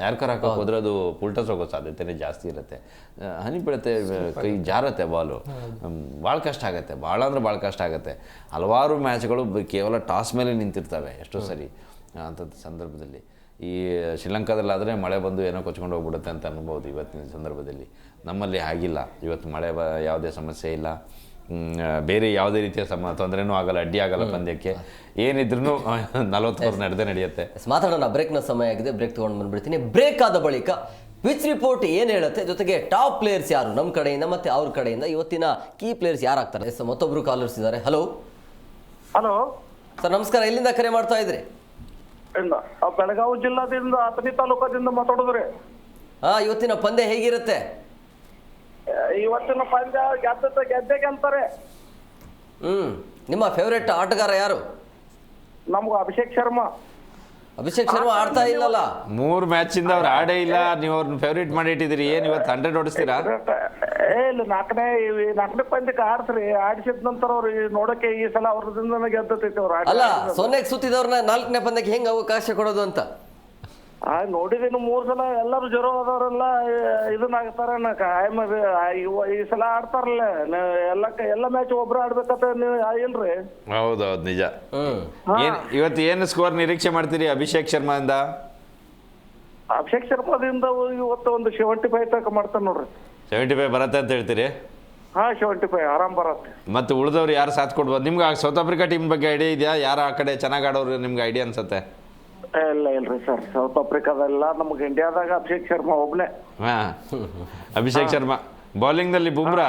ಯಾರ್ಕರ್ ಹಾಕೋಕೆ ಹೋದ್ರೆ ಅದು ಪುಲ್ಟಸ್ ಹೋಗೋ ಸಾಧ್ಯತೆನೇ ಜಾಸ್ತಿ ಇರುತ್ತೆ. ಹನಿ ಬೀಳುತ್ತೆ, ಕೈ ಜಾರತ್ತೆ ಬಾಲು, ಭಾಳ ಕಷ್ಟ ಆಗುತ್ತೆ, ಭಾಳ ಕಷ್ಟ ಆಗುತ್ತೆ. ಹಲವಾರು ಮ್ಯಾಚ್ಗಳು ಕೇವಲ ಟಾಸ್ ಮೇಲೆ ನಿಂತಿರ್ತವೆ ಎಷ್ಟೋ ಸರಿ. ಅಂಥದ್ದು ಸಂದರ್ಭದಲ್ಲಿ ಈ ಶ್ರೀಲಂಕಾದಲ್ಲಾದರೆ ಮಳೆ ಬಂದು ಏನೋ ಕೊಚ್ಕೊಂಡು ಹೋಗ್ಬಿಡುತ್ತೆ ಅಂತ ಅನ್ಬೋದು. ಇವತ್ತಿನ ಸಂದರ್ಭದಲ್ಲಿ ನಮ್ಮಲ್ಲಿ ಆಗಿಲ್ಲ. ಇವತ್ತು ಮಳೆ ಯಾವುದೇ ಸಮಸ್ಯೆ ಇಲ್ಲ, ಬೇರೆ ಯಾವುದೇ ರೀತಿಯ ತೊಂದರೆನೂ ಆಗಲ್ಲ, ಅಡ್ಡಿ ಆಗಲ್ಲ ಪಂದ್ಯಕ್ಕೆ. ಏನಿದ್ರೂ 40 ಓವರ್ ನಡೆಯುತ್ತೆ. ಮಾತಾಡೋಣ, ಬ್ರೇಕ್ನ ಸಮಯ ಆಗಿದೆ, ಬ್ರೇಕ್ ತೊಗೊಂಡು ಬಂದ್ಬಿಡ್ತೀನಿ. ಬ್ರೇಕ್ ಆದ ಬಳಿಕ ಪಿಚ್ ರಿಪೋರ್ಟ್ ಏನು ಹೇಳುತ್ತೆ, ಜೊತೆಗೆ ಟಾಪ್ ಪ್ಲೇಯರ್ಸ್ ಯಾರು ನಮ್ಮ ಕಡೆಯಿಂದ ಮತ್ತು ಅವ್ರ ಕಡೆಯಿಂದ, ಇವತ್ತಿನ ಕೀ ಪ್ಲೇಯರ್ಸ್ ಯಾರಾಗ್ತಾರೆ. ಮತ್ತೊಬ್ಬರು ಕಾಲರ್ಸ್ ಇದ್ದಾರೆ. ಹಲೋ ಸರ್, ನಮಸ್ಕಾರ. ಎಲ್ಲಿಂದ ಕರೆ ಮಾಡ್ತಾ ಇದ್ರಿ? ಬೆಳಗಾವಿ ಜಿಲ್ಲಾದಿಂದ ಅಥಣಿ ತಾಲೂಕದಿಂದ ಮಾತಾಡೋದ್ರಿ. ಇವತ್ತಿನ ಪಂದ್ಯ ಹೇಗಿರುತ್ತೆ? ಇವತ್ತಿನ ಪಂದ್ಯ ಗೆದ್ದೆ ಗೆಲ್ತಾರೆ. ನಿಮ್ಮ ಫೇವರೇಟ್ ಆಟಗಾರ ಯಾರು? ನಮ್ಗೆ ಅಭಿಷೇಕ್ ಶರ್ಮಾ ಆಡ್ತಾ ಇಲ್ಲಲ್ಲ, 3 ಮ್ಯಾಚಿಂದ ಅವ್ರು ಆಡೇ ಇಲ್ಲ. ನೀವು ಅವ್ರನ್ನ ಫೇವ್ರೇಟ್ ಮಾಡಿ ಇಟ್ಟಿದ್ದೀರಿ. ಏನು ಇವತ್ತು 100 ಹೊಡಿಸ್ತೀರಾ? ಇಲ್ಲ, ನಾಲ್ಕನೇ ಪಂದ್ಯಕ್ಕೆ ಆಡ್ಸ್ರಿ. ಆಡಿಸಿದ ನಂತರ ಅವ್ರು ನೋಡಕ್ಕೆ ಈ ಸಲ ಅವ್ರದಿಂದ ಗೆದ್ದತೈತಿ. ಅವ್ರು ಅಲ್ಲ, 0ಕ್ಕೆ ಸುತ್ತಿದವ್ರನ್ನ 4ನೇ ಪಂದ್ಯಕ್ಕೆ ಹೆಂಗ್ ಅವಕಾಶ ಕೊಡೋದು ಅಂತ ನೋಡಿದೀನಿ. 3 ಸಲ ಎಲ್ಲರೂ ಜ್ವರ ಆದವರೆಲ್ಲ ಇದನ್ನಾಗ್ತಾರ. ಈ ಸಲ ಆಡ್ತಾರಲ್ಲ, ಎಲ್ಲ ಮ್ಯಾಚ್ ಒಬ್ರು ಆಡ್ಬೇಕಂತ ಇಲ್ರಿ. ಹೌದೌದು, ನಿಜ. ಇವತ್ತು ಏನು ಸ್ಕೋರ್ ನಿರೀಕ್ಷೆ ಮಾಡ್ತೀರಿ ಅಭಿಷೇಕ್ ಶರ್ಮಾ ಇಂದ? ಅಭಿಷೇಕ್ ಶರ್ಮಾದಿಂದ ಇವತ್ತು ಒಂದು 75 ತನಕ ಮಾಡ್ತಾನೆ ನೋಡ್ರಿ. 75 ಬರತ್ತೆ ಅಂತ ಹೇಳ್ತೀರಿ? 75 ಆರಾಮ್ ಬರತ್ತೆ. ಮತ್ತೆ ಉಳಿದವ್ರು ಯಾರು ಸಾಥ್ ಕೊಡ್ಬೋದು? ನಿಮ್ಗೆ ಸೌತ್ ಆಫ್ರಿಕಾ ಟೀಮ್ ಬಗ್ಗೆ ಐಡಿಯಾ ಇದೆಯಾ? ಯಾರು ಆ ಕಡೆ ಚೆನ್ನಾಗಿ ಆಡೋರು ನಿಮ್ಗೆ ಐಡಿಯಾ ಅನ್ಸುತ್ತೆ? ಇಲ್ರಿ ಸರ್, ಸೌತ್ ಆಫ್ರಿಕಾದೆಲ್ಲ ನಮ್ಗೆ ಇಂಡಿಯಾದಾಗ ಅಭಿಷೇಕ್ ಶರ್ಮಾ ಒಬ್ನೇ. ಅಭಿಷೇಕ್ ಶರ್ಮಾ. ಬೌಲಿಂಗ್ ನಲ್ಲಿ ಬುಮ್ರಾದಿಲ್ಲ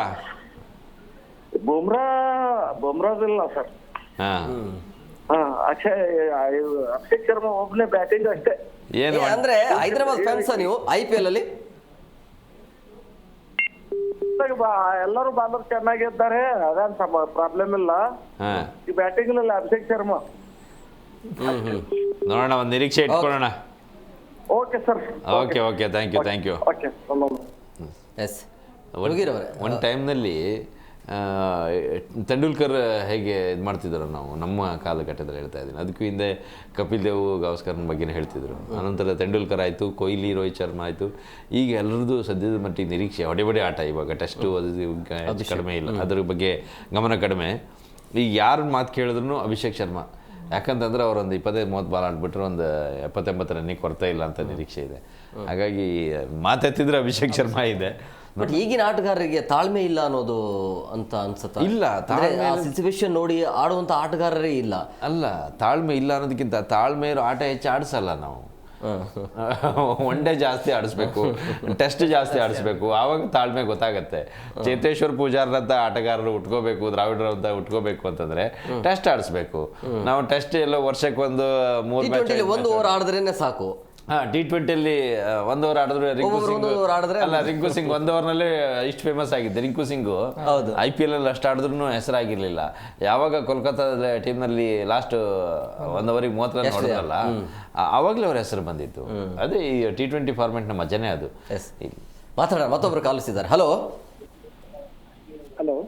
ಸರ್. ಅಭಿಷೇಕ್ ಶರ್ಮಾ ಒಬ್ನೇ ಬ್ಯಾಟಿಂಗ್ ಅಷ್ಟೇ. ಏನು ಅಂದ್ರೆ ಹೈದರಾಬಾದ್ ಫ್ಯಾನ್ಸ್ ನೀವು IPL ಅಲ್ಲಿ? ಎಲ್ಲರೂ ಬಾಲರ್ ಚೆನ್ನಾಗಿದ್ದಾರೆ, ಅದೇನ್ ಪ್ರಾಬ್ಲಮ್ ಇಲ್ಲ. ಈ ಬ್ಯಾಟಿಂಗ್ ನಲ್ಲಿ ಅಭಿಷೇಕ್ ಶರ್ಮಾ. ನೋಡೋಣ, ಒಂದು ನಿರೀಕ್ಷೆ ಇಟ್ಕೊಳ್ಳೋಣ. Okay sir. Okay thank you. Yes, ಒಂದು ಟೈಮ್ನಲ್ಲಿ ತೆಂಡೂಲ್ಕರ್ ಹೇಗೆ ಇದು ಮಾಡ್ತಿದ್ರು, ನಾವು ನಮ್ಮ ಕಾಲಘಟ್ಟದಲ್ಲಿ ಹೇಳ್ತಾ ಇದ್ದೀನಿ. ಅದಕ್ಕೂ ಹಿಂದೆ ಕಪಿಲ್ ದೇವ್ ಗವಾಸ್ಕರ್ನ ಬಗ್ಗೆನೇ ಹೇಳ್ತಿದ್ರು. ಅನಂತರ ತೆಂಡೂಲ್ಕರ್ ಆಯಿತು, ಕೊಹ್ಲಿ, ರೋಹಿತ್ ಶರ್ಮಾ ಆಯಿತು. ಈಗ ಎಲ್ಲರದ್ದು ಸದ್ಯದ ಮಟ್ಟಿಗೆ ನಿರೀಕ್ಷೆ ಹೊಡೆ ಆಟ. ಇವಾಗ ಟೆಸ್ಟು ಅದು ಕಡಿಮೆ ಇಲ್ಲ, ಅದ್ರ ಬಗ್ಗೆ ಗಮನ ಕಡಿಮೆ. ಈಗ ಯಾರು ಮಾತು ಕೇಳಿದ್ರು ಅಭಿಷೇಕ್ ಶರ್ಮಾ. ಯಾಕಂತಂದ್ರೆ ಅವರೊಂದು 25-30 ಬಾಲ್ ಆಡ್ಬಿಟ್ರೆ ಒಂದು 70-80 ರನ್ನಿಗೆ ಕೊರತೆ ಇಲ್ಲ ಅಂತ ನಿರೀಕ್ಷೆ ಇದೆ. ಹಾಗಾಗಿ ಮಾತೆತ್ತಿದ್ರೆ ಅಭಿಷೇಕ್ ಶರ್ಮಾ ಇದೆ. ಬಟ್ ಈಗಿನ ಆಟಗಾರರಿಗೆ ತಾಳ್ಮೆ ಇಲ್ಲ ಅನ್ನೋದು ಅಂತ ಅನ್ಸುತ್ತೆ. ಇಲ್ಲ, ಸಿಚುವೇಶನ್ ನೋಡಿ ಆಡುವಂತ ಆಟಗಾರರೇ ಇಲ್ಲ. ಅಲ್ಲ, ತಾಳ್ಮೆ ಇಲ್ಲ ಅನ್ನೋದಕ್ಕಿಂತ ತಾಳ್ಮೆ ಇರೋ ಆಟ ಹೆಚ್ಚು ಆಡಿಸಲ್ಲ ನಾವು. ಒನ್ ಡೇ ಜಾಸ್ತಿ ಆಡಿಸ್ಬೇಕು, ಟೆಸ್ಟ್ ಜಾಸ್ತಿ ಆಡಿಸ್ಬೇಕು, ಆವಾಗ ತಾಳ್ಮೆ ಗೊತ್ತಾಗತ್ತೆ. ಚೇತೇಶ್ವರ್ ಪೂಜಾರ್ನಂತ ಆಟಗಾರರು ಉಟ್ಕೋಬೇಕು, ದ್ರಾವಿಡ್ರಂತ ಉಟ್ಕೋಬೇಕು ಅಂತಂದ್ರೆ ಟೆಸ್ಟ್ ಆಡಿಸ್ಬೇಕು. ನಾವು ಟೆಸ್ಟ್ ಎಲ್ಲ ವರ್ಷಕ್ಕೆ ಒಂದು 3 ಮ್ಯಾಚ್ 1 ಓವರ್ ಆಡಿದ್ರೇನೆ ಸಾಕು. T20 1 ಓವರ್ ಆಡಿದ್ರು ರಿಂಕು ಒಬ್ಬೊಬ್ರು ಸಿಂಗ್ 1 ಓವರ್ ಆಡಿದ್ರೆ ಅಲ್ಲ ರಿಂಕು ಸಿಂಗ್ 1 ಓವರ್ನಲ್ಲಿ ಇಷ್ಟು ಫೇಮಸ್ ಆಗಿದ್ದೆ. ರಿಂಕು ಸಿಂಗು ಹೌದು. IPL ಅಲ್ಲಿ ಅಷ್ಟು ಆಡಿದ್ರು ಹೆಸರಾಗಿರ್ಲಿಲ್ಲ. ಯಾವಾಗ ಕೋಲ್ಕತ್ತಾದ ಟೀಮ್ನಲ್ಲಿ ಲಾಸ್ಟ್ 1 ಓವರಿಗೆ 30 ರನ್ ಹೊಡೆದ್ರಲ್ಲ, ಆವಾಗಲೇ ಅವ್ರ ಹೆಸರು ಬಂದಿತ್ತು. ಅದೇ ಈ T20 ಫಾರ್ಮೆಟ್ನ ಮಜಾನೇ ಅದು. ಮಾತಾಡೋಣ, ಮತ್ತೊಬ್ರು ಕಾಲಿಸಿದ್ದಾರೆ. ಹಲೋ ಹಲೋ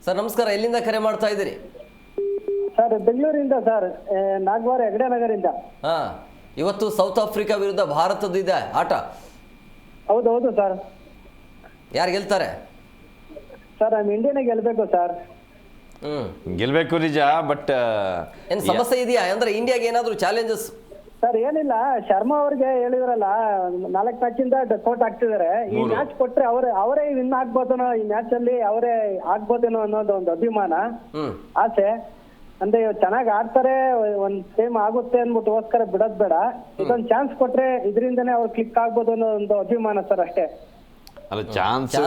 ಸರ್, ನಮಸ್ಕಾರ. ಎಲ್ಲಿಂದ ಕರೆ ಮಾಡ್ತಾ ಇದ್ದೀರಿ? ಸರ್ ಬೆಂಗಳೂರಿಂದ ಸರ್, ನಾಗವಾರ ಹೆಗಡೆ ನಗರಿಂದ. ಹಾ, ಇವತ್ತು ಸೌತ್ ಆಫ್ರಿಕಾ ವಿರುದ್ಧ ಭಾರತದ ಇದೆ ಆಟ. ಹೌದು ಸರ್. ಯಾರು ಗೆಲ್ತಾರೆ? ಸರ್ ನಮ್ಮ ಇಂಡಿಯಾನೇ ಗೆಲ್ಬೇಕು ಸರ್. ಗೆಲ್ಬೇಕು ನಿಜ, ಬಟ್ ಏನ್ ಸಮಸ್ಯೆ ಇದೆಯಾ ಅಂದ್ರೆ ಇಂಡಿಯಾಗೆ ಏನಾದ್ರು ಚಾಲೆಂಜಸ್? ಸರ್ ಏನಿಲ್ಲ, ಶರ್ಮಾ ಅವ್ರಿಗೆ ಹೇಳಿದ್ರಲ್ಲ 4 ಮ್ಯಾಚಿಂದ ಡಕೌಟ್ ಆಗ್ತಿದಾರೆ. ಈ ಮ್ಯಾಚ್ ಕೊಟ್ರೆ ಅವರೇ ವಿನ್ ಆಗ್ಬೋದೇನೋ, ಈ ಮ್ಯಾಚ್ ಅಲ್ಲಿ ಅವರೇ ಆಗ್ಬೋದೇನೋ ಅನ್ನೋದು ಒಂದು ಅಭಿಮಾನ, ಆಸೆ. ಅಂದ್ರೆ ಚೆನ್ನಾಗಿ ಆಡ್ತಾರೆ, ಒಂದ್ ಸೇಮ್ ಆಗುತ್ತೆ ಅಂದ್ಬಿಟ್ಟುಗೋಸ್ಕರ ಬಿಡೋದ್ ಬೇಡ. ಇದೊಂದು ಚಾನ್ಸ್ ಕೊಟ್ರೆ ಇದರಿಂದನೇ ಅವ್ರು ಕ್ಲಿಕ್ ಆಗ್ಬೋದು ಅನ್ನೋ ಒಂದು ಅಭಿಮಾನ ಸರ್, ಅಷ್ಟೇ. ಅಲ್ಲ, ಚಾನ್ಸ್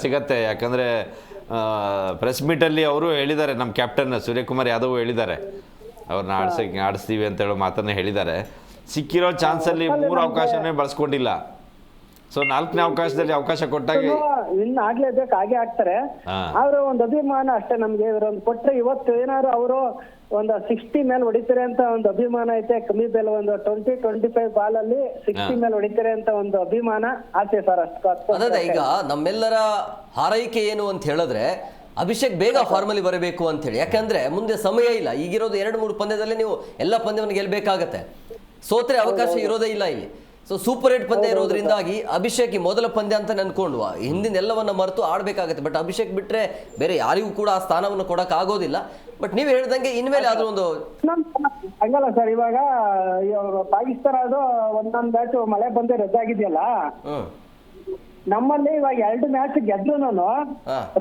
ಸಿಗತ್ತೆ. ಯಾಕಂದ್ರೆ ಪ್ರೆಸ್ ಮೀಟಲ್ಲಿ ಅವರು ಹೇಳಿದ್ದಾರೆ, ನಮ್ಮ ಕ್ಯಾಪ್ಟನ್ ಸೂರ್ಯಕುಮಾರ್ ಯಾದವ್ ಹೇಳಿದ್ದಾರೆ, ಅವ್ರನ್ನ ಆಡಿಸ್ತೀವಿ ಅಂತ ಹೇಳೋ ಮಾತನ್ನ ಹೇಳಿದ್ದಾರೆ. ಸಿಕ್ಕಿರೋ ಚಾನ್ಸಲ್ಲಿ 3 ಅವಕಾಶನೇ ಬಳಸ್ಕೊಂಡಿಲ್ಲ. ಸೊ 4ನೇ ಅವಕಾಶದಲ್ಲಿ ಅವಕಾಶ ಕೊಟ್ಟಾಗ ವಿನ್ ಆಗ್ಲೇಬೇಕು, ಹಾಗೆ ಆಗ್ತಾರೆ. ಆದ್ರೆ ಒಂದು ಅಭಿಮಾನ ಅಷ್ಟೇ ನಮ್ಗೆ. ಇವ್ರೊಂದು ಕೊಟ್ರೆ ಇವತ್ತು ಏನಾದ್ರು ಅವರು ಒಂದು 60 ಮೇಲೆ ಹೊಡಿತಾರೆ ಅಂತ ಒಂದು ಅಭಿಮಾನ ಐತೆ. ಕಮ್ಮಿ ಬೆಲೆ ಒಂದು 20-25 ಬಾಲ್ ಅಲ್ಲಿ 60 ಮೇಲೆ ಹೊಡಿತಾರೆ ಅಂತ ಒಂದು ಅಭಿಮಾನ, ಆಸೆ ಸರ್, ಅಷ್ಟು. ಅದೇ ಈಗ ನಮ್ಮೆಲ್ಲರ ಹಾರೈಕೆ ಏನು ಅಂತ ಹೇಳಿದ್ರೆ ಅಭಿಷೇಕ್ ಬೇಗ ಫಾರ್ಮಲ್ಲಿ ಬರಬೇಕು ಅಂತ ಹೇಳಿ. ಯಾಕಂದ್ರೆ ಮುಂದೆ ಸಮಯ ಇಲ್ಲ. ಈಗಿರೋದು 2-3 ಪಂದ್ಯದಲ್ಲಿ ನೀವು ಎಲ್ಲ ಪಂದ್ಯವನ್ನು ಗೆಲ್ಬೇಕಾಗತ್ತೆ. ಸೋತ್ರೆ ಅವಕಾಶ ಇರೋದೇ ಇಲ್ಲ ಇಲ್ಲಿ. ಸೊ ಸೂಪರ್ 8 ಪಂದ್ಯ ಇರೋದ್ರಿಂದಾಗಿ ಅಭಿಷೇಕ್ ಮೊದಲ ಪಂದ್ಯ ಅಂತ ನೆನ್ಕೊಂಡ್ವಾ, ಹಿಂದಿನ ಎಲ್ಲವನ್ನ ಮರೆತು ಆಡ್ಬೇಕಾಗತ್ತೆ. ಬಟ್ ಅಭಿಷೇಕ್ ಬಿಟ್ರೆ ಬೇರೆ ಯಾರಿಗೂ ಕೂಡ ಆ ಸ್ಥಾನವನ್ನು ಕೊಡಕ್ ಆಗೋದಿಲ್ಲ. ಬಟ್ ನೀವು ಹೇಳ್ದಂಗೆ ಇನ್ಮೇಲೆ ಆದ್ರೂ ಒಂದು ಹಂಗಲ್ಲ ಸರ್, ಇವಾಗ ಪಾಕಿಸ್ತಾನ ಅದು ಒಂದೊಂದು ಮ್ಯಾಚ್ ಮಳೆ ಬಂದು ರದ್ದಾಗಿದೆಯಲ್ಲ, ನಮ್ಮಲ್ಲಿ ಇವಾಗ 2 ಮ್ಯಾಚ್ ಗೆದ್ರು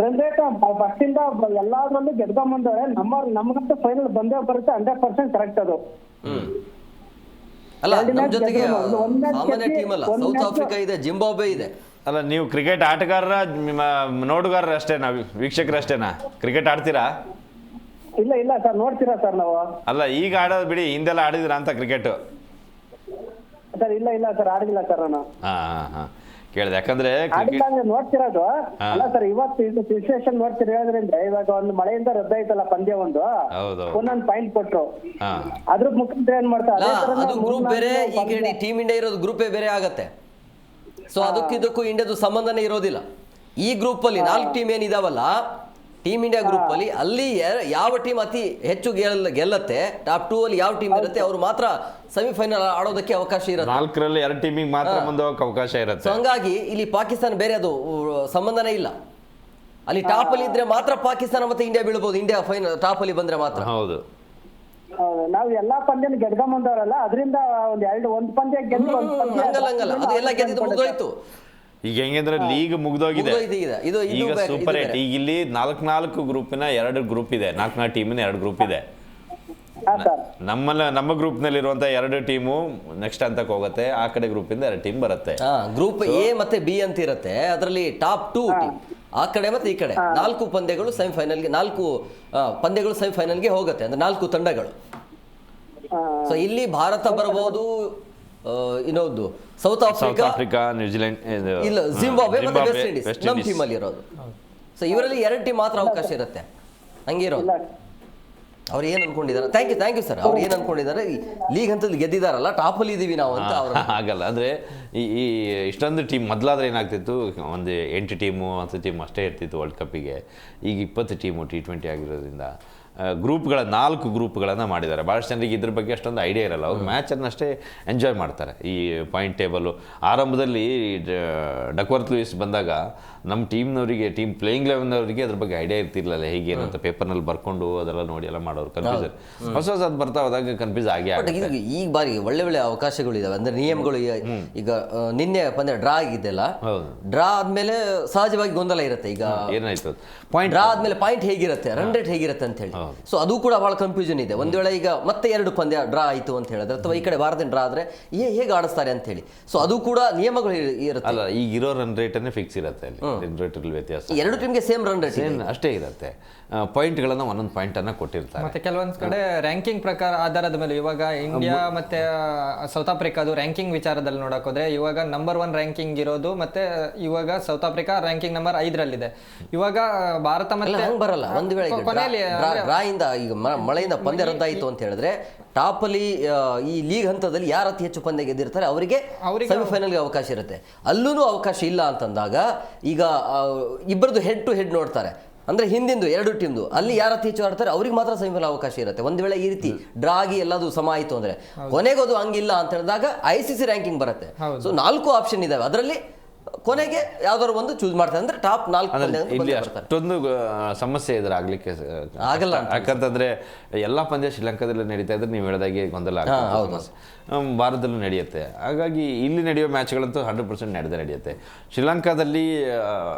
ರನ್ ರೇಟ್ ಫಸ್ಟ್ ಇಂದ ಎಲ್ಲಾದ್ರಲ್ಲೂ ಗೆದ್ಕೊಂಡ್ಬಂದವ್ರೆ. ನಮಗಂತೂ ಫೈನಲ್ ಬಂದೇ ಬರುತ್ತೆ, 100% ಕರೆಕ್ಟ್ ಅದು. ಅಲ್ಲ, ನಮ್ಮ ಜೊತೆಗೆ ಸಾಮಾನ್ಯ ಟೀಮ್ ಅಲ್ಲ, ಸೌತ್ ಆಫ್ರಿಕಾ ಇದೆ, ಜಿಂಬಾಬ್ವೆ ಇದೆ. ಅಲ್ಲ, ನೀವು ಕ್ರಿಕೆಟ್ ಆಟಗಾರರ ನೋಡುಗಾರರ ಅಷ್ಟೇನಾ, ವೀಕ್ಷಕರ ಅಷ್ಟೇನಾ? ಕ್ರಿಕೆಟ್ ಆಡ್ತೀರಾ? ಇಲ್ಲ ಸರ್, ನೋಡ್ತೀರಾ ಸರ್ ನಾವು? ಅಲ್ಲ, ಈಗ ಆಡೋದು ಬಿಡಿ, ಹಿಂದೆಲ್ಲ ಆಡಿದ್ರ ಅಂತ ಕ್ರಿಕೆಟ್? ಸರ್ ಇಲ್ಲ ಸರ್, ಆಡಿಲ್ಲ ಸರ್ ನಾನು. ಹಾ ಕೇಳಿದೆ, ಯಾಕಂದ್ರೆ ನೋಡ್ತಿರೋದು. ಅಲ್ಲ ಸರ್, ಇವತ್ತು ಇದು ಸಿಚುವೇಶನ್ ನೋಡ್ತಿರೋದ್ರಿಂದ ಇವಾಗ ಒಂದು ಮಳೆಯಿಂದ ರದ್ದಾಯ್ತಲ್ಲ ಪಂದ್ಯ, ಒಂದೊಂದು ಪಾಯಿಂಟ್ ಕೊಟ್ರು, ಅದ್ರ ಮುಖಾಂತರ ಏನ್ ಮಾಡ್ತಾರೆ, ಅದು ಗ್ರೂಪ್ ಬೇರೆ. ಈಗ ಟೀಮ್ ಇಂಡಿಯಾ ಇರೋದು ಗ್ರೂಪೇ ಬೇರೆ ಆಗತ್ತೆ. ಸೊ ಇದಕ್ಕೂ ಇಂಡಿಯಾದ ಸಂಬಂಧನೇ ಇರೋದಿಲ್ಲ. ಈ ಗ್ರೂಪ್ ಅಲ್ಲಿ 4 ಟೀಮ್ ಏನಿದಾವಲ್ಲ, ಟೀಮ್ ಇಂಡಿಯಾ ಗ್ರೂಪ್ ಅಲ್ಲಿ, ಅಲ್ಲಿ ಯಾವ ಟೀಮ್ ಅತಿ ಹೆಚ್ಚು ಗೆಲ್ಲತ್ತೆ, ಟಾಪ್ 2 ಅಲ್ಲಿ ಯಾವ ಟೀಮ್ ಇರುತ್ತೆ ಅವ್ರು ಮಾತ್ರ ಸೆಮಿಫೈನಲ್ ಆಡೋದಕ್ಕೆ ಅವಕಾಶ ಇರುತ್ತೆ. 4ರಲ್ಲಿ 2 ಟೀಮಿಗೆ ಮಾತ್ರ ಮುಂದೆ ಹೋಗಕ್ಕೆ ಅವಕಾಶ ಇರುತ್ತೆ. ಸೊ ಹಂಗಾಗಿ ಇಲ್ಲಿ ಪಾಕಿಸ್ತಾನ ಬೇರೆ, ಅದು ಸಂಬಂಧನೇ ಇಲ್ಲ. ಅಲ್ಲಿ ಟಾಪ್ ಅಲ್ಲಿ ಇದ್ರೆ ಮಾತ್ರ ಪಾಕಿಸ್ತಾನ ಮತ್ತೆ ಇಂಡಿಯಾ ಬೀಳ್ಬೋದು. ಇಂಡಿಯಾ ಫೈನಲ್ ಟಾಪ್ ಅಲ್ಲಿ ಬಂದ್ರೆ ಮಾತ್ರ. ಹೌದು, ನಾವು ಎಲ್ಲಾ ಪಂದ್ಯನ ಗೆದ್ಕೊಂಬಂದವ್ರಲ್ಲ, ಅದರಿಂದ ಒಂದ್ ಪಂದ್ಯ ಗೆದ್ದು ಹಂಗಲ್ಲ, ಅದು ಎಲ್ಲ ಗೆದ್ದಿದ್ದು ಮುಗಿದೋಯ್ತು. ಈಗ ಹೆಂಗಂದ್ರೆ ಲೀಗ್ ಮುಗ್ದೋಗಿದೆ. ಈಗ ಸೂಪರ್ 8. ಈಗ ಇಲ್ಲಿ 4 ಗ್ರೂಪಿನ 2 ಗ್ರೂಪ್ ಇದೆ, 4 ಟೀಮಿನ 2 ಗ್ರೂಪ್ ಇದೆ. ನಮ್ಮ ಗ್ರೂಪ್ ನಲ್ಲಿ ಇರುವಂತ 2 ಟೀಮು ನೆಕ್ಸ್ಟ್ ಹಂತಕ್ಕೆ ಹೋಗುತ್ತೆ. ಆ ಕಡೆ ಗ್ರೂಪ್ ಇಂದ 2 ಟೀಮ್ ಬರುತ್ತೆ. ಗ್ರೂಪ್ ಎ ಮತ್ತೆ ಬಿ ಅಂತ ಇರುತ್ತೆ. ಅದರಲ್ಲಿ ಟಾಪ್ 2 ಟೀಮ್ ಆ ಕಡೆ ಮತ್ತೆ ಈ ಕಡೆ 4 ಪಂದ್ಯಗಳು ಸೆಮಿಫೈನಲ್ಗೆ, 4 ಪಂದ್ಯಗಳು ಸೆಮಿಫೈನಲ್ಗೆ ಹೋಗುತ್ತೆ. ಅಂದ್ರೆ 4 ತಂಡಗಳು. ಸೊ ಇಲ್ಲಿ ಭಾರತ ಬರಬಹುದು, ಇನ್ನೊಂದು ಸೌತ್ ಆಫ್ರಿಕಾ, ನ್ಯೂಜಿಲೆಂಡ್, ಇಲ್ಲ ಜಿಂಬಾಬ್ವೆ ಮತ್ತೆ ವೆಸ್ಟ್ ಇಂಡೀಸ್ ನಮ್ಮ ಟೀಮ್ ಅಲ್ಲಿ ಇರೋದು. ಸೊ ಇವರಲ್ಲಿ 2 ಟೀಮ್ ಮಾತ್ರ ಅವಕಾಶ ಇರುತ್ತೆ. ಹಂಗೆ ಇರೋದು. ಅವ್ರು ಏನ್ ಅನ್ಕೊಂಡಿದ್ದಾರೆ? Thank you sir. ಅವ್ರು ಏನ್ ಅನ್ಕೊಂಡಿದ್ದಾರೆ, ಲೀಗ್ ಹಂತದಲ್ಲಿ ಗೆದ್ದಿದಾರಲ್ಲ, ಟಾಪ್ ಅಲ್ಲಿ ಇದೀವಿ ನಾವು ಅಂತ. ಆಗಲ್ಲ ಅಂದ್ರೆ ಈ ಇಷ್ಟೊಂದು ಟೀಮ್ ಮೊದಲಾದ್ರೆ ಏನಾಗ್ತಿತ್ತು, ಒಂದು 8 ಟೀಮು 10 ಟೀಮ್ ಅಷ್ಟೇ ಇರ್ತಿತ್ತು ವರ್ಲ್ಡ್ ಕಪ್ಪಿಗೆ. ಈಗ 20 ಟೀಮು T20 ಆಗಿರೋದ್ರಿಂದ ನಾಲ್ಕು ಗ್ರೂಪ್ಗಳನ್ನು ಮಾಡಿದ್ದಾರೆ. ಭಾಳಷ್ಟು ಜನರಿಗೆ ಇದ್ರ ಬಗ್ಗೆ ಅಷ್ಟೊಂದು ಐಡಿಯಾ ಇರಲ್ಲ. ಅವ್ರು ಮ್ಯಾಚನ್ನು ಅಷ್ಟೇ ಎಂಜಾಯ್ ಮಾಡ್ತಾರೆ. ಈ ಪಾಯಿಂಟ್ ಟೇಬಲು ಆರಂಭದಲ್ಲಿ ಡಕ್ವರ್ತ್ ಲೂಯಿಸ್ ಬಂದಾಗ ನಮ್ಮ ಟೀಮ್ನವರಿಗೆ, ಟೀಮ್ ಪ್ಲೇಯಿಂಗ್ ಲೆವೆನ್ನವರಿಗೆ ಅದ್ರ ಬಗ್ಗೆ ಐಡಿಯಾ ಇರ್ತಿರ್ಲಿಲ್ಲ. ಹೇಗೇನು ಅಂತ ಪೇಪರ್ನಲ್ಲಿ ಬರ್ಕೊಂಡು ಅದೆಲ್ಲ ನೋಡಿ ಎಲ್ಲ ಮಾಡೋರು ಕನ್ಫ್ಯೂಸನ್. ಹೊಸದು ಬರ್ತಾ ಹೋದಾಗ ಕನ್ಫ್ಯೂಸ್ ಆಗುತ್ತೆ. ಈಗ ಬಾರಿ ಒಳ್ಳೆ ಅವಕಾಶಗಳು ಇದಾವೆ. ಅಂದ್ರೆ ನಿಯಮಗಳು ಈಗ ನಿನ್ನೆ ಪಂದ್ಯ ಡ್ರಾ ಆಗಿದ್ದೆಲ್ಲ, ಡ್ರಾ ಆದ್ಮೇಲೆ ಸಹಜವಾಗಿ ಗೊಂದಲ ಇರುತ್ತೆ. ಈಗ ಏನಾಯ್ತು, ಪಾಯಿಂಟ್ ಡ್ರಾ ಆದ್ಮೇಲೆ ಪಾಯಿಂಟ್ ಹೇಗಿರುತ್ತೆ, ರನ್ ರೇಟ್ ಹೇಗಿರುತ್ತೆ ಅಂತ ಹೇಳಿ. ಸೊ ಅದು ಕೂಡ ಬಹಳ ಕನ್ಫ್ಯೂಷನ್ ಇದೆ. ಒಂದ್ ವೇಳೆ ಈಗ ಮತ್ತೆ 2 ಪಂದ್ಯ ಡ್ರಾ ಆಯ್ತು ಅಂತ ಹೇಳಿದ್ರೆ, ಅಥವಾ ಈ ಕಡೆ ಭಾರತ ಡ್ರಾ ಆದ್ರೆ ಹೇಗೆ ಆಡಿಸ್ತಾರೆ ಅಂತ ಹೇಳಿ. ಸೊ ಅದು ಕೂಡ ನಿಯಮಗಳು ಇರುತ್ತೆ. ಅಲ್ಲ, ಈಗ ಇರೋ ರನ್ ರೇಟ್ ಅನ್ನೇ ಫಿಕ್ಸ್ ಇರುತ್ತೆ. ಅಲ್ಲಿ ರನ್ ರೇಟ್ ವ್ಯತ್ಯಾಸ 2 ಟೀಮ್ಗೆ ಸೇಮ್ ರನ್ ರೇಟ್ ಅಷ್ಟೇ ಇರುತ್ತೆ. ಪಾಯಿಂಟ್ಗಳನ್ನು ಒಂದೊಂದು ಪಾಯಿಂಟನ್ನು ಕೊಟ್ಟಿರ್ತಾರೆ. ಮತ್ತೆ ಕೆಲವೊಂದು ಕಡೆ ರ್ಯಾಂಕಿಂಗ್ ಪ್ರಕಾರ ಆಧಾರದ ಮೇಲೆ ಇವಾಗ ಇಂಡಿಯಾ ಮತ್ತೆ ಸೌತ್ ಆಫ್ರಿಕಾದು ರ್ಯಾಂಕಿಂಗ್ ವಿಚಾರದಲ್ಲಿ ನೋಡಕ್ ಹೋದ್ರೆ ಇವಾಗ ನಂಬರ್ 1 ರ್ಯಾಂಕಿಂಗ್ ಇರೋದು, ಮತ್ತೆ ಇವಾಗ ಸೌತ್ ಆಫ್ರಿಕಾ ರ್ಯಾಂಕಿಂಗ್ ನಂಬರ್ 5ರಲ್ಲಿದೆ. ಇವಾಗ ಭಾರತ ಮತ್ತೆ ಹಂಗ್ ಬರಲ್ಲ. ಒಂದು ವೇಳೆ ಡ್ರಾ ಇಂದ ಈಗ ಮಳೆಯಿಂದ ಪಂದ್ಯ ರದ್ದಾಯಿತು ಅಂತ ಹೇಳಿದ್ರೆ ಟಾಪ್ ಅಲ್ಲಿ ಈ ಲೀಗ್ ಹಂತದಲ್ಲಿ ಯಾರು ಅತಿ ಹೆಚ್ಚು ಪಂದ್ಯ ಗೆದ್ದಿರ್ತಾರೆ ಅವರಿಗೆ ಸೆಮಿಫೈನಲ್ಗೆ ಅವಕಾಶ ಇರುತ್ತೆ. ಅಲ್ಲೂ ಅವಕಾಶ ಇಲ್ಲ ಅಂತಂದಾಗ ಈಗ ಇಬ್ಬರದು ಹೆಡ್ ಟು ಹೆಡ್ ನೋಡ್ತಾರೆ. ಅಂದ್ರೆ ಹಿಂದಿಂದು 2 ಟೀಮ್ದು ಅಲ್ಲಿ ಯಾರು ಅತಿ ಹೆಚ್ಚು ಆಡ್ತಾರೆ ಅವ್ರಿಗೆ ಮಾತ್ರ ಸೆಮಿಫೈನಲ್ ಅವಕಾಶ ಇರುತ್ತೆ. ಒಂದು ವೇಳೆ ಈ ರೀತಿ ಡ್ರಾ ಆಗಿ ಎಲ್ಲದು ಸಮ ಆಯಿತು ಅಂದ್ರೆ ಕೊನೆಗೋದು ಹಂಗಿಲ್ಲ ಅಂತ ಹೇಳಿದಾಗ ICC ರ್ಯಾಂಕಿಂಗ್ ಬರುತ್ತೆ. ಸೊ 4 ಆಪ್ಷನ್ ಇದಾವೆ, ಅದರಲ್ಲಿ ಕೊನೆಗೆ ಯಾವ್ದಾದ್ರು ಒಂದು ಚೂಸ್ ಮಾಡ್ತಾರೆ. ಅಂದ್ರೆ ಟಾಪ್ 4 ಇಲ್ಲಿ ಅಷ್ಟೊಂದು ಸಮಸ್ಯೆ ಇದ್ರೆ ಆಗ್ಲಿಕ್ಕೆ ಆಗಲ್ಲ. ಯಾಕಂತಂದ್ರೆ ಎಲ್ಲಾ ಪಂದ್ಯ ಶ್ರೀಲಂಕಾದಲ್ಲಿ ನಡೀತಾ ಇದ್ರೆ ನೀವು ಹೇಳಿದಾಗೆ ಗೊಂದಲ ಭಾರತದಲ್ಲೂ ನಡೆಯುತ್ತೆ. ಹಾಗಾಗಿ ಇಲ್ಲಿ ನಡೆಯೋ ಮ್ಯಾಚ್ಗಳಂತೂ 100% ನಡೆಯುತ್ತೆ. ಶ್ರೀಲಂಕಾದಲ್ಲಿ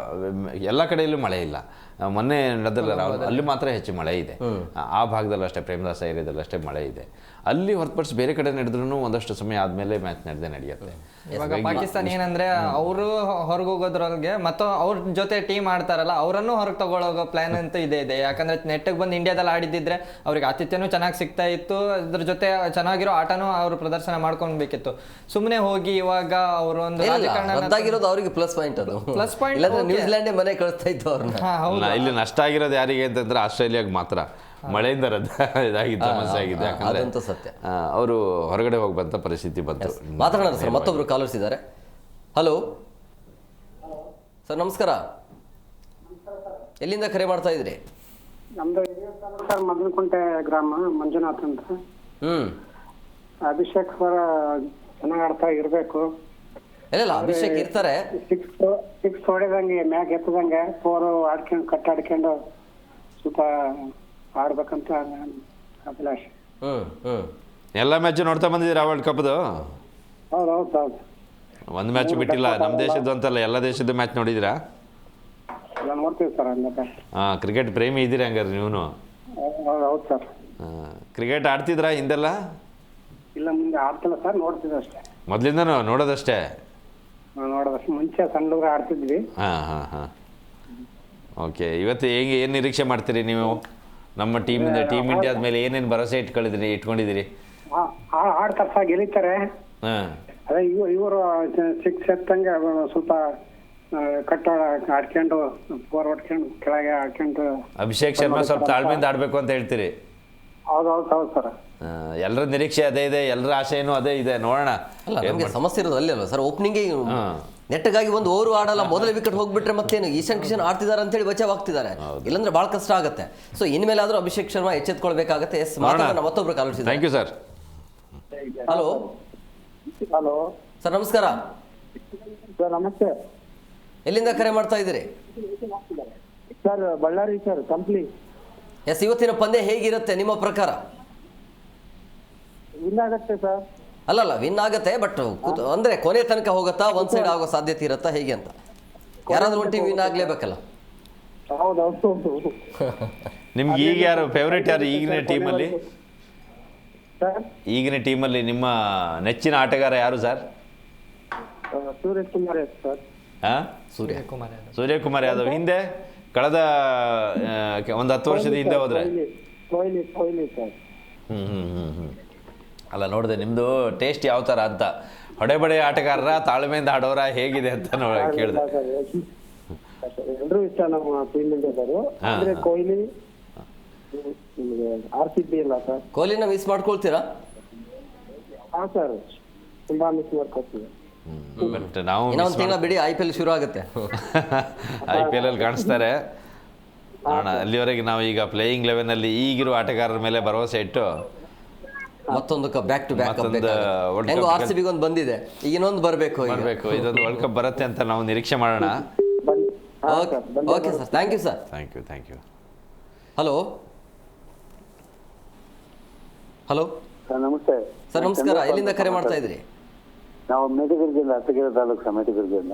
ಎಲ್ಲ ಕಡೆಯಲ್ಲೂ ಮಳೆ ಇಲ್ಲ. ಮೊನ್ನೆ ನಡೆದಲ್ಲ ಅಲ್ಲಿ ಮಾತ್ರ ಹೆಚ್ಚು ಮಳೆ ಇದೆ. ಆ ಭಾಗದಲ್ಲೂ ಅಷ್ಟೇ, ಪ್ರೇಮದಾಸ ಏರಿಯಾದಲ್ಲೂ ಅಷ್ಟೇ ಮಳೆ ಇದೆ. ಅಲ್ಲಿ ಹೊರತುಪಡಿಸಿ ಬೇರೆ ಕಡೆ ನಡೆದ್ರೂ ಒಂದಷ್ಟು ಸಮಯ ಆದ್ಮೇಲೆ ಮ್ಯಾಚ್ ನಡೆಯುತ್ತೆ. ಇವಾಗ ಪಾಕಿಸ್ತಾನ ಏನಂದ್ರೆ ಅವರು ಹೊರಗೆ ಹೋಗೋದ್ರೊಳಗೆ ಮತ್ತು ಅವ್ರ ಜೊತೆ ಟೀಮ್ ಆಡ್ತಾರಲ್ಲ ಅವರನ್ನು ಹೊರಗೆ ತಗೊಳ್ಳೋ ಪ್ಲಾನ್ ಅಂತ ಇದೆ. ಯಾಕಂದ್ರೆ ನೆಟ್ಟಿಗೆ ಬಂದು ಇಂಡಿಯಾದಲ್ಲಿ ಆಡಿದ್ದಿದ್ರೆ ಅವ್ರಿಗೆ ಆತಿಥ್ಯನೂ ಚೆನ್ನಾಗಿ ಸಿಗ್ತಾ ಇತ್ತು, ಅದ್ರ ಜೊತೆ ಚೆನ್ನಾಗಿರೋ ಆಟನೂ ಅವರು ಪ್ರದರ್ಶನ ಮಾಡ್ಕೊಳ್ಬೇಕಿತ್ತು. ಸುಮ್ಮನೆ ಹೋಗಿ ಇವಾಗ ಅವರು ಒಂದು ರದ್ದಾಗಿರೋದು ಅವರಿಗೆ ಪ್ಲಸ್ ಪಾಯಿಂಟ್. ಅದು ಪ್ಲಸ್ ಪಾಯಿಂಟ್. ನ್ಯೂಜಿಲೆಂಡ್ ಮನೆ ಕಳಿಸ್ತಾ ಇತ್ತು ಅವ್ರನ್ನ. ಇಲ್ಲಿ ನಷ್ಟ ಆಗಿರೋದು ಯಾರಿಗೆ ಅಂತಂದ್ರೆ ಆಸ್ಟ್ರೇಲಿಯಾಗ ಮಾತ್ರ. ಮಳೆಯಿಂದ ಇದಾಗಿದ್ದು ಸಮಸ್ಯೆ ಆಗಿದೆ. ಯಾಕಂದ್ರೆ ಅವರು ಹೊರಗಡೆ ಹೋಗುವಂತ ಪರಿಸ್ಥಿತಿ ಬಂತು. ಮಾತಾಡೋಣ ಸರ್, ಮತ್ತೊಬ್ರು ಕಾಲರ್ಸ್ ಇದ್ದಾರೆ. ಹಲೋ ಸರ್, ನಮಸ್ಕಾರ. ಎಲ್ಲಿಂದ ಕರೆ ಮಾಡ್ತಾ ಇದ್ರಿ? ನಮ್ದು ಸರ್ ಮದನಕುಂಟೆ ಗ್ರಾಮ, ಮಂಜುನಾಥ್ ಅಂತ. ಅಭಿಷೇಕ್ ಸರ್ ಚೆನ್ನಾಗ್ ಆಡ್ತಾ ಇರ್ಬೇಕು. ಇಲ್ಲ ಅಭಿಷೇಕ್ ಇರ್ತಾರೆ. ಸಿಕ್ಸ್ ಹೊಡೆದಂಗೆ ಮ್ಯಾಕ್ ಎತ್ತದಂಗೆ 4 ಆಡ್ಕೊಂಡು ಕಟ್ಟಾಡ್ಕೊಂಡು ಸ್ವಲ್ಪ ಆಡ್ಬೇಕಂತ ಅಭಿಲಾಷೆ. ಎಲ್ಲ ಮ್ಯಾಚ್ ನೋಡ್ತಾ ಬಂದಿದ್ದೀರಾ ವರ್ಲ್ಡ್ ಕಪ್ದು? ಹೌದು. ಒಂದು ಮ್ಯಾಚ್ ಬಿಟ್ಟಿಲ್ಲ. ನಮ್ಮ ದೇಶದ್ದು ಅಂತಲ್ಲ, ಎಲ್ಲ ದೇಶದ್ದು ಮ್ಯಾಚ್ ನೋಡಿದಿರಾ? ನೋಡ್ತೀವಿ ಸರ್. ಕ್ರಿಕೆಟ್ ಪ್ರೇಮಿ ಇದ್ದೀರಿ ಹಂಗಾರೆ ನೀವು? ಹೌದು ಸರ್. ಕ್ರಿಕೆಟ್ ಆಡ್ತಿದ್ರಾ ಹಿಂದೆಲ್ಲ? ಇಲ್ಲ, ಮುಂದೆ ಆಡ್ತಿಲ್ಲ ಸರ್, ನೋಡ್ತಿದ್ವಿ ಅಷ್ಟೇ. ಮೊದ್ಲಿಂದನೂ ನೋಡೋದಷ್ಟೇ? ನೋಡೋದಷ್ಟೇ. ಮುಂಚೆ ಸಣ್ಣ ಹುಡುಗರು ಆಡ್ತಿದ್ವಿ. ಹಾಂ. ಓಕೆ, ಇವತ್ತು ಹೇಗೆ ಏನು ನಿರೀಕ್ಷೆ ಮಾಡ್ತೀರಿ ನೀವು? ನಮ್ಮ ಟೀಮ್ ಇಂಡಿಯಾದ ಮೇಲೆ ಏನೇನು ಭರವಸೆ ಇಟ್ಕೊಂಡಿದ್ದೀರಿ? ಆಡ್ತಾರೆ ಸರ್, ಗೆಲ್ಲಿತಾರೆ. ಅದೇ ಇವರು 6 ಎತ್ತಂಗೆ ಸ್ವಲ್ಪ ಕಟ್ಟೋಣ ಆಡ್ಕೊಂಡು 4 ಹೊಡ್ಕೊಂಡು ಕೆಳಗೆ ಆಡ್ಕೊಂಡು. ಅಭಿಷೇಕ್ ಶರ್ಮಾ ಸ್ವಲ್ಪ ತಾಳ್ಮೆಯಿಂದ ಆಡ್ಬೇಕು ಅಂತ ಹೇಳ್ತೀರಿ? ಹೌದು ಸರ್. ಎಲ್ಲರ ನಿರೀಕ್ಷೆ ಅದೇ ಇದೆ, ಎಲ್ಲರ ಆಶೆನೂ ಅದೇ ಇದೆ. ನೋಡೋಣ. ಅಲ್ಲ, ನಮಗೆ ಸಮಸ್ಯೆ ಇರೋದು ಅಲ್ಲಿ ಅಲ್ವಾ ಸರ್? ಓಪನಿಂಗ್ ನೆಟ್ಟಗಾಗಿ ಒಂದು ಓವರ್ ಆಡಲ್ಲ, ಮೊದಲ ವಿಕೆಟ್ ಹೋಗ್ಬಿಟ್ರೆ ಮತ್ತೇನು ಈಶಾನ್ ಕಿಶನ್ ಆಡ್ತಿದ್ದಾರೆ ಅಂತ ಹೇಳಿ ಬಚಾವ್ ಆಗ್ತಿದ್ದಾರೆ. ಇಲ್ಲಾಂದ್ರೆ ಬಹಳ ಕಷ್ಟ ಆಗುತ್ತೆ. ಸೊ ಇನ್ಮೇಲೆ ಆದ್ರೂ ಅಭಿಷೇಕ್ ಶರ್ಮಾ ಎಚ್ಚೆತ್ಕೊಳ್ಬೇಕಾಗತ್ತೆ. ಮತ್ತೊಬ್ರು call. Thank you sir. Hello sir, ನಮಸ್ಕಾರ. ಸರ್ ನಮಸ್ತೆ. ಎಲ್ಲಿಂದ ಕರೆ ಮಾಡ್ತಾ ಇದ್ದೀರಿ? Sir Ballari sir, Kampli. Yes, ಇವತ್ತಿನ ಪಂದ್ಯ ಹೇಗಿರುತ್ತೆ ನಿಮ್ಮ ಪ್ರಕಾರ? ವಿನ್ ಆಗತ್ತೆ ಸರ್. ಅಲ್ಲಲ್ಲ, ವಿನ್ ಆಗತ್ತೆ, ಬಟ್ ಅಂದ್ರೆ ಕೊನೆ ತನಕ ಹೋಗುತ್ತಾ, ಒಂದ್ ಸೈಡ್ ಆಗೋ ಸಾಧ್ಯತೆ ಇರುತ್ತಾ ಹೇಗೆ ಅಂತ? ಯಾರಾದ್ರೂ ಒಂದು ಟೀಮ್ ವಿನ್ ಆಗ್ಲೇಬೇಕಲ್ಲ. ಹೌದೌದು. ನಿಮ್ಗೆ ಈಗ ಯಾರು ಫೇವ್ರೇಟ್? ಯಾರು ಈಗಿನ ಟೀಮಲ್ಲಿ? ಈಗಿನ ಟೀಮಲ್ಲಿ ನಿಮ್ಮ ನೆಚ್ಚಿನ ಆಟಗಾರ ಯಾರು ಸರ್? ಸೂರ್ಯಕುಮಾರ್ ಸರ್. ಸೂರ್ಯಕುಮಾರ್ ಯಾದವ್. ಹಿಂದೆ ಕಳೆದ ಒಂದು 10 ವರ್ಷದ ಹಿಂದೆ ಹೋದ್ರೆ ಕೊಹ್ಲಿ ಸರ್. ಅಲ್ಲ, ನೋಡಿದೆ ನಿಮ್ದು ಟೇಸ್ಟ್ ಯಾವ ತರ ಅಂತ. ಹೊಡೆಬಡೆ ಆಟಗಾರರ, ತಾಳ್ಮೆಯಿಂದ ಆಡೋರ, ಹೇಗಿದೆ ಅಂತ ಕೇಳಿದೆ. ಎಲ್ರೂ ಇಷ್ಟ ನಮ್ಮ ಟೀಮ್ ಇಂಡಿಯಾದವರು. ಅಂದ್ರೆ ಕೊಹ್ಲಿ, RCB ಇಲ್ಲ ಸರ್. ಕೊಹ್ಲಿನ ಮಿಸ್ ಮಾಡ್ಕೊಳ್ತೀರಾ? ಹಾ ಸರ್, ತುಂಬಾ ಮಿಸ್ ಮಾಡ್ಕೊಳ್ತೀವಿ. ಬಟ್ ನಾವು ಇನ್ನೊಂದು ತಿಂಗಳ ಬಿಡಿ, IPL ಶುರು ಆಗುತ್ತೆ. IPL ಅಲ್ಲಿ ಕಾಣಿಸ್ತಾರೆ. ಅಲ್ಲಿವರೆಗೆ ನಾವು ಈಗ ಪ್ಲೇಯಿಂಗ್ 11 ಅಲ್ಲಿ ಈಗಿರೋ ಆಟಗಾರರ ಮೇಲೆ ಭರವಸೆ ಇಟ್ಟು ಮತ್ತೊಂದು ಬ್ಯಾಕ್ ಟು ಬ್ಯಾಕ್ RCB ಒಂದು ಬಂದಿದೆ, ಈಗ ಇನ್ನೊಂದು ಬರಬೇಕು. ಇದೊಂದು ವರ್ಲ್ಡ್ ಕಪ್ ಬರುತ್ತೆ ಅಂತ ನಾವು ನಿರೀಕ್ಷೆ ಮಾಡೋಣ. Okay sir, thank you sir. Thank you. Hello sir ನಮಸ್ತೆ. ಸರ್ ನಮಸ್ಕಾರ. ಎಲ್ಲಿಂದ ಕರೆ ಮಾಡ್ತಾ ಇದ್ರಿ? ನಾವು ಮೇಟಿದುರ್ಗದಿಂದ, ಅತ್ತಗೆರೆ ತಾಲೂಕು ಮೇಟಿದುರ್ಗದಿಂದ.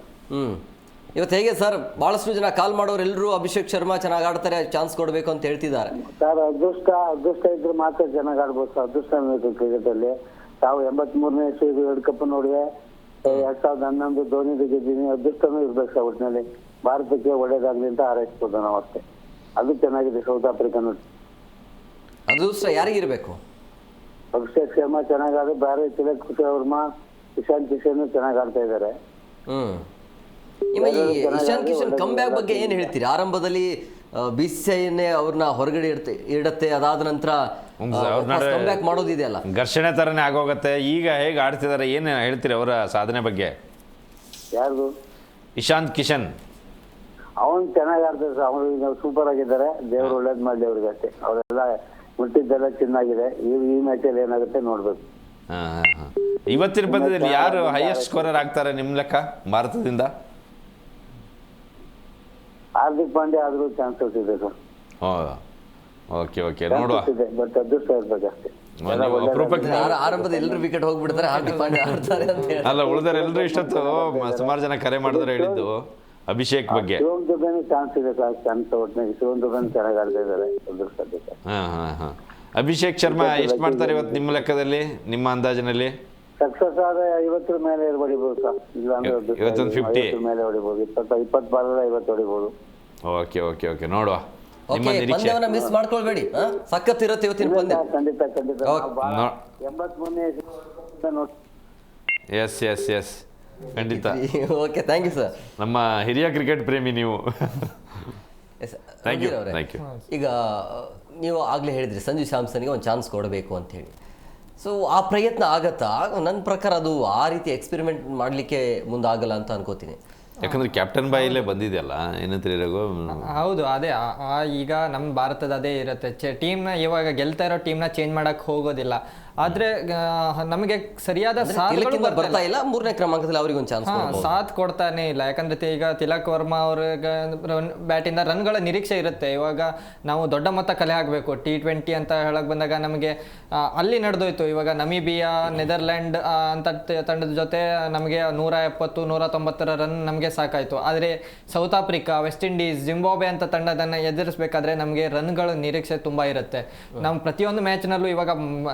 ಇವತ್ತು ಹೇಗೆ ಸರ್? ಬಹಳಷ್ಟು ಜನ ಕಾಲ್ ಮಾಡೋರು ಎಲ್ಲರೂ ಅಭಿಷೇಕ್ ಶರ್ಮಾ ಚೆನ್ನಾಗಿ ಆಡ್ತಾರೆ, ಚಾನ್ಸ್ ಕೊಡಬೇಕು ಅಂತ ಹೇಳ್ತಿದ್ದಾರೆ. ಸರ್ ಅದೃಷ್ಟ ಇದ್ರೆ ಮಾತ್ರ ಚೆನ್ನಾಗಿ ಆಡ್ಬೋದು ಸರ್. ಅದೃಷ್ಟ ಬೇಕು ಕ್ರಿಕೆಟ್ ಅಲ್ಲಿ. ತಾವು 83ನೇ ಇಸ್ವಿ ವರ್ಲ್ಡ್ ಕಪ್ ನೋಡಿ 2011 ಧೋನಿ ಗೆದ್ದೀನಿ. ಅದೃಷ್ಟನೂ ಇರ್ಬೇಕು ಸರ್. ಒಟ್ಟಿನಲ್ಲಿ ಭಾರತಕ್ಕೆ ಒಳ್ಳೇದಾಗ್ಲಿ ಅಂತ ಹಾರೈಸ್ಬೋದು ನಾವು ಅಷ್ಟೇ. ಅದು ಚೆನ್ನಾಗಿದೆ ಸೌತ್ ಆಫ್ರಿಕಾ ನೋಡಿ. ಅದೃಷ್ಟ ಯಾರಿಗಿರ್ಬೇಕು? ಅಭಿಷೇಕ್ ಶರ್ಮಾ ಚೆನ್ನಾಗಾದ್ರೆ, ಬೇರೆ ತಿಲಕ್ ವರ್ಮಾ, ಇಶಾಂತ್ ಕಿಶನ್ ಚೆನ್ನಾಗಿ ಆಡ್ತಾ ಇದ್ದಾರೆ. ಇಶಾಂತ್ ಕಿಶನ್ ಕಮ್ ಬ್ಯಾಕ್ ಬಗ್ಗೆ ಏನು ಹೇಳ್ತೀರಿ? ಆರಂಭದಲ್ಲಿ BCCIನೇ ಅವ್ರನ್ನ ಹೊರಗಡೆ ಇಡತ್ತೆ, ಅದಾದ ನಂತರ ಕಮ್ ಬ್ಯಾಕ್ ಮಾಡೋದಿದೆಯಲ್ಲ, ಘರ್ಷಣೆ ಥರನೇ ಆಗೋಗುತ್ತೆ. ಈಗ ಹೇಗೆ ಆಡ್ತಿದ್ದಾರೆ, ಏನು ಹೇಳ್ತೀರಿ ಅವರ ಸಾಧನೆ ಬಗ್ಗೆ? ಯಾರ್ದು? ಇಶಾಂತ್ ಕಿಶನ್ ಅವನು ಚೆನ್ನಾಗಿ ಆಡ್ತಾರೆ ಸರ್. ಅವರು ಈಗ ಸೂಪರ್ ಆಗಿದ್ದಾರೆ. ದೇವ್ರು ಒಳ್ಳೇದ್ ಮಾಡ್ಲಿ ಅವ್ರಿಗೆ ಅಷ್ಟೇ. ಅವರೆಲ್ಲ ಮುಟ್ಟಿದ್ದೆಲ್ಲ ಚೆನ್ನಾಗಿದೆ. ಈ ಮ್ಯಾಚಲ್ಲಿ ಏನಾಗುತ್ತೆ ನೋಡ್ಬೇಕು. ಇವತ್ತಿನ ಪಂದ್ಯದಲ್ಲಿ ಯಾರು ಹೈಯೆಸ್ಟ್ ಸ್ಕೋರರ್ ಆಗ್ತಾರೆ ನಿಮ್ಮ ಲೆಕ್ಕ ಭಾರತದಿಂದ? ಹಾರ್ದಿಕ್ ಪಾಂಡ್ಯ ಆದ್ರೂ ಚಾನ್ಸಸ್ ಇದೆ ಸರ್. ಓಕೆ ನೋಡುವ. ಬಟ್ ಅದೃಷ್ಟ ಇರ್ಬೇಕಷ್ಟೇ. ಆರಂಭದ ಎಲ್ಲರೂ ವಿಕೆಟ್ ಹೋಗ್ಬಿಡ್ತಾರೆ, ಹಾರ್ದಿಕ್ ಪಾಂಡ್ಯ ಆಡ್ತಾರೆ ಅಂತ ಹೇಳಿ. ಅಲ್ಲ, ಉಳಿದ್ರೆ ಎಲ್ಲರೂ ಇಷ್ಟೊತ್ತು ಸುಮಾರು ಜನ ಕರೆ ಮಾಡಿದ್ರೆ ಹೇಳಿದ್ದು ಅಭಿಷೇಕ್ ಬಗ್ಗೆ. ಶಿವಮ್ ದುಬೆನೂ ಚಾನ್ಸ್ ಇದೆ ಸರ್. ಚಾನ್ಸ್ ಒಟ್ಟಿನಾಗಿ ಶಿವಮ್ ದುಬೆನೂ ಚೆನ್ನಾಗಿ ಆಡ್ತಾ ಇದ್ದಾರೆ. ಅದೃಷ್ಟ. ಅಭಿಷೇಕ್ ಶರ್ಮಾ ಎಷ್ಟು ಮಾಡ್ತಾರೆ ಇವತ್ತು ನಿಮ್ಮ ಲೆಕ್ಕದಲ್ಲಿ, ನಿಮ್ಮ ಅಂದಾಜಿನಲ್ಲಿ? ಸಕ್ಸಸ್ ಆದ್ರೆ 50 ಮೇಲೆ ಹೊಡಿಬಹುದು ಸರ್. ಇಲ್ಲ ಅಂದ್ರೆ 50 ಮೇಲೆ ಹೊಡಿಬಹುದು. 20 ಬಾಲ್ 50 ಹೊಡಿಬಹುದು. ಓಕೆ ನೋಡುವ. ಪಂದ್ಯವನ್ನ ಮಿಸ್ ಮಾಡ್ಕೊಳ್ಬೇಡಿ, ಸಖತ್ ಇರುತ್ತೆ ಇವತ್ತಿನ ಪಂದ್ಯ. ಖಂಡಿತ 83ನೇ ಎಸ್ ಖಂಡಿತ. Okay, thank you sir. ನಮ್ಮ ಹಿರಿಯ ಕ್ರಿಕೆಟ್ ಪ್ರೇಮಿ ನೀವು. Thank you. ಈಗ ನೀವು ಆಗಲೇ ಹೇಳಿದ್ರಿ ಸಂಜು ಸ್ಯಾಮ್ಸನ್ಗೆ ಒಂದು ಚಾನ್ಸ್ ಕೊಡಬೇಕು ಅಂತ ಹೇಳಿ. ಸೊ ಆ ಪ್ರಯತ್ನ ಆಗತ್ತಾ? ನನ್ನ ಪ್ರಕಾರ ಅದು ಆ ರೀತಿ ಎಕ್ಸ್ಪೆರಿಮೆಂಟ್ ಮಾಡಲಿಕ್ಕೆ ಮುಂದಾಗಲ್ಲ ಅಂತ ಅನ್ಕೋತೀನಿ. ಯಾಕಂದ್ರೆ ಕ್ಯಾಪ್ಟನ್ ಬಾಯಿಲೇ ಬಂದಿದೆಯಲ್ಲ, ಏನಂತೀರಿ ರಘು? ಹೌದು, ಅದೇ ಈಗ ನಮ್ಮ ಭಾರತದ ಅದೇ ಇರುತ್ತೆ. ಟೀಮ್ನ ಇವಾಗ ಗೆಲ್ತಾ ಇರೋ ಟೀಮ್ನ ಚೇಂಜ್ ಮಾಡಕ್ ಹೋಗೋದಿಲ್ಲ. ಆದ್ರೆ ನಮಗೆ ಸರಿಯಾದ ಬರ್ತಾ ಇಲ್ಲ. 3ನೇ ಕ್ರಮಾಂಕದಲ್ಲಿ ಅವ್ರಿಗೆ ಒಂದು ಚಾನ್ಸ್ ಸಾಥ್ ಕೊಡ್ತಾನೆ ಇಲ್ಲ. ಯಾಕಂದ್ರೆ ಈಗ ತಿಲಕ್ ವರ್ಮಾ ಅವ್ರಿಗೆ ಬ್ಯಾಟಿಂದ ರನ್ಗಳ ನಿರೀಕ್ಷೆ ಇರುತ್ತೆ. ಇವಾಗ ನಾವು ದೊಡ್ಡ ಮೊತ್ತ ಕಲೆ ಹಾಕಬೇಕು. T20 ಅಂತ ಹೇಳಕ್ ಬಂದಾಗ ನಮಗೆ ಅಲ್ಲಿ ನಡೆದೋಯ್ತು. ಇವಾಗ ನಮೀಬಿಯಾ, ನೆದರ್ಲ್ಯಾಂಡ್ ಅಂತ ತಂಡದ ಜೊತೆ ನಮಗೆ 170, 190 ರನ್ ನಮಗೆ ಸಾಕಾಯ್ತು. ಆದರೆ south Africa, west Indies, Zimbabwe ಅಂತ ತಂಡದನ್ನು ಎದುರಿಸಬೇಕಾದ್ರೆ ನಮಗೆ ರನ್ಗಳ ನಿರೀಕ್ಷೆ ತುಂಬ ಇರುತ್ತೆ. ನಮ್ಮ ಪ್ರತಿಯೊಂದು ಮ್ಯಾಚ್ನಲ್ಲೂ ಇವಾಗ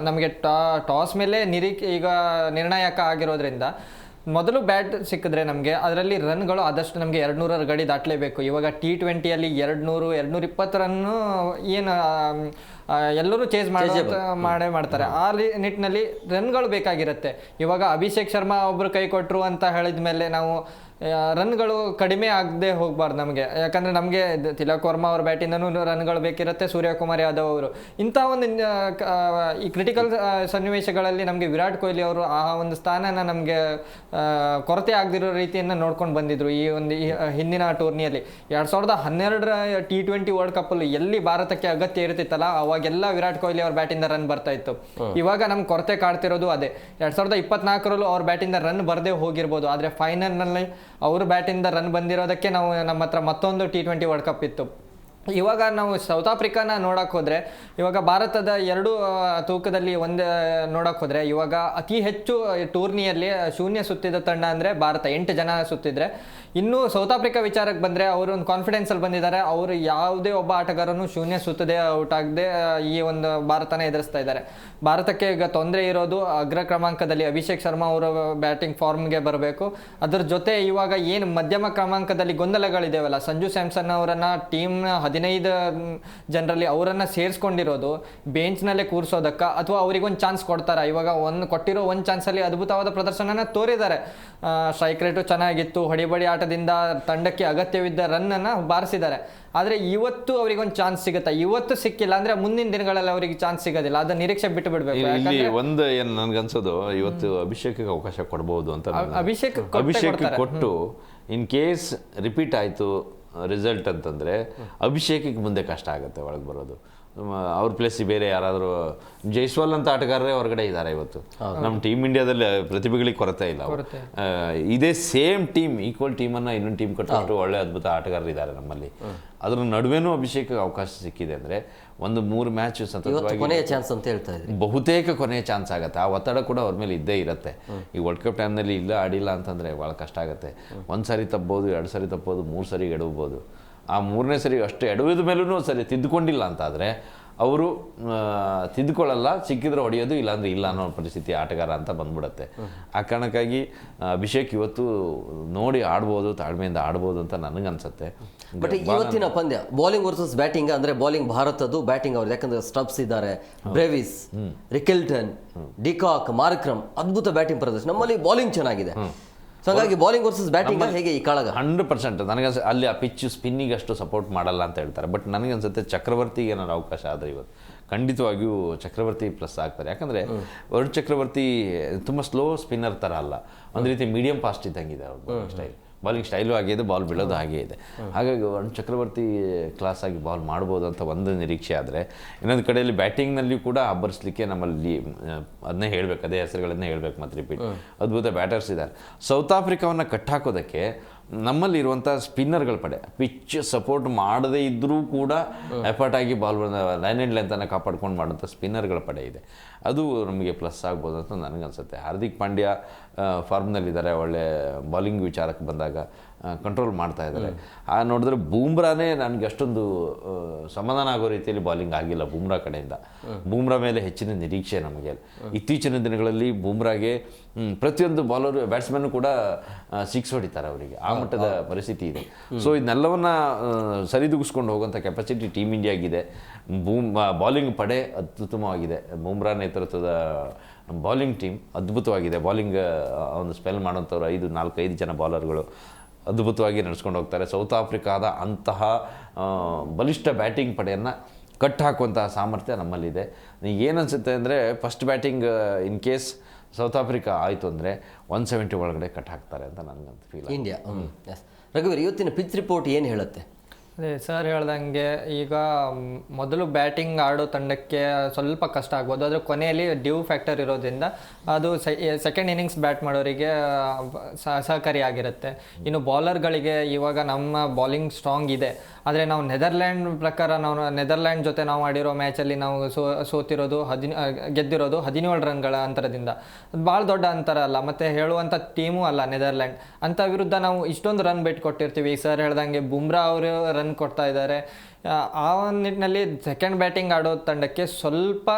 ನಮಗೆ ಟಾಸ್ ಮೇಲೆ ಈಗ ನಿರ್ಣಾಯಕ ಆಗಿರೋದ್ರಿಂದ ಮೊದಲು ಬ್ಯಾಟ್ ಸಿಕ್ಕಿದ್ರೆ ನಮಗೆ ಅದರಲ್ಲಿ ರನ್ಗಳು ಆದಷ್ಟು ನಮಗೆ 200 ಗಡಿ ದಾಟಲೇಬೇಕು. ಇವಾಗ T20ಯಲ್ಲಿ 200, 220 ರನ್ನು ಏನು ಎಲ್ಲರೂ ಚೇಸ್ ಮಾಡ್ತಾರೆ. ಆ ನಿಟ್ಟಿನಲ್ಲಿ ರನ್ಗಳು ಬೇಕಾಗಿರುತ್ತೆ. ಇವಾಗ ಅಭಿಷೇಕ್ ಶರ್ಮಾ ಒಬ್ಬರು ಕೈ ಕೊಟ್ಟರು ಅಂತ ಹೇಳಿದ ಮೇಲೆ ನಾವು ರನ್ಗಳು ಕಡಿಮೆ ಆಗದೆ ಹೋಗಬಾರ್ದು ನಮಗೆ. ಯಾಕಂದರೆ ನಮಗೆ ತಿಲಕ್ ವರ್ಮಾ ಅವ್ರ ಬ್ಯಾಟಿಂದನೂ ರನ್ಗಳು ಬೇಕಿರುತ್ತೆ, ಸೂರ್ಯಕುಮಾರ್ ಯಾದವ್ ಅವರು. ಇಂಥ ಒಂದು ಈ ಕ್ರಿಟಿಕಲ್ ಸನ್ನಿವೇಶಗಳಲ್ಲಿ ನಮಗೆ ವಿರಾಟ್ ಕೊಹ್ಲಿ ಅವರು ಆ ಒಂದು ಸ್ಥಾನನ ನಮಗೆ ಕೊರತೆ ಆಗದಿರೋ ರೀತಿಯನ್ನು ನೋಡ್ಕೊಂಡು ಬಂದಿದ್ರು ಈ ಹಿಂದಿನ ಟೂರ್ನಿಯಲ್ಲಿ. 2012ರ T20 ವರ್ಲ್ಡ್ ಕಪ್ಪಲ್ಲಿ ಎಲ್ಲಿ ಭಾರತಕ್ಕೆ ಅಗತ್ಯ ಇರ್ತಿತ್ತಲ್ಲ, ಅವಾಗೆಲ್ಲ ವಿರಾಟ್ ಕೊಹ್ಲಿ ಅವ್ರ ಬ್ಯಾಟಿಂದ ರನ್ ಬರ್ತಾ ಇತ್ತು. ಇವಾಗ ನಮ್ಗೆ ಕೊರತೆ ಕಾಡ್ತಿರೋದು ಅದೇ. 2024ರಲ್ಲೂ ಅವ್ರ ಬ್ಯಾಟಿಂದ ರನ್ ಬರದೇ ಹೋಗಿರ್ಬೋದು, ಆದರೆ ಫೈನಲ್ನಲ್ಲಿ ಅವರು ಬ್ಯಾಟಿಂದ ರನ್ ಬಂದಿರೋದಕ್ಕೆ ನಮ್ಮ ಹತ್ರ ಮತ್ತೊಂದು T20 ವರ್ಲ್ಡ್ ಕಪ್ ಇತ್ತು. ಇವಾಗ ನಾವು ಸೌತ್ ಆಫ್ರಿಕಾನ ನೋಡಕ್ಕೆ ಹೋದರೆ, ಇವಾಗ ಭಾರತದ 2 ತೂಕದಲ್ಲಿ ನೋಡಕ್ಕೆ ಹೋದರೆ, ಇವಾಗ ಅತಿ ಹೆಚ್ಚು ಟೂರ್ನಿಯಲ್ಲಿ ಶೂನ್ಯ ಸುತ್ತಿದ ತಂಡ ಅಂದರೆ ಭಾರತ, 8 ಜನ ಸುತ್ತಿದ್ರೆ. ಇನ್ನು ಸೌತ್ ಆಫ್ರಿಕಾ ವಿಚಾರಕ್ಕೆ ಬಂದರೆ ಅವರು ಒಂದು ಕಾನ್ಫಿಡೆನ್ಸಲ್ಲಿ ಬಂದಿದ್ದಾರೆ. ಅವರು ಯಾವುದೇ ಒಬ್ಬ ಆಟಗಾರನು ಶೂನ್ಯ ಸುತ್ತದೇ ಔಟ್ ಆಗದೆ ಈ ಒಂದು ಭಾರತನ ಎದುರಿಸ್ತಾ ಇದ್ದಾರೆ. ಭಾರತಕ್ಕೆ ಈಗ ತೊಂದರೆ ಇರೋದು ಅಗ್ರ ಕ್ರಮಾಂಕದಲ್ಲಿ ಅಭಿಷೇಕ್ ಶರ್ಮಾ ಅವರ ಬ್ಯಾಟಿಂಗ್ ಫಾರ್ಮ್ಗೆ ಬರಬೇಕು. ಅದರ ಜೊತೆ ಇವಾಗ ಏನು ಮಧ್ಯಮ ಕ್ರಮಾಂಕದಲ್ಲಿ ಗೊಂದಲಗಳಿದೆಯಲ್ಲ, ಸಂಜು ಸ್ಯಾಮ್ಸನ್ ಅವರನ್ನು ಟೀಮ್ನ 15 ಜನರಲ್ಲಿ ಅವರನ್ನು ಸೇರಿಸ್ಕೊಂಡಿರೋದು ಬೆಂಚ್ನಲ್ಲೇ ಕೂರಿಸೋದಕ್ಕ ಅಥವಾ ಅವರಿಗೊಂದು ಚಾನ್ಸ್ ಕೊಡ್ತಾರ? ಇವಾಗ ಕೊಟ್ಟಿರೋ ಒಂದು ಚಾನ್ಸಲ್ಲಿ ಅದ್ಭುತವಾದ ಪ್ರದರ್ಶನನ ತೋರಿದ್ದಾರೆ. ಸ್ಟ್ರೈಕ್ ರೇಟು ಚೆನ್ನಾಗಿತ್ತು, ಹೊಡಿಬಡಿ ಆಟದಿಂದ ತಂಡಕ್ಕೆ ಅಗತ್ಯವಿದ್ದ ರನ್ನನ್ನು ಬಾರಿಸಿದ್ದಾರೆ. ಆದರೆ ಇವತ್ತು ಅವರಿಗೊಂದು ಚಾನ್ಸ್ ಸಿಗುತ್ತೆ. ಇವತ್ತು ಸಿಕ್ಕಿಲ್ಲ ಅಂದರೆ ಮುಂದಿನ ದಿನಗಳಲ್ಲಿ ಅವರಿಗೆ ಚಾನ್ಸ್ ಸಿಗೋದಿಲ್ಲ. ಅದನ್ನ ನಿರೀಕ್ಷೆ ಬಿಟ್ಟು ಬಿಡಬೇಕು. ಇಲ್ಲಿ ಒಂದು ಏನು ನನ್ಗನ್ಸೋದು, ಇವತ್ತು ಅಭಿಷೇಕ್ಗೆ ಅವಕಾಶ ಕೊಡ್ಬೋದು ಅಂತ. ಅಭಿಷೇಕ್ ಕೊಟ್ಟು ಇನ್ ಕೇಸ್ ರಿಪೀಟ್ ಆಯಿತು ರಿಸಲ್ಟ್ ಅಂತಂದರೆ ಅಭಿಷೇಕಿಗೆ ಮುಂದೆ ಕಷ್ಟ ಆಗುತ್ತೆ ಒಳಗೆ ಬರೋದು. ಅವ್ರ ಪ್ಲೇಸ್ ಬೇರೆ ಯಾರಾದರೂ ಜೈಸ್ವಾಲ್ ಅಂತ ಆಟಗಾರರೇ ಹೊರಗಡೆ ಇದ್ದಾರೆ ಇವತ್ತು. ನಮ್ಮ ಟೀಮ್ ಇಂಡಿಯಾದಲ್ಲಿ ಪ್ರತಿಭೆಗಳಿಗೆ ಕೊರತೆ ಇಲ್ಲ. ಇದೇ ಸೇಮ್ ಟೀಮ್, ಈಕ್ವಲ್ ಟೀಮನ್ನು ಇನ್ನೊಂದು ಟೀಮ್ ಕೊಟ್ಟು ಒಳ್ಳೆ ಅದ್ಭುತ ಆಟಗಾರರು ಇದ್ದಾರೆ ನಮ್ಮಲ್ಲಿ. ಅದ್ರ ನಡುವೆನೂ ಅಭಿಷೇಕ್ಗೆ ಅವಕಾಶ ಸಿಕ್ಕಿದೆ ಅಂದರೆ ಒಂದು 3 ಮ್ಯಾಚ್ ಸತತವಾಗಿ ಕೊನೆಯ ಚಾನ್ಸ್ ಅಂತ ಹೇಳ್ತಾ ಇದ್ದಾರೆ. ಬಹುತೇಕ ಕೊನೆಯ ಚಾನ್ಸ್ ಆಗುತ್ತೆ. ಆ ಒತ್ತಡ ಕೂಡ ಅವ್ರ ಮೇಲೆ ಇದ್ದೇ ಇರುತ್ತೆ. ಈ ವರ್ಲ್ಡ್ ಕಪ್ ಟೈಮ್ನಲ್ಲಿ ಇಲ್ಲ ಆಡಿಲ್ಲ ಅಂತಂದರೆ ಭಾಳ ಕಷ್ಟ ಆಗುತ್ತೆ. 1 ಸಾರಿ ತಪ್ಬೋದು, 2 ಸಾರಿ ತಪ್ಬೋದು, 3 ಸಾರಿ ಎಡವ್ಬೋದು. ಆ 3ನೇ ಸರಿ ಅಷ್ಟು ಎಡವಿದ ಮೇಲೂ ಸರಿ ತಿದ್ದುಕೊಂಡಿಲ್ಲ ಅಂತಾದರೆ ಅವರು ತಿದ್ದುಕೊಳ್ಳಲ್ಲ, ಸಿಕ್ಕಿದ್ರೆ ಹೊಡೆಯೋದು, ಇಲ್ಲಾಂದ್ರೆ ಇಲ್ಲ ಅನ್ನೋ ಪರಿಸ್ಥಿತಿ ಆಟಗಾರ ಅಂತ ಬಂದ್ಬಿಡುತ್ತೆ. ಆ ಕಾರಣಕ್ಕಾಗಿ ಅಭಿಷೇಕ್ ಇವತ್ತು ನೋಡಿ ಆಡ್ಬೋದು, ತಾಳ್ಮೆಯಿಂದ ಆಡ್ಬೋದು ಅಂತ ನನಗನ್ಸುತ್ತೆ. ಬಟ್ ಇವತ್ತಿನ ಪಂದ್ಯ ಬೌಲಿಂಗ್ ವರ್ಸಸ್ ಬ್ಯಾಟಿಂಗ್ ಅಂದ್ರೆ ಬೌಲಿಂಗ್ ಭಾರತದ್ದು, ಬ್ಯಾಟಿಂಗ್ ಅವ್ರದ್ದು. ಯಾಕಂದ್ರೆ ಸ್ಟಬ್ಸ್ ಇದ್ದಾರೆ, ಬ್ರೇವಿಸ್, ರಿಕೆಲ್ಟನ್, ಡಿಕಾಕ್, ಮಾರ್ಕ್ರಮ್, ಅದ್ಭುತ ಬ್ಯಾಟಿಂಗ್ ಪ್ರದರ್ಶನ. ನಮ್ಮಲ್ಲಿ ಬೌಲಿಂಗ್ ಚೆನ್ನಾಗಿದೆ. ಸೊ ಹಾಗಾಗಿ ಬೌಲಿಂಗ್ ವರ್ಸಸ್ ಬ್ಯಾಟಿಂಗ್ ಹೇಗೆ ಈ ಕಾಳಗ? 100% ನನಗೆ ಅಲ್ಲಿ ಆ ಪಿಚ್ ಸ್ಪಿನ್ನಿಗೆ ಅಷ್ಟು ಸಪೋರ್ಟ್ ಮಾಡಲ್ಲ ಅಂತ ಹೇಳ್ತಾರೆ. ಬಟ್ ನನಗನ್ಸುತ್ತೆ ಚಕ್ರವರ್ತಿಗೆ ಏನಾದ್ರು ಅವಕಾಶ ಆದರೆ ಇವತ್ತು ಖಂಡಿತವಾಗಿಯೂ ಚಕ್ರವರ್ತಿ ಪ್ಲಸ್ ಆಗ್ತಾರೆ. ಯಾಕಂದರೆ ವರುಣ್ ಚಕ್ರವರ್ತಿ ತುಂಬ ಸ್ಲೋ ಸ್ಪಿನ್ನರ್ ಥರ ಅಲ್ಲ, ಒಂದು ರೀತಿ ಮೀಡಿಯಂ ಫಾಸ್ಟ್ ಇದ್ದಂಗಿದೆ ಅವ್ರ ಬೌಲಿಂಗ್ ಸ್ಟೈಲ್. ಬೌಲಿಂಗ್ ಸ್ಟೈಲು ಹಾಗೆ ಇದೆ, ಬಾಲ್ ಬೀಳೋದು ಹಾಗೆ ಇದೆ. ಹಾಗಾಗಿ ವರುಣ್ ಚಕ್ರವರ್ತಿ ಕ್ಲಾಸ್ ಆಗಿ ಬಾಲ್ ಮಾಡ್ಬೋದು ಅಂತ ಒಂದು ನಿರೀಕ್ಷೆ. ಆದರೆ ಇನ್ನೊಂದು ಕಡೆಯಲ್ಲಿ ಬ್ಯಾಟಿಂಗ್ನಲ್ಲಿ ಕೂಡ ಅಬ್ಬರಿಸಲಿಕ್ಕೆ ನಮ್ಮಲ್ಲಿ ಅದನ್ನೇ ಹೇಳಬೇಕು, ಅದೇ ಹೆಸರುಗಳನ್ನೇ ಹೇಳಬೇಕು ಮತ್ತು ರಿಪೀಟ್, ಅದ್ಭುತ ಬ್ಯಾಟರ್ಸ್ ಇದ್ದಾರೆ. ಸೌತ್ ಆಫ್ರಿಕಾವನ್ನು ಕಟ್ಟಾಕೋದಕ್ಕೆ ನಮ್ಮಲ್ಲಿ ಇರುವಂಥ ಸ್ಪಿನ್ನರ್ಗಳ ಪಡೆ ಪಿಚ್ ಸಪೋರ್ಟ್ ಮಾಡದೇ ಇದ್ದರೂ ಕೂಡ ಎಫರ್ಟ್ ಆಗಿ ಬಾಲ್ ಲೈನ್ ಆ್ಯಂಡ್ ಲೆಂತನ್ನು ಕಾಪಾಡ್ಕೊಂಡು ಮಾಡೋಂಥ ಸ್ಪಿನ್ನರ್ಗಳ ಪಡೆ ಇದೆ. ಅದು ನಮಗೆ ಪ್ಲಸ್ ಆಗ್ಬೋದು ಅಂತ ನನಗನ್ಸುತ್ತೆ. ಹಾರ್ದಿಕ್ ಪಾಂಡ್ಯ ಫಾರ್ಮ್ನಲ್ಲಿದ್ದಾರೆ, ಒಳ್ಳೆ ಬೌಲಿಂಗ್ ವಿಚಾರಕ್ಕೆ ಬಂದಾಗ ಕಂಟ್ರೋಲ್ ಮಾಡ್ತಾ ಇದ್ದಾರೆ. ನೋಡಿದ್ರೆ ಬೂಮ್ರಾನೇ ನನಗೆ ಅಷ್ಟೊಂದು ಸಮಾಧಾನ ಆಗೋ ರೀತಿಯಲ್ಲಿ ಬೌಲಿಂಗ್ ಆಗಿಲ್ಲ ಬೂಮ್ರಾ ಕಡೆಯಿಂದ. ಬೂಮ್ರಾ ಮೇಲೆ ಹೆಚ್ಚಿನ ನಿರೀಕ್ಷೆ ನಮಗೆ. ಇತ್ತೀಚಿನ ದಿನಗಳಲ್ಲಿ ಬೂಮ್ರಾಗೆ ಪ್ರತಿಯೊಂದು ಬಾಲರು ಬ್ಯಾಟ್ಸ್ಮನ್ನು ಕೂಡ ಸಿಕ್ಸ್ ಹೊಡಿತಾರೆ ಅವರಿಗೆ, ಆ ಮಟ್ಟದ ಪರಿಸ್ಥಿತಿ ಇದೆ. ಸೊ ಇದನ್ನೆಲ್ಲವನ್ನ ಸರಿದೂಗಿಸ್ಕೊಂಡು ಹೋಗುವಂಥ ಕೆಪಾಸಿಟಿ ಟೀಮ್ ಇಂಡಿಯಾಗಿದೆ. ಬೌಲಿಂಗ್ ಪಡೆ ಅತ್ಯುತ್ತಮವಾಗಿದೆ. ಬೂಮ್ರಾ ನೇತೃತ್ವದ ಬೌಲಿಂಗ್ ಟೀಮ್ ಅದ್ಭುತವಾಗಿದೆ. ಬೌಲಿಂಗ್ ಒಂದು ಸ್ಪೆಲ್ ಮಾಡೋಂಥವ್ರು 4-5 ಜನ ಬೌಲರ್ಗಳು ಅದ್ಭುತವಾಗಿ ನಡೆಸ್ಕೊಂಡು ಹೋಗ್ತಾರೆ. ಸೌತ್ ಆಫ್ರಿಕಾದ ಅಂತಹ ಬಲಿಷ್ಠ ಬ್ಯಾಟಿಂಗ್ ಪಡೆಯನ್ನು ಕಟ್ ಹಾಕುವಂತಹ ಸಾಮರ್ಥ್ಯ ನಮ್ಮಲ್ಲಿದೆ. ಏನನ್ಸುತ್ತೆ ಅಂದರೆ first batting in case south Africa ಆಯಿತು ಅಂದರೆ 170 ಒಳಗಡೆ ಕಟ್ ಹಾಕ್ತಾರೆ ಅಂತ ನನಗಂತ ಫೀಲ್. ಇಂಡಿಯಾ. ರಘುವೀರ್, ಇವತ್ತಿನ ಪಿಚ್ ರಿಪೋರ್ಟ್ ಏನು ಹೇಳುತ್ತೆ? ಅದೇ ಸರ್ ಹೇಳ್ದಂಗೆ ಈಗ ಮೊದಲು ಬ್ಯಾಟಿಂಗ್ ಆಡೋ ತಂಡಕ್ಕೆ ಸ್ವಲ್ಪ ಕಷ್ಟ ಆಗ್ಬೋದು, ಆದರೆ ಕೊನೆಯಲ್ಲಿ ಡ್ಯೂ ಫ್ಯಾಕ್ಟರ್ ಇರೋದ್ರಿಂದ ಅದು ಸೆಕೆಂಡ್ ಇನ್ನಿಂಗ್ಸ್ ಬ್ಯಾಟ್ ಮಾಡೋರಿಗೆ ಸಹಕಾರಿಯಾಗಿರುತ್ತೆ. ಇನ್ನು ಬೌಲರ್ಗಳಿಗೆ ಇವಾಗ ನಮ್ಮ ಬೌಲಿಂಗ್ ಸ್ಟ್ರಾಂಗ್ ಇದೆ, ಆದರೆ ನಾವು ನೆದರ್ಲ್ಯಾಂಡ್ ಜೊತೆ ನಾವು ಆಡಿರೋ ಮ್ಯಾಚಲ್ಲಿ ನಾವು ಸೋತಿರೋದು ಗೆದ್ದಿರೋದು 17 ರನ್ಗಳ ಅಂತರದಿಂದ. ಅದು ಭಾಳ ದೊಡ್ಡ ಅಂತರ ಅಲ್ಲ, ಮತ್ತು ಹೇಳುವಂಥ ಟೀಮೂ ಅಲ್ಲ ನೆದರ್ಲ್ಯಾಂಡ್. ಅಂಥ ವಿರುದ್ಧ ನಾವು ಇಷ್ಟೊಂದು ರನ್ ಬಿಟ್ಟು ಕೊಟ್ಟಿರ್ತೀವಿ. ಸರ್ ಹೇಳ್ದಂಗೆ ಬುಮ್ರಾ ಅವರು ರನ್ ಕೊಡ್ತಾ ಇದ್ದಾರೆ. ಆ ಒಂದು ನಿಟ್ಟಿನಲ್ಲಿ ಸೆಕೆಂಡ್ ಬ್ಯಾಟಿಂಗ್ ಆಡೋ ತಂಡಕ್ಕೆ ಸ್ವಲ್ಪ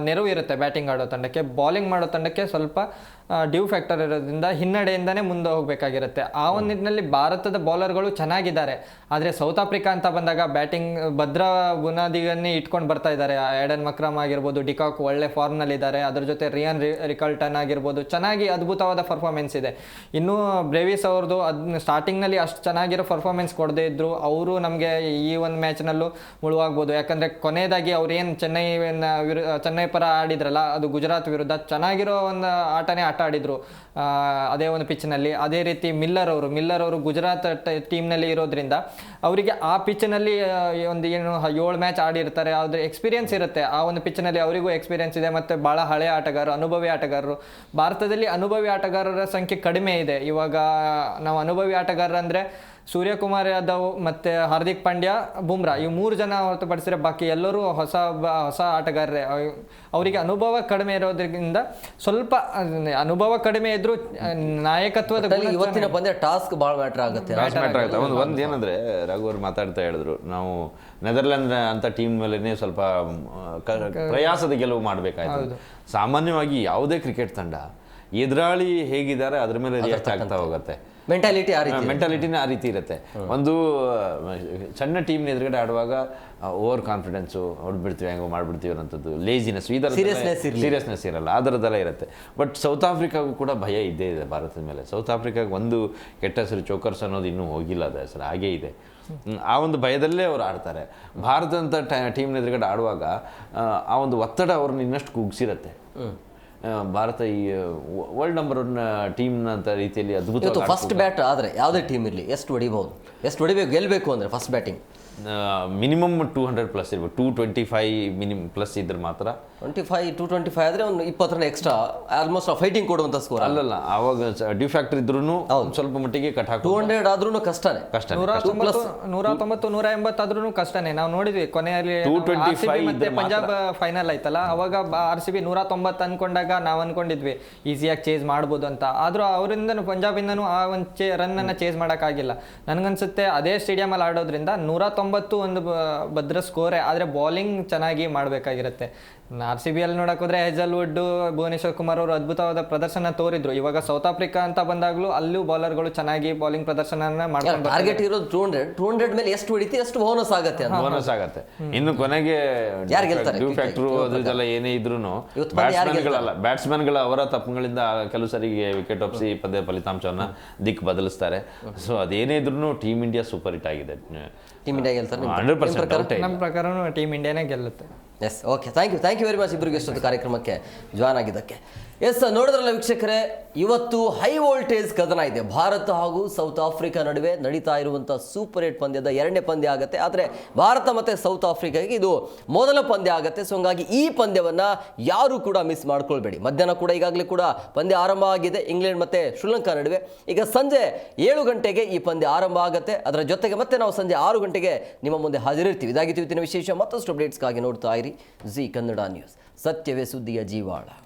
ನೆರವು ಇರುತ್ತೆ. ಬ್ಯಾಟಿಂಗ್ ಆಡೋ ತಂಡಕ್ಕೆ, ಬೌಲಿಂಗ್ ಮಾಡೋ ತಂಡಕ್ಕೆ ಸ್ವಲ್ಪ ಡ್ಯೂ ಫ್ಯಾಕ್ಟರ್ ಇರೋದ್ರಿಂದ ಹಿನ್ನಡೆಯಿಂದನೇ ಮುಂದೆ ಹೋಗಬೇಕಾಗಿರುತ್ತೆ. ಆ ಒಂದು ನಿಟ್ಟಿನಲ್ಲಿ ಭಾರತದ ಬೌಲರ್ಗಳು ಚೆನ್ನಾಗಿದ್ದಾರೆ, ಆದರೆ ಸೌತ್ ಆಫ್ರಿಕಾ ಅಂತ ಬಂದಾಗ ಬ್ಯಾಟಿಂಗ್ ಭದ್ರ ಬುನಾದಿಗನ್ನೇ ಇಟ್ಕೊಂಡು ಬರ್ತಾ ಇದ್ದಾರೆ. ಏಡನ್ ಮಕ್ರಮ್ ಆಗಿರ್ಬೋದು, ಡಿಕಾಕ್ ಒಳ್ಳೆ ಫಾರ್ಮ್ನಲ್ಲಿದ್ದಾರೆ, ಅದ್ರ ಜೊತೆ ರಿಕಲ್ಟನ್ ಆಗಿರ್ಬೋದು, ಚೆನ್ನಾಗಿ ಅದ್ಭುತವಾದ ಪರ್ಫಾರ್ಮೆನ್ಸ್ ಇದೆ. ಇನ್ನೂ ಬ್ರೇವಿಸ್ ಅವ್ರದ್ದು ಸ್ಟಾರ್ಟಿಂಗ್ನಲ್ಲಿ ಅಷ್ಟು ಚೆನ್ನಾಗಿರೋ ಪರ್ಫಾರ್ಮೆನ್ಸ್ ಕೊಡದೇ ಇದ್ದರು, ಅವರು ನಮಗೆ ಈ ಒಂದು ಮ್ಯಾಚ್ನಲ್ಲೂ ಮುಳುವಾಗ್ಬೋದು. ಯಾಕಂದರೆ ಕೊನೆಯದಾಗಿ ಅವ್ರೇನು ಚೆನ್ನೈ ಪರ ಆಡಿದ್ರಲ್ಲ, ಅದು ಗುಜರಾತ್ ವಿರುದ್ಧ ಚೆನ್ನಾಗಿರೋ ಒಂದು ಆಟನೇ ಆಟ ಆಡಿದರು ಅದೇ ಒಂದು ಪಿಚ್ನಲ್ಲಿ. ಅದೇ ರೀತಿ ಮಿಲ್ಲರ್ ಅವರು ಗುಜರಾತ್ ಟೀಮ್ನಲ್ಲಿ ಇರೋದ್ರಿಂದ ಅವರಿಗೆ ಆ ಪಿಚ್ನಲ್ಲಿ ಒಂದು 7 ಮ್ಯಾಚ್ ಆಡಿರ್ತಾರೆ, ಅದ್ರ ಎಕ್ಸ್ಪೀರಿಯನ್ಸ್ ಇರುತ್ತೆ. ಆ ಒಂದು ಪಿಚ್ನಲ್ಲಿ ಅವರಿಗೂ ಎಕ್ಸ್ಪೀರಿಯನ್ಸ್ ಇದೆ, ಮತ್ತು ಭಾಳ ಹಳೆಯ ಆಟಗಾರರು, ಅನುಭವಿ ಆಟಗಾರರು. ಭಾರತದಲ್ಲಿ ಅನುಭವಿ ಆಟಗಾರರ ಸಂಖ್ಯೆ ಕಡಿಮೆ ಇದೆ. ಇವಾಗ ನಾವು ಅನುಭವಿ ಆಟಗಾರರು ಅಂದರೆ ಸೂರ್ಯಕುಮಾರ್ ಯಾದವ್ ಮತ್ತು ಹಾರ್ದಿಕ್ ಪಾಂಡ್ಯ, ಬುಮ್ರಾ, ಈ 3 ಜನ ಹೊರತುಪಡಿಸಿದ್ರೆ ಬಾಕಿ ಎಲ್ಲರೂ ಹೊಸ ಆಟಗಾರರೇ. ಅವರಿಗೆ ಅನುಭವ ಕಡಿಮೆ ಇರೋದ್ರಿಂದ ಸ್ವಲ್ಪ ಅನುಭವ ಕಡಿಮೆ ಇದ್ರೂ ನಾಯಕತ್ವದ ಇವತ್ತಿನ ಪಂದ್ಯ ಟಾಸ್ಕ್ ಭಾಳ ಮ್ಯಾಟರ್ ಆಗುತ್ತೆ. ಒಂದು ಏನಂದ್ರೆ ರಘುವರು ಮಾತಾಡ್ತಾ ಹೇಳಿದ್ರು, ನಾವು ನೆದರ್ಲ್ಯಾಂಡ್ ಅಂತ ಟೀಮ್ ಮೇಲೆ ಸ್ವಲ್ಪ ಪ್ರಯಾಸದ ಗೆಲುವು ಮಾಡಬೇಕಾಯ್ತು. ಸಾಮಾನ್ಯವಾಗಿ ಯಾವುದೇ ಕ್ರಿಕೆಟ್ ತಂಡ ಎದುರಾಳಿ ಹೇಗಿದ್ದಾರೆ ಅದ್ರ ಮೇಲೆ ರಿಯಾಕ್ಟ್ ಆಗ್ತಾ ಹೋಗುತ್ತೆ. ಮೆಂಟಾಲಿಟಿನೇ ಆ ರೀತಿ ಇರುತ್ತೆ. ಒಂದು ಸಣ್ಣ ಟೀಮ್ನ ಎದುರುಗಡೆ ಆಡುವಾಗ ಓವರ್ ಕಾನ್ಫಿಡೆನ್ಸು, ಹೊಡ್ಬಿಡ್ತೀವಿ, ಹೆಂಗೋ ಮಾಡ್ಬಿಡ್ತೀವಿ ಅನ್ನೋಂಥದ್ದು, ಲೇಜಿನೆಸ್, ಸೀರಿಯಸ್ನೆಸ್ ಇರಲ್ಲ, ಆ ಥರದ್ದೆಲ್ಲ ಇರುತ್ತೆ. ಬಟ್ ಸೌತ್ ಆಫ್ರಿಕಾಗೂ ಕೂಡ ಭಯ ಇದ್ದೇ ಇದೆ ಭಾರತದ ಮೇಲೆ. ಸೌತ್ ಆಫ್ರಿಕಾಗೆ ಒಂದು ಕೆಟ್ಟ ಹೆಸರು, ಚೋಕರ್ಸ್ ಅನ್ನೋದು ಇನ್ನೂ ಹೋಗಿಲ್ಲ, ಅದು ಹೆಸರು ಹಾಗೇ ಇದೆ. ಆ ಒಂದು ಭಯದಲ್ಲೇ ಅವ್ರು ಆಡ್ತಾರೆ. ಭಾರತ ಅಂತ ಟೀಮ್ನ ಎದುರುಗಡೆ ಆಡುವಾಗ ಆ ಒಂದು ಒತ್ತಡ ಅವ್ರನ್ನ ಇನ್ನಷ್ಟು ಕುಗ್ಸಿರುತ್ತೆ. ಭಾರತ ಈ ವರ್ಲ್ಡ್ ನಂಬರ್ 1 ಟೀಮ್ ಅಂತ ರೀತಿಯಲ್ಲಿ ಅದ್ಭುತ. ಫಸ್ಟ್ ಬ್ಯಾಟ್ ಆದರೆ ಯಾವುದೇ ಟೀಮ್ ಇರಲಿ ಎಷ್ಟು ಹೊಡಿಬೇಕು ಗೆಲ್ಲಬೇಕು ಅಂದರೆ ಫಸ್ಟ್ ಬ್ಯಾಟಿಂಗ್ ಮಿನಿಮಮ್ 200+ ಇರ್ಬೇಕು. 225 ಮಿನಿಮಮ್ ಪ್ಲಸ್ ಇದ್ರೆ ಮಾತ್ರ 25-25 ಆದರೆ ಒಂದು 20 ರನ್ ಎಕ್ಸ್ಟ್ರಾ, ಆಲ್ಮೋಸ್ಟ್ ಫೈಟಿಂಗ್ ಕೊಡುವಂಥ ಸ್ಕೋರ್. ಅಲ್ಲಲ್ಲ, ಅವಾಗ ಡ್ಯೂ ಫ್ಯಾಕ್ಟರ್ ಇದ್ರೂ ಸ್ವಲ್ಪ ಮಟ್ಟಿಗೆ ಕಟ್ ಹಾಕಿ 200 ಆದ್ರೂ ಕಷ್ಟನೇ. 190, 180 ಆದ್ರೂ ಕಷ್ಟನೇ. ನಾವು ನೋಡಿದ್ವಿ ಕೊನೆಯಲ್ಲಿ RCB ಮತ್ತೆ ಪಂಜಾಬ್ ಫೈನಲ್ ಆಯ್ತಲ್ಲ, ಅವಾಗ RCB 190 ಅನ್ಕೊಂಡಾಗ ನಾವು ಅನ್ಕೊಂಡಿದ್ವಿ ಈಸಿಯಾಗಿ ಚೇಸ್ ಮಾಡ್ಬೋದು ಅಂತ. ಆದ್ರೂ ಅವರಿಂದ ಪಂಜಾಬಿಂದನೂ ಆ ಒಂದು ರನ್ ಅನ್ನ ಚೇಸ್ ಮಾಡೋಕ್ಕಾಗಿಲ್ಲ. ನನಗನ್ಸುತ್ತೆ ಅದೇ ಸ್ಟೇಡಿಯಂ ಅಲ್ಲಿ ಆಡೋದ್ರಿಂದ 190 ಒಂದು ಭದ್ರ ಸ್ಕೋರೇ, ಆದ್ರೆ ಬೌಲಿಂಗ್ ಚೆನ್ನಾಗಿ ಮಾಡ್ಬೇಕಾಗಿರುತ್ತೆ. RCB ಅಲ್ಲಿ ನೋಡಕ್ ಹೋದ್ರೆ ಹೆಜಲ್ವುಡ್, ಭುವನೇಶ್ವರ್ ಕುಮಾರ್ ಅವರು ಅದ್ಭುತವಾದ ಪ್ರದರ್ಶನ ತೋರಿದ್ರು. ಇವಾಗ ಸೌತ್ ಆಫ್ರಿಕಾ ಅಂತ ಬಂದಾಗ್ಲೂ ಅಲ್ಲೂ ಬೌಲರ್ಗಳು ಚೆನ್ನಾಗಿ ಬೌಲಿಂಗ್ ಪ್ರದರ್ಶನ ಮಾಡ್ಕೊಂಡು ಟಾರ್ಗೆಟ್ ಇರೋದು 200 ಮೇಲೆ ಎಷ್ಟು ಹೊಡಿತಿ ಅಷ್ಟು ಬೋನಸ್ ಆಗುತ್ತೆ ಅಂತ. ಬೋನಸ್ ಆಗುತ್ತೆ. ಇನ್ನು ಕೊನೆಗೆ ಯಾರು ಗೆಲ್ತಾರೆ? ಡ್ಯೂ ಫ್ಯಾಕ್ಟರ್ ಅದೆಲ್ಲ ಏನೇ ಇದ್ರೂ ಬ್ಯಾಟ್ಸ್ಮನ್ಗಳ ಅವರ ತಪ್ಪುಗಳಿಂದ ಕೆಲವು ಸರಿಗೆ ವಿಕೆಟ್ ಒಪ್ಪಿಸಿ ಪಂದ್ಯ ಫಲಿತಾಂಶವನ್ನ ದಿಕ್ಕು ಬದಲಿಸ್ತಾರೆ. ಸೊ ಅದೇನೇ ಇದ್ರೂ ಟೀಮ್ ಇಂಡಿಯಾ ಸೂಪರ್ ಹಿಟ್ ಆಗಿದೆ. ಟೀಮ್ ಇಂಡಿಯಾ ಗೆಲ್ತಾರೆ 100%. ನಮ್ಮ ಪ್ರಕಾರ ಟೀಮ್ ಇಂಡಿಯಾನೇ ಗೆಲ್ಲುತ್ತೆ. Yes, okay, thank you very much ಇಬ್ಬರಿಗೆ ಇಷ್ಟೊಂದು ಕಾರ್ಯಕ್ರಮಕ್ಕೆ ಜಾಯ್ನ್ ಆಗಿದ್ದಕ್ಕೆ. ಎಸ್, ನೋಡಿದ್ರಲ್ಲ ವೀಕ್ಷಕರೇ, ಇವತ್ತು ಹೈ ವೋಲ್ಟೇಜ್ ಕದನ ಇದೆ. ಭಾರತ ಹಾಗೂ ಸೌತ್ ಆಫ್ರಿಕಾ ನಡುವೆ ನಡೀತಾ ಇರುವಂಥ ಸೂಪರ್ 8 ಪಂದ್ಯದ 2ನೇ ಪಂದ್ಯ ಆಗುತ್ತೆ. ಆದರೆ ಭಾರತ ಮತ್ತು ಸೌತ್ ಆಫ್ರಿಕಾಗೆ ಇದು ಮೊದಲ ಪಂದ್ಯ ಆಗುತ್ತೆ. ಸೊ ಹಂಗಾಗಿ ಈ ಪಂದ್ಯವನ್ನು ಯಾರು ಕೂಡ ಮಿಸ್ ಮಾಡ್ಕೊಳ್ಬೇಡಿ. ಮಧ್ಯಾಹ್ನ ಕೂಡ ಈಗಾಗಲೇ ಕೂಡ ಪಂದ್ಯ ಆರಂಭ ಆಗಿದೆ ಇಂಗ್ಲೆಂಡ್ ಮತ್ತು ಶ್ರೀಲಂಕಾ ನಡುವೆ. ಈಗ ಸಂಜೆ 7 ಗಂಟೆಗೆ ಈ ಪಂದ್ಯ ಆರಂಭ ಆಗುತ್ತೆ. ಅದರ ಜೊತೆಗೆ ಮತ್ತೆ ನಾವು ಸಂಜೆ 6 ಗಂಟೆಗೆ ನಿಮ್ಮ ಮುಂದೆ ಹಾಜರಿರ್ತೀವಿ. ಇದಾಗಿತ್ತು ಇವತ್ತಿನ ವಿಶೇಷ. ಮತ್ತಷ್ಟು ಅಪ್ಡೇಟ್ಸ್ಗಾಗಿ ನೋಡ್ತಾ ಇರಿ ಜಿ ಕನ್ನಡ ನ್ಯೂಸ್. ಸತ್ಯವೇ ಸುದ್ದಿಯ ಜೀವಾಳ.